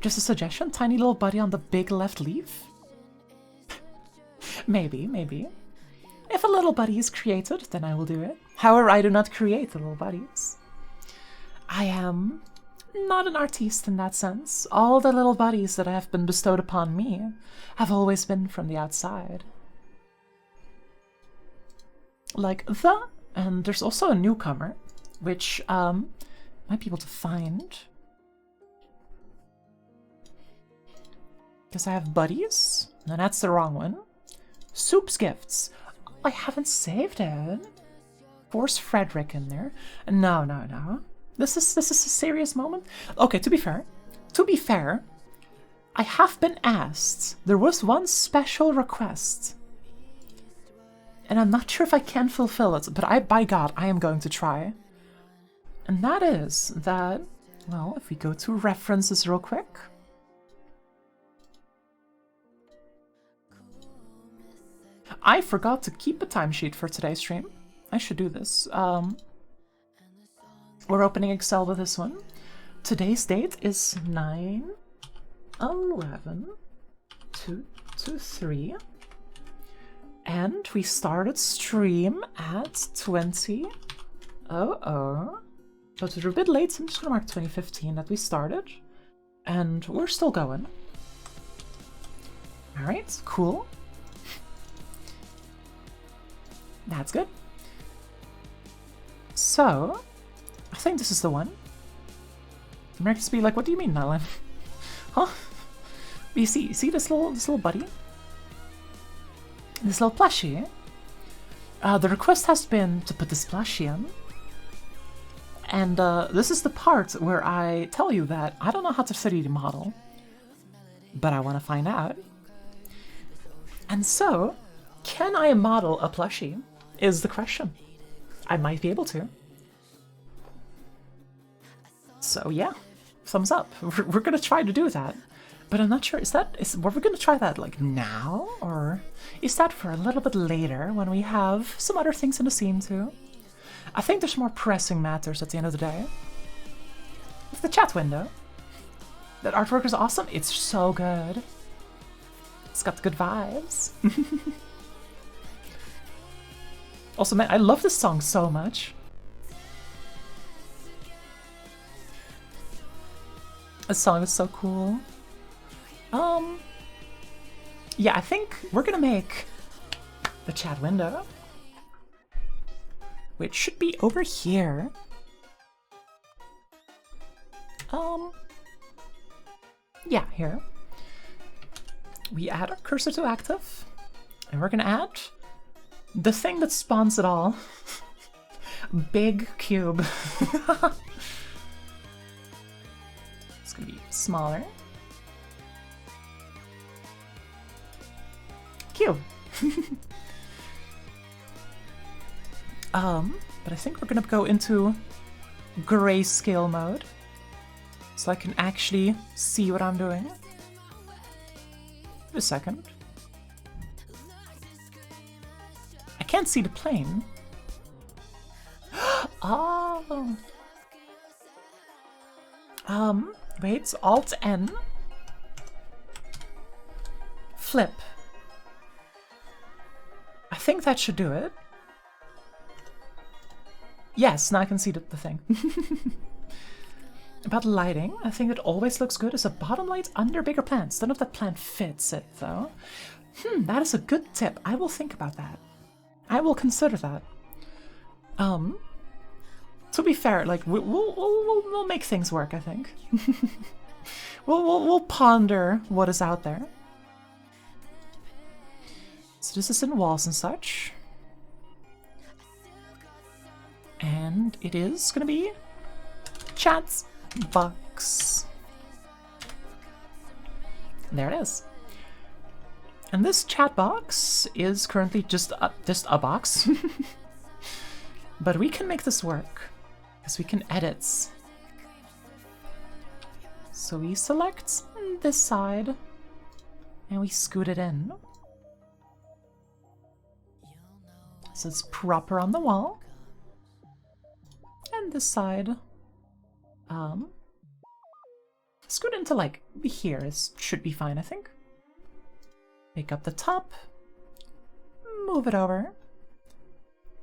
Just a suggestion, tiny little buddy on the big left leaf? Maybe. If a little buddy is created, then I will do it. However, I do not create the little buddies. I am not an artiste in that sense. All the little buddies that have been bestowed upon me have always been from the outside. Like and there's also a newcomer, which might be able to find. Because I have buddies. No, that's the wrong one. Soup's Gifts. Oh, I haven't saved it. Force Frederick in there. No. This is a serious moment. Okay, to be fair, I have been asked. There was one special request. And I'm not sure if I can fulfill it, but by God, I am going to try. And that is that, well, if we go to references real quick. I forgot to keep a timesheet for today's stream. I should do this. We're opening Excel with this one. Today's date is 9/11/2023. And we started stream at 20:00. But we're a bit late, so I'm just gonna mark 2015 that we started. And we're still going. Alright, cool. That's good. So, I think this is the one. Americans be like, what do you mean, Nylan? Huh? But you see this little buddy? This little plushie? The request has been to put this plushie in. And this is the part where I tell you that I don't know how to 3D model, but I want to find out. And so, can I model a plushie? Is the question. I might be able to. So yeah, thumbs up. We're gonna try to do that, but I'm not sure. Were we gonna try that like now, or is that for a little bit later when we have some other things in the scene too? I think there's more pressing matters at the end of the day. It's the chat window. That artwork is awesome. It's so good. It's got the good vibes. Also, man, I love this song so much. This song is so cool. Yeah, I think we're gonna make the chat window, which should be over here. Yeah, here. We add our cursor to active, and we're gonna add the thing that spawns it all. Big cube. It's gonna be smaller. Cube. But I think we're gonna go into grayscale mode, so I can actually see what I'm doing. Wait a second. I can't see the plane. Oh. Wait, Alt N. Flip. I think that should do it. Yes, now I can see the thing. About lighting, I think it always looks good as a bottom light under bigger plants. Don't know if that plant fits it, though. That is a good tip. I will think about that. I will consider that. To be fair, like, we'll make things work, I think. we'll ponder what is out there. So this is in walls and such. And it is gonna be chat box. There it is. And this chat box is currently just a box. But we can make this work, because we can edit So we select this side and we scoot it in. So it's proper on the wall. And this side, scoot into like here should be fine, I think. Pick up the top, move it over.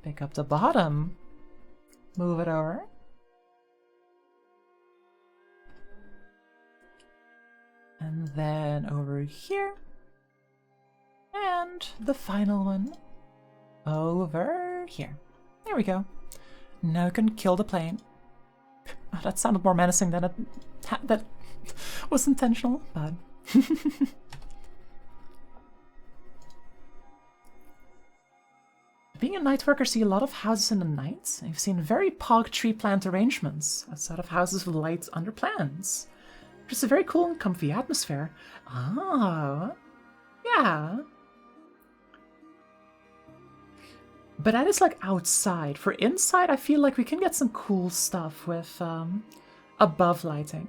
Pick up the bottom, move it over. And then over here. And the final one over here. There we go. Now we can kill the plane. Oh, that sounded more menacing than that was intentional, but... Being a night worker, see a lot of houses in the night. I've seen very pog tree plant arrangements outside of houses with lights under plants. Just a very cool and comfy atmosphere. Oh, yeah. But that is like outside. For inside, I feel like we can get some cool stuff with above lighting.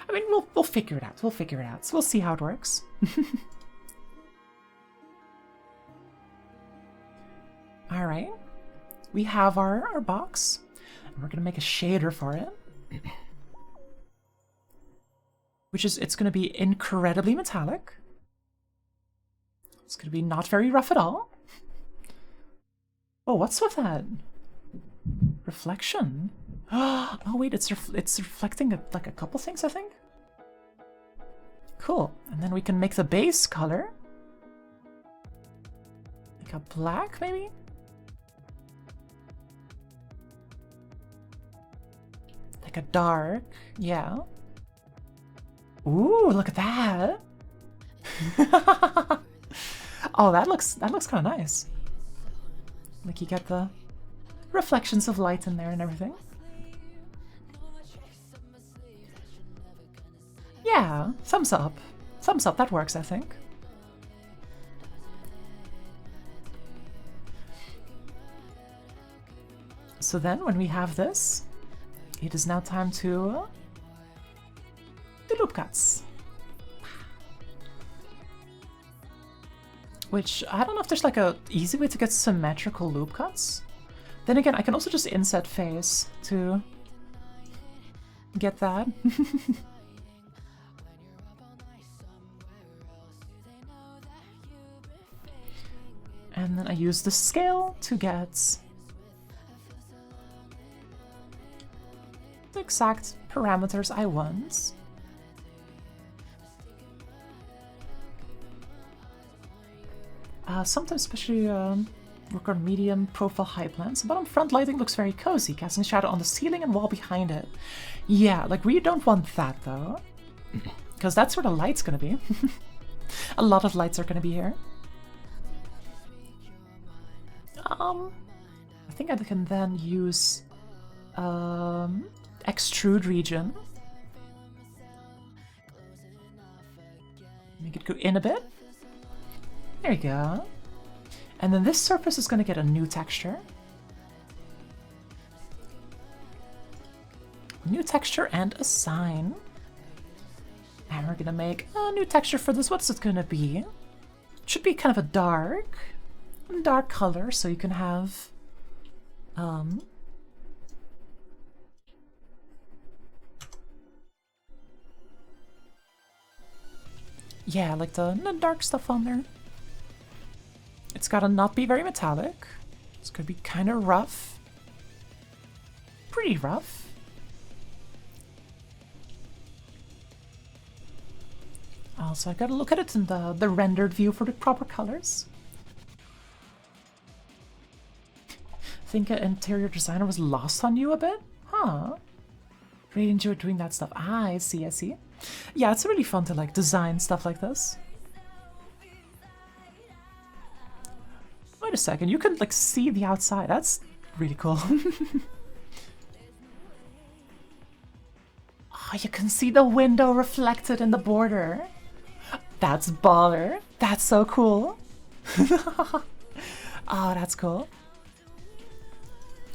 I mean, we'll figure it out. We'll figure it out. So we'll see how it works. All right, we have our box, and we're gonna make a shader for it, which is, it's gonna be incredibly metallic. It's gonna be not very rough at all. Oh, what's with that? Reflection? Oh wait, it's reflecting like a couple things, I think. Cool, and then we can make the base color like a black, maybe. Like a dark, yeah. Ooh, look at that. Oh, that looks kind of nice. Like you get the reflections of light in there and everything. Yeah, thumbs up. Thumbs up, that works, I think. So then when we have this, it is now time to do loop cuts. Which, I don't know if there's like a easy way to get symmetrical loop cuts. Then again, I can also just inset phase to get that. And then I use the scale to get the exact parameters I want. Sometimes, especially work on medium profile high plans. Bottom front lighting looks very cozy, casting shadow on the ceiling and wall behind it. Yeah, like we don't want that though, because that's where the light's gonna be. A lot of lights are gonna be here. I think I can then use extrude region. Make it go in a bit. There you go. And then this surface is going to get a new texture. New texture and a sign. And we're going to make a new texture for this. What's it going to be? It should be kind of a dark color, so you can have yeah, like the dark stuff on there. It's gotta not be very metallic. It's gonna be kind of rough. Pretty rough. Also, I gotta look at it in the rendered view for the proper colors. I think an interior designer was lost on you a bit? Huh. Really enjoyed doing that stuff. Ah, I see, I see. Yeah, it's really fun to like design stuff like this. Wait a second, you can like see the outside. That's really cool. Oh, you can see the window reflected in the border. That's baller. That's so cool. Oh, that's cool.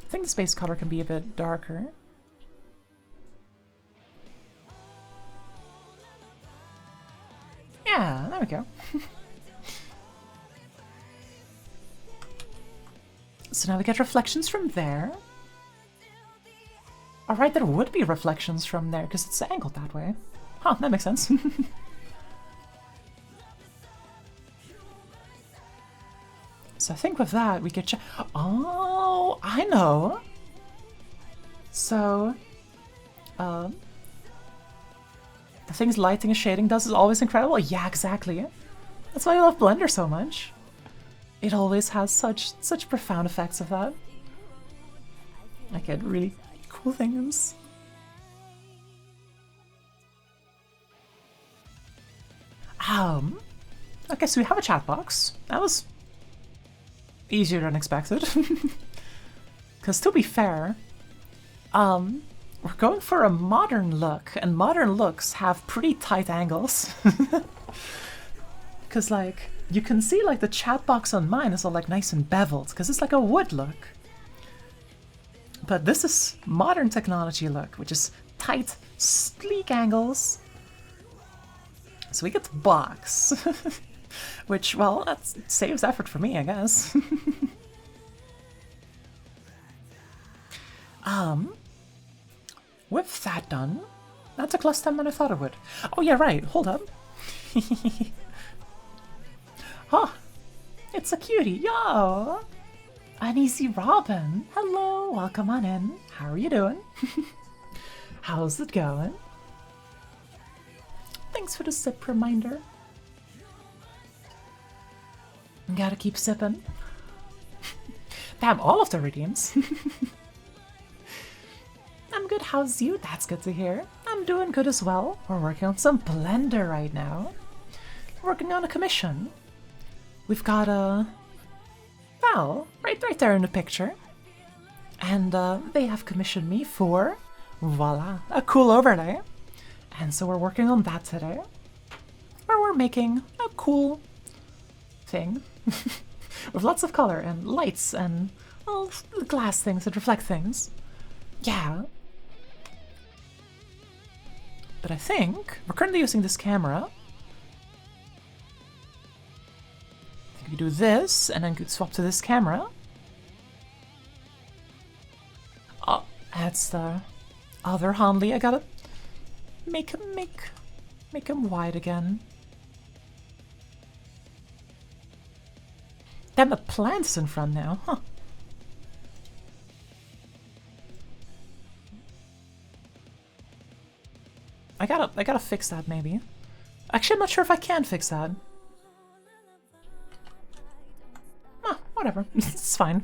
I think the space color can be a bit darker. Yeah, there we go. So now we get reflections from there. Alright, there would be reflections from there because it's angled that way. Huh, that makes sense. So I think with that we could oh, I know! So, the things lighting and shading does is always incredible. Yeah, exactly. That's why I love Blender so much. It always has such profound effects of that. I get really cool things. Okay, so we have a chat box. That was easier than expected. Because to be fair, we're going for a modern look, and modern looks have pretty tight angles. Because, like, you can see, like, the chat box on mine is all, like, nice and beveled, because it's like a wood look. But this is modern technology look, which is tight, sleek angles. So we get the box. Which, well, that saves effort for me, I guess. With that done, that took less time than I thought it would. Oh yeah, right, hold up. Oh, it's a cutie, yo! Uneasy Robin, hello, welcome on in. How are you doing? How's it going? Thanks for the sip reminder. Gotta keep sipping. Damn, all of the redeems. I'm good, how's you? That's good to hear. I'm doing good as well. We're working on some Blender right now. Working on a commission. We've got a... well, right there in the picture. And they have commissioned me for, voila, a cool overlay. And so we're working on that today. Where we're making a cool thing. With lots of color and lights and all glass things that reflect things. Yeah. But I think we're currently using this camera. I think we do this and then could swap to this camera. Oh, that's the other Hanli. I gotta make him wide again. Damn, the plant's in front now, huh? I gotta fix that maybe. Actually, I'm not sure if I can fix that. Ah, whatever. It's fine.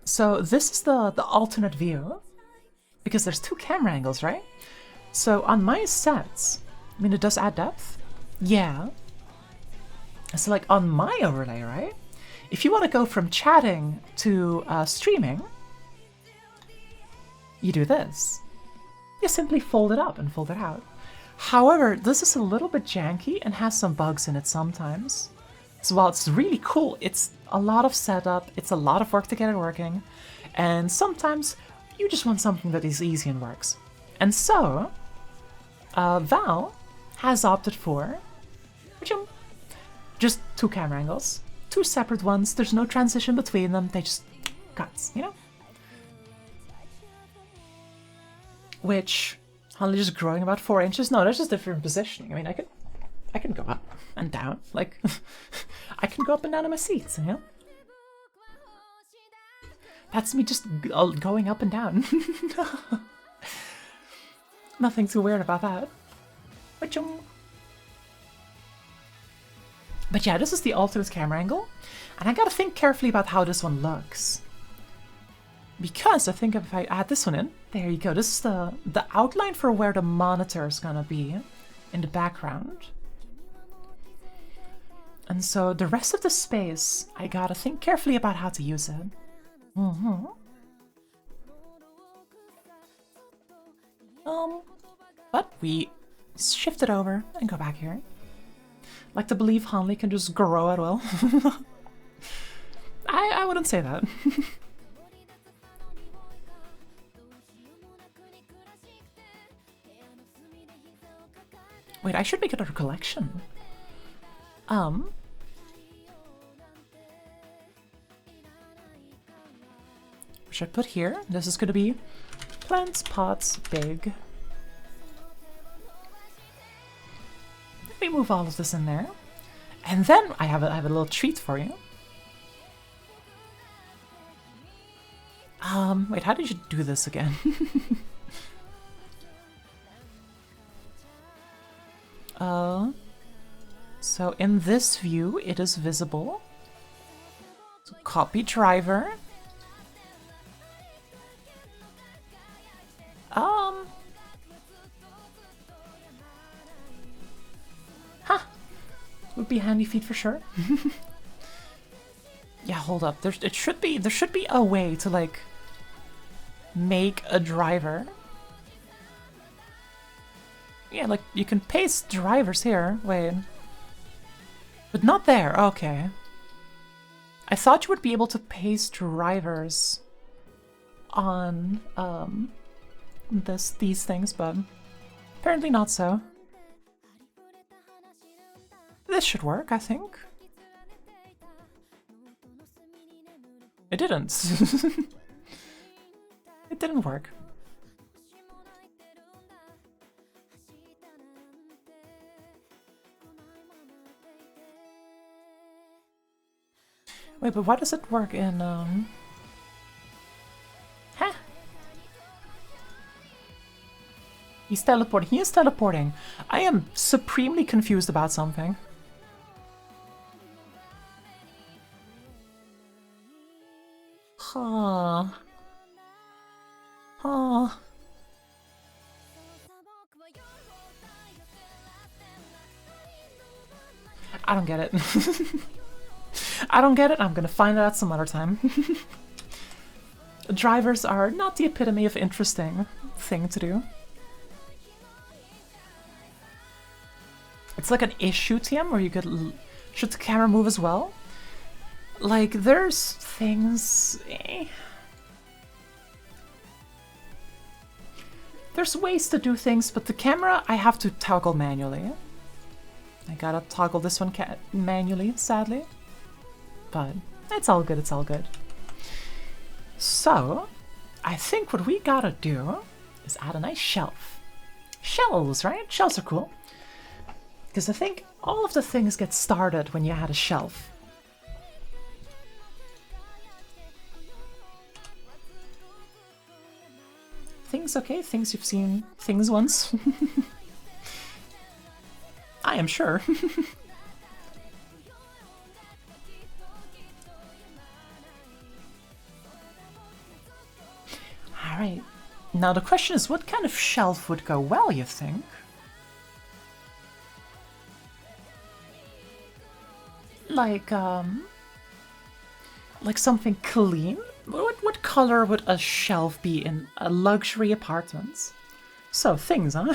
So this is the alternate view. Because there's two camera angles, right? So on my sets, I mean, it does add depth. Yeah. So like on my overlay, right? If you want to go from chatting to streaming, you do this. You simply fold it up and fold it out. However, this is a little bit janky and has some bugs in it sometimes. So while it's really cool, it's a lot of setup, it's a lot of work to get it working, and sometimes you just want something that is easy and works. And so, Val has opted for just two camera angles. Two separate ones, there's no transition between them, they just cuts, you know? Which, only just growing about 4 inches? No, that's just different positioning. I mean, I can go up and down, like, I can go up and down in my seats, you know? That's me just going up and down. Nothing too weird about that. But yeah, this is the alternate camera angle, and I gotta think carefully about how this one looks. Because I think if I add this one in, there you go, this is the outline for where the monitor is gonna be in the background. And so the rest of the space, I gotta think carefully about how to use it. But we shift it over and go back here. Like to believe Hanli can just grow at will. I wouldn't say that. Wait, I should make another collection. What should I put here? This is gonna be plants, pots, big. Let me move all of this in there. And then I have a little treat for you. Wait, how did you do this again? So in this view, it is visible. So copy driver. Would be handy feed for sure. Yeah, hold up. There should be a way to like make a driver. Yeah, like you can paste drivers here. Wait. But not there. Okay. I thought you would be able to paste drivers on these things, but apparently not so. This should work, I think. It didn't. It didn't work. Wait, but why does it work in, Huh? He's teleporting. He is teleporting. I am supremely confused about something. Huh. Huh. I don't get it. I don't get it. I'm gonna find it out some other time. Drivers are not the epitome of interesting thing to do. It's like an issue TM where you could... Should the camera move as well? Like, there's things... There's ways to do things, but the camera I have to toggle manually. I gotta toggle this one manually, sadly. But it's all good, it's all good. So, I think what we gotta do is add a nice shelf. Shelves, right? Shelves are cool. Because I think all of the things get started when you add a shelf. Things okay? Things you've seen things once? I am sure. Alright. Now the question is, what kind of shelf would go well, you think? Like something clean? What color would a shelf be in a luxury apartment? So, things, huh?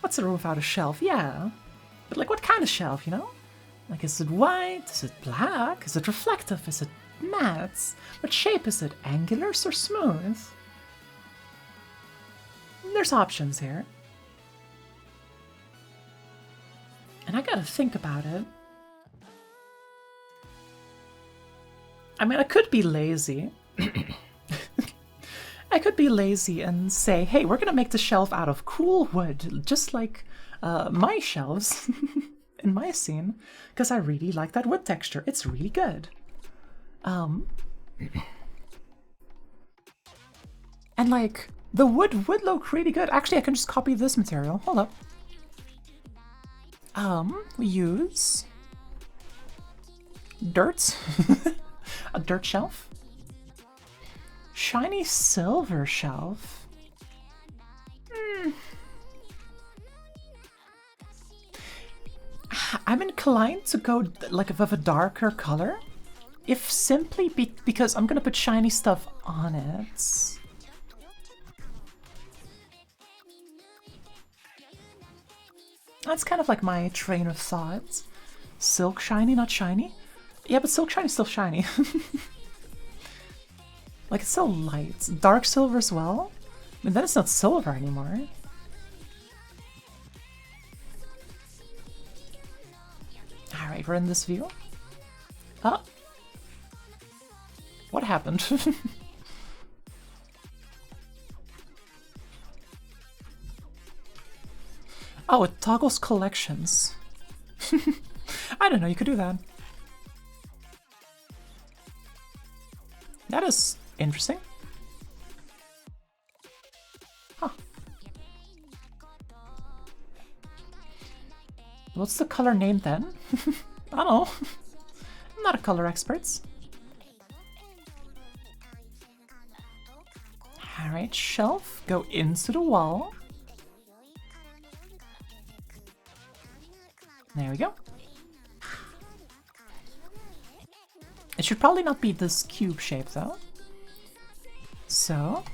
What's a room without a shelf? Yeah. But like, what kind of shelf, you know? Like, is it white? Is it black? Is it reflective? Is it matte? What shape is it? Angular or smooth? There's options here. And I gotta think about it. I mean, I could be lazy. I could be lazy and say, hey, we're gonna make the shelf out of cool wood, just like my shelves in my scene, because I really like that wood texture. It's really good. And like, the wood would look really good. Actually, I can just copy this material. Hold up. We use dirt. A dirt shelf. Shiny silver shelf. I'm inclined to go like with a darker color. If simply because I'm gonna put shiny stuff on it. That's kind of like my train of thought. Silk shiny, not shiny? Yeah, but silk shiny is still shiny. Like, it's so light. Dark silver as well? I mean, then it's not silver anymore. Alright, we're in this view. Oh. What happened? Oh, it toggles collections. I don't know, you could do that. That is interesting. Huh. What's the color name then? I don't know. I'm not a color expert. Alright, shelf, go into the wall. There we go. It should probably not be this cube shape though. So,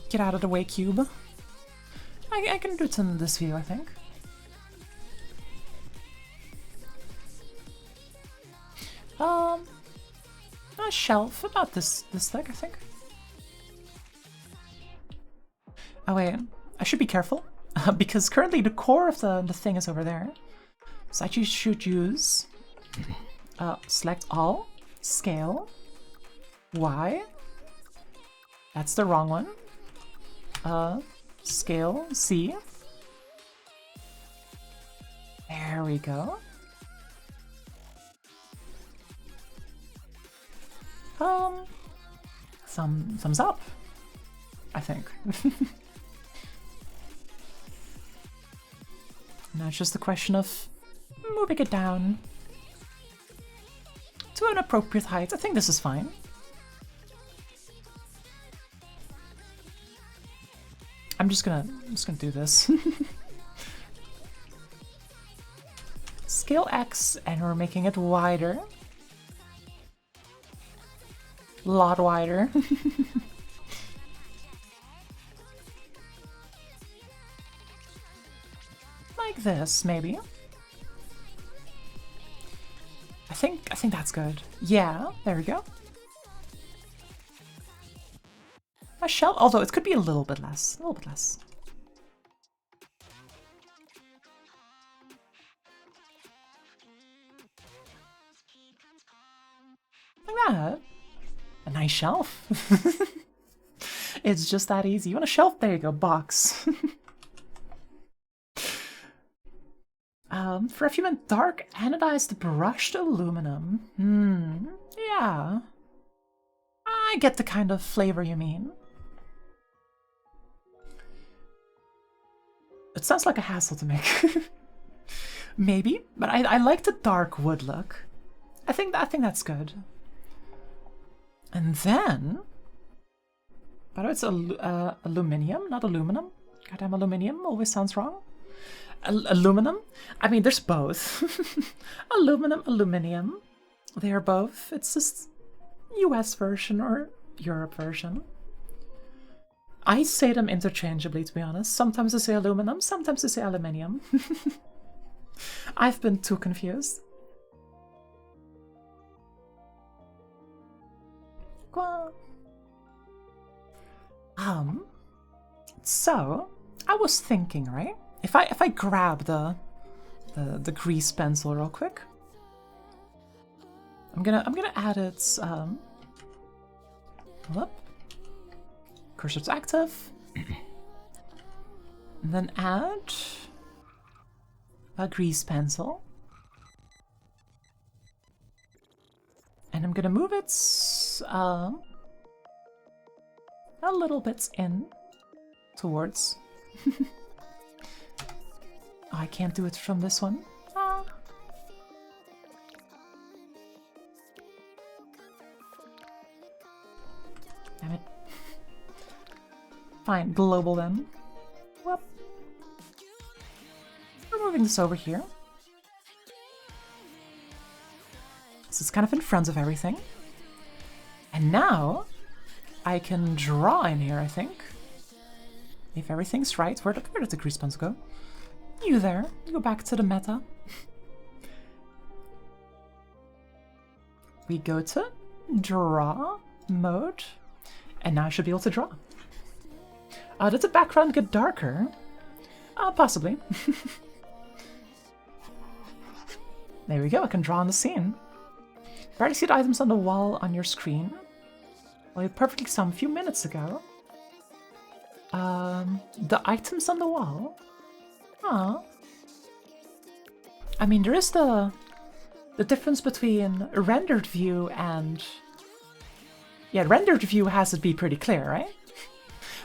get out of the way, cube. I can do it in this view, I think. A shelf about this thick, I think. Oh wait, I should be careful because currently the core of the thing is over there. So I should use select all, scale, Y. That's the wrong one. Scale C. There we go. Thumbs up, I think. Now it's just a question of moving it down to an appropriate height. I think this is fine. I'm just gonna do this. Scale X, and we're making it wider. A lot wider. Like this, maybe. I think that's good. Yeah, there we go. A shelf, although it could be a little bit less. A little bit less. Like that. A nice shelf. It's just that easy. You want a shelf? There you go, box. Refumant dark anodized brushed aluminum. Yeah. I get the kind of flavor you mean. It sounds like a hassle to make. Maybe, but I like the dark wood look. I think that's good. And then, by the way, it's aluminium, not aluminum. Goddamn, aluminium always sounds wrong. Aluminum? I mean, there's both. Aluminum, aluminium. They are both. It's just US version or Europe version. I say them interchangeably, to be honest. Sometimes I say aluminum, sometimes I say aluminium. I've been too confused. So I was thinking, right? If I grab the grease pencil real quick, I'm gonna add its hold up. Cursor's active. And then add a grease pencil. And I'm gonna move it a little bit in towards. Oh, I can't do it from this one. Ah. Damn it. Fine, global then. Whoop. We're moving this over here. So it's kind of in front of everything. And now I can draw in here, I think. If everything's right. Where did the grease pencil go? You there. You go back to the meta. We go to draw mode. And now I should be able to draw. Did the background get darker? Possibly. There we go, I can draw on the scene. Barely see the items on the wall on your screen. Well, you perfectly saw them a few minutes ago. The items on the wall? Huh. I mean, there is the difference between a rendered view and... Yeah, rendered view has it be pretty clear, right?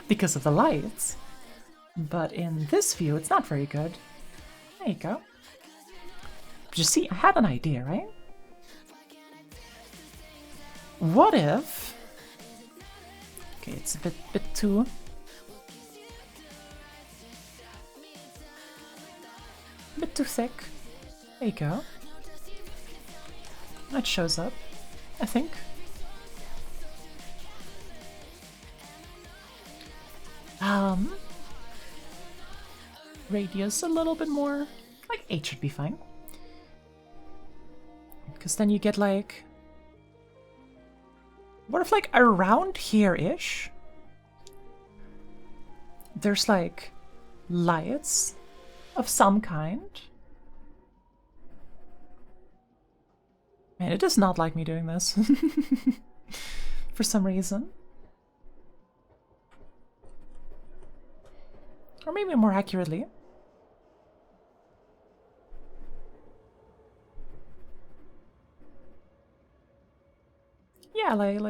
Because of the lights. But in this view, it's not very good. There you go. But you see, I had an idea, right? What if... Okay, it's a bit too... a bit too thick. There you go. That shows up, I think. Radius a little bit more. Like 8 should be fine. Because then you get like... What if like around here-ish? There's like lights of some kind. Man, it does not like me doing this. For some reason. Or maybe more accurately. Yeah, like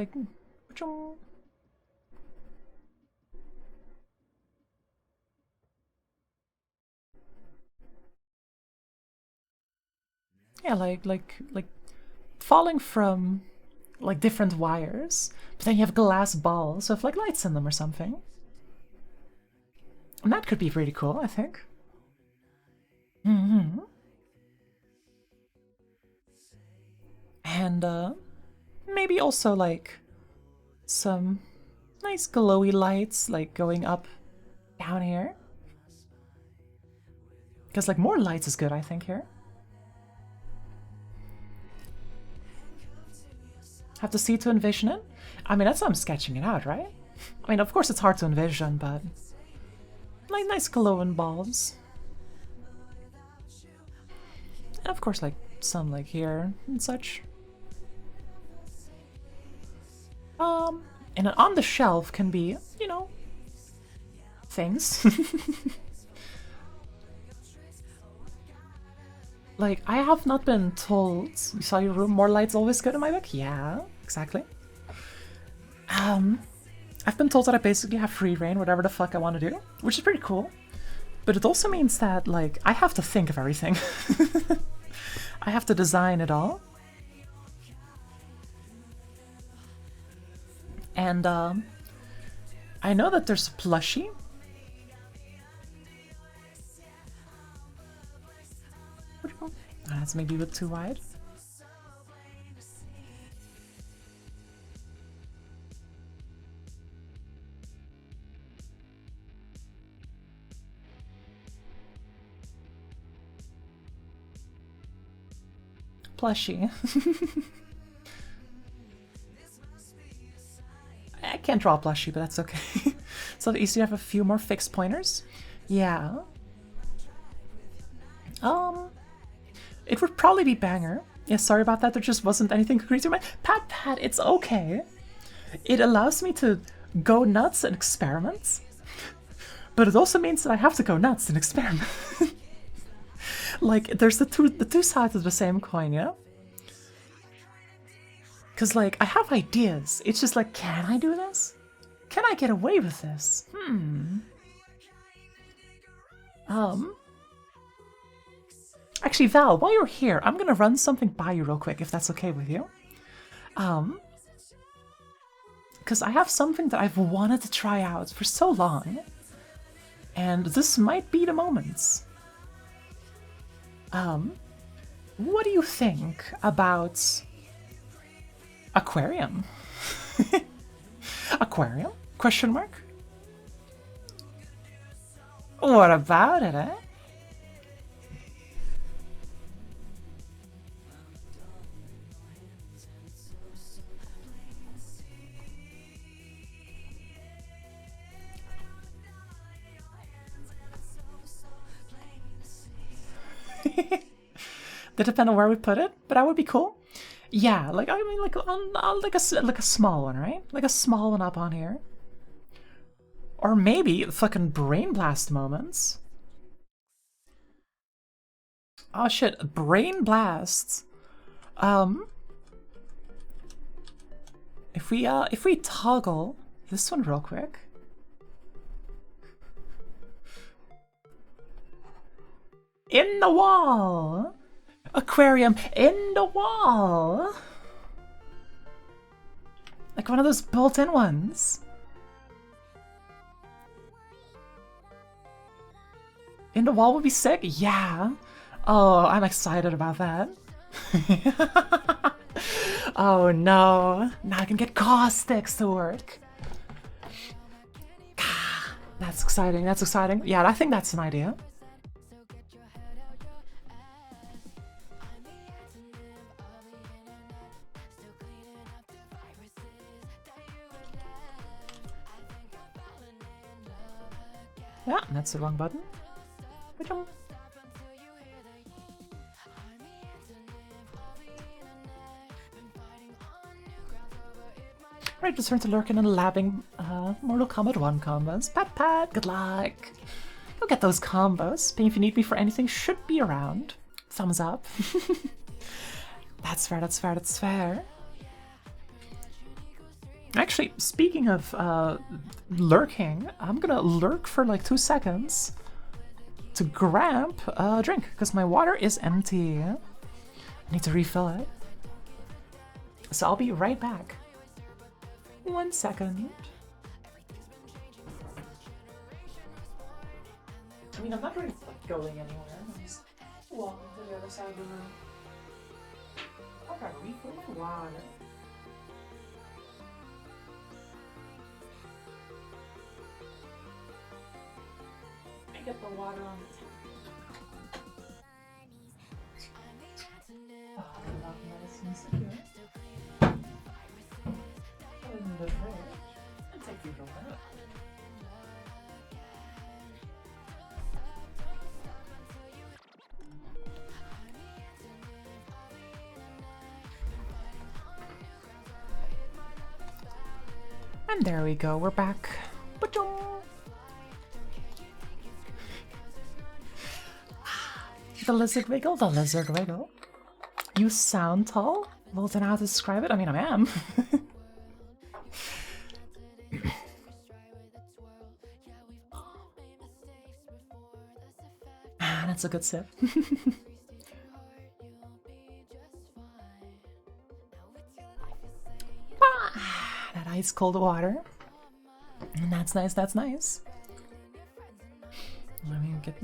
yeah, like falling from like different wires, but then you have glass balls with like lights in them or something. And that could be pretty cool, I think. Mm-hmm. And maybe also like some nice glowy lights like going up down here. Because like more lights is good, I think, here. Have to see to envision it? I mean, that's how I'm sketching it out, right? I mean, of course it's hard to envision, but... like nice glowing balls. And of course, like, some like here and such. And on the shelf can be, you know, things. Like, I have not been told, you saw your room, more lights always good in my book? Yeah, exactly. I've been told that I basically have free reign, whatever the fuck I want to do, which is pretty cool. But it also means that, like, I have to think of everything. I have to design it all. And, I know that there's a plushie. That's maybe a bit too wide. Plushie. I can't draw a plushie, but that's okay. So easy to have a few more fixed pointers. Yeah. It would probably be banger. Yeah, sorry about that. There just wasn't anything concrete to my Pat, it's okay. It allows me to go nuts and experiment. But it also means that I have to go nuts and experiment. Like, there's the two sides of the same coin, yeah? Because, like, I have ideas. It's just like, can I do this? Can I get away with this? Actually, Val, while you're here, I'm gonna run something by you real quick, if that's okay with you. Because I have something that I've wanted to try out for so long. And this might be the moment. What do you think about aquarium? Aquarium? Question mark? What about it, eh? They depend on where we put it, but that would be cool. Yeah, like I mean, like on like a small one, right? Like a small one up on here, or maybe fucking brain blast moments. Oh shit, brain blasts. If we toggle this one real quick. In the wall! Aquarium in the wall! Like one of those built-in ones. In the wall would be sick? Yeah. Oh, I'm excited about that. Oh no. Now I can get caustics to work. That's exciting, that's exciting. Yeah, I think that's an idea. Yeah, that's the wrong button. Right, return to lurking and labbing Mortal Kombat 1 combos. Pat, good luck. Go get those combos. Ping if you need me for anything, should be around. Thumbs up. That's fair, that's fair, that's fair. Actually, speaking of lurking, I'm gonna lurk for like 2 seconds to grab a drink, because my water is empty. I need to refill it. So I'll be right back. 1 second. I mean, I'm not really going anywhere. I'm just walking to the other side of the room. I gotta refill my water. Get the water on the tap. Oh, I love medicines here. Put in the fridge and take you from that. And there we go, we're back. Ba-dum. The lizard wiggle, the lizard wiggle. You sound tall? Well, then how to describe it? I mean, I am. That's a good sip. That ice cold water. And that's nice, that's nice. Let me get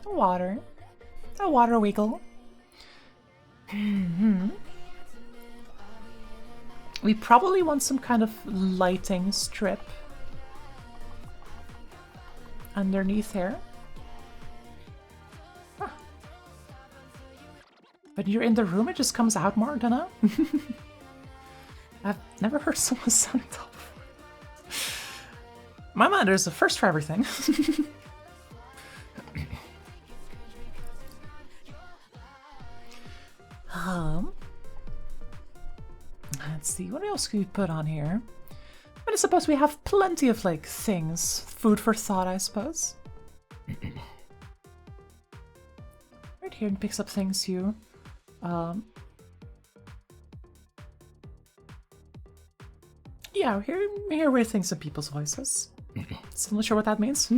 water. A water wiggle. We probably want some kind of lighting strip underneath here. Huh. But you're in the room, it just comes out more, don't know? I've never heard someone sound tall before. My mind, there's a first for everything. Let's see, what else can we put on here? But I suppose we have plenty of, like, things. Food for thought, I suppose. Right here, and picks up things you... Yeah, hear weird things in people's voices. So I'm not sure what that means.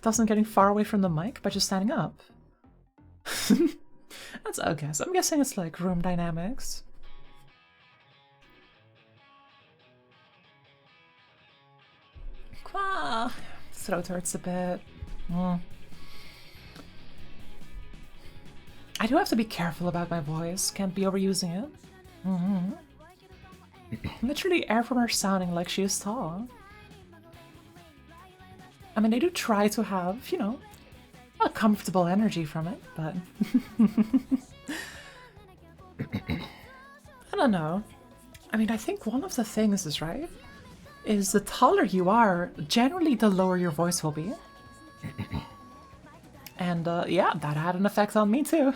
Doesn't getting far away from the mic by just standing up. That's okay. So I'm guessing it's like room dynamics. Throat hurts a bit. I do have to be careful about my voice. Can't be overusing it. Literally air from her sounding like she is tall. I mean, I do try to have, you know, a comfortable energy from it, but... I don't know. I mean, I think one of the things is, right, is the taller you are, generally the lower your voice will be. And yeah, that had an effect on me too.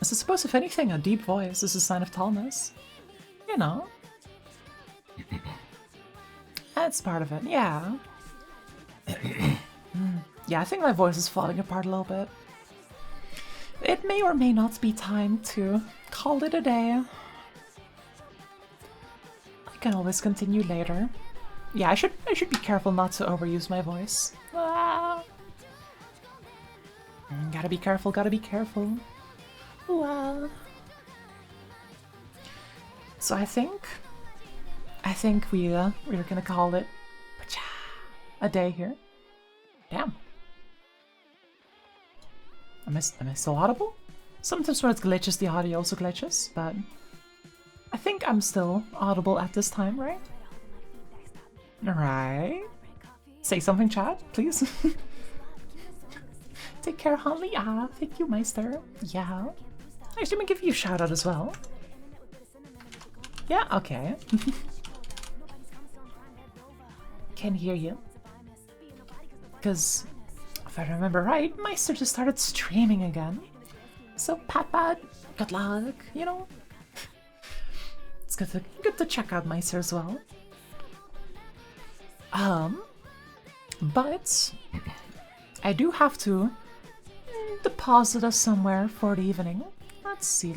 I suppose, if anything, a deep voice is a sign of tallness. You know. That's part of it, yeah. Yeah, I think my voice is falling apart a little bit. It may or may not be time to call it a day. I can always continue later. Yeah, I should be careful not to overuse my voice. Ah. Gotta be careful, gotta be careful. Wow. So I think we're gonna call it a day here. Damn. Am I still audible? Sometimes when it glitches, the audio also glitches, but I think I'm still audible at this time, right? Alright. Say something, chat, please. Take care, Holly. Ah, thank you, Meister. Yeah. Actually, I'm gonna give you a shout out as well. Yeah, okay. Can hear you. Because, if I remember right, Meister just started streaming again. So, Pat, good luck, you know? It's good to check out Meister as well. But I do have to deposit us somewhere for the evening. Let's see.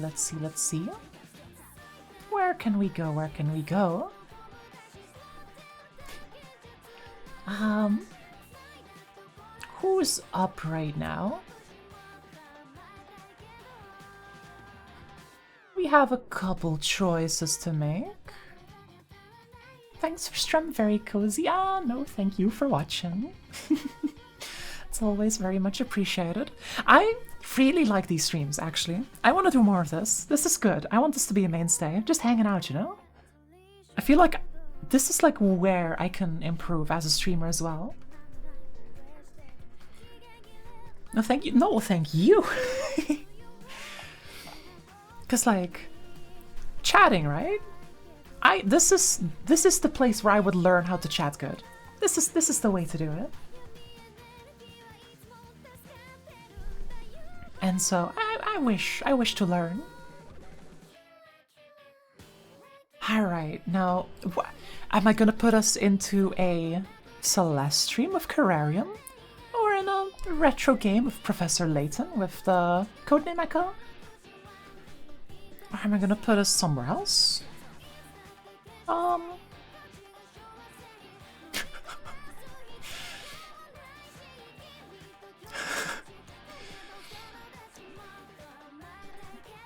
Where can we go? Who's up right now? We have a couple choices to make. Thanks for stream, very cozy. Ah, no, thank you for watching. It's always very much appreciated. I really like these streams, actually. I want to do more of this. This is good. I want this to be a mainstay. Just hanging out, you know? I feel like this is like where I can improve as a streamer as well. No, thank you. No, thank you. Because, like, chatting, right? This is the place where I would learn how to chat good. This is the way to do it. And so I wish to learn. All right, now am I gonna put us into a Celeste stream of Terrarium, or in a retro game of Professor Layton with the codename Echo? Or am I gonna put us somewhere else?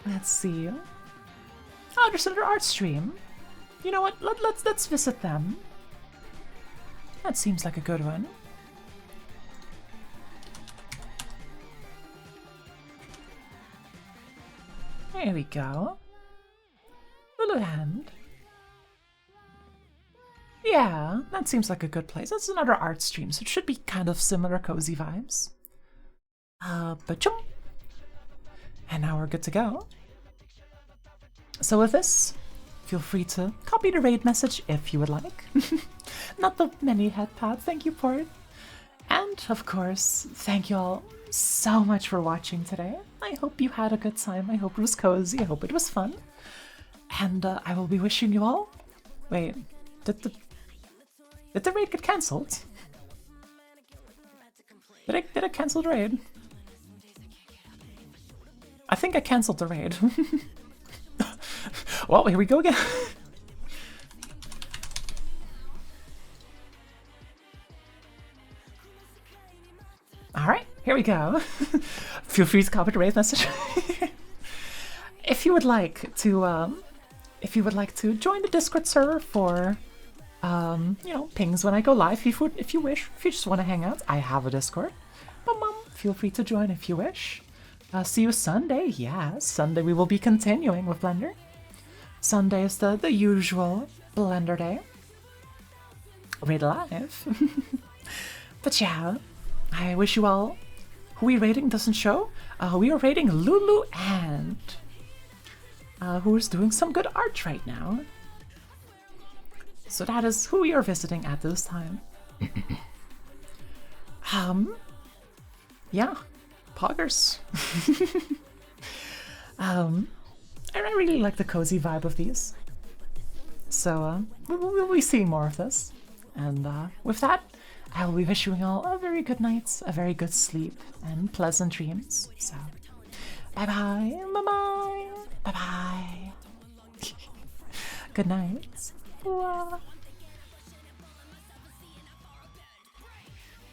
Let's see. Oh, there's another art stream. You know what? Let's visit them. That seems like a good one. There we go. Lululand. Yeah, that seems like a good place. That's another art stream, so it should be kind of similar cozy vibes. Ba-chum. And now we're good to go. So with this, feel free to copy the raid message if you would like. Not the many head pad, thank you for it. And of course, thank you all so much for watching today. I hope you had a good time, I hope it was cozy, I hope it was fun. And I will be wishing you all... Wait, did the raid get cancelled? Did I cancel the raid? I think I cancelled the raid. Well, here we go again. Alright, here we go. Feel free to copy the raid message. If you would like to join the Discord server for you know, pings when I go live, if you wish, if you just want to hang out, I have a Discord. Feel free to join if you wish. See you Sunday. Yeah, Sunday we will be continuing with Blender. Sunday is the usual Blender day. Raid live. But yeah, I wish you all... Who we rating doesn't show. We are rating Lulu and... who is doing some good art right now. So that is who we are visiting at this time. Yeah, poggers. I really like the cozy vibe of these. So we'll be seeing more of this. And with that, I will be wishing you all a very good night, a very good sleep, and pleasant dreams. So, bye-bye, bye-bye, bye-bye. Good night. Bye.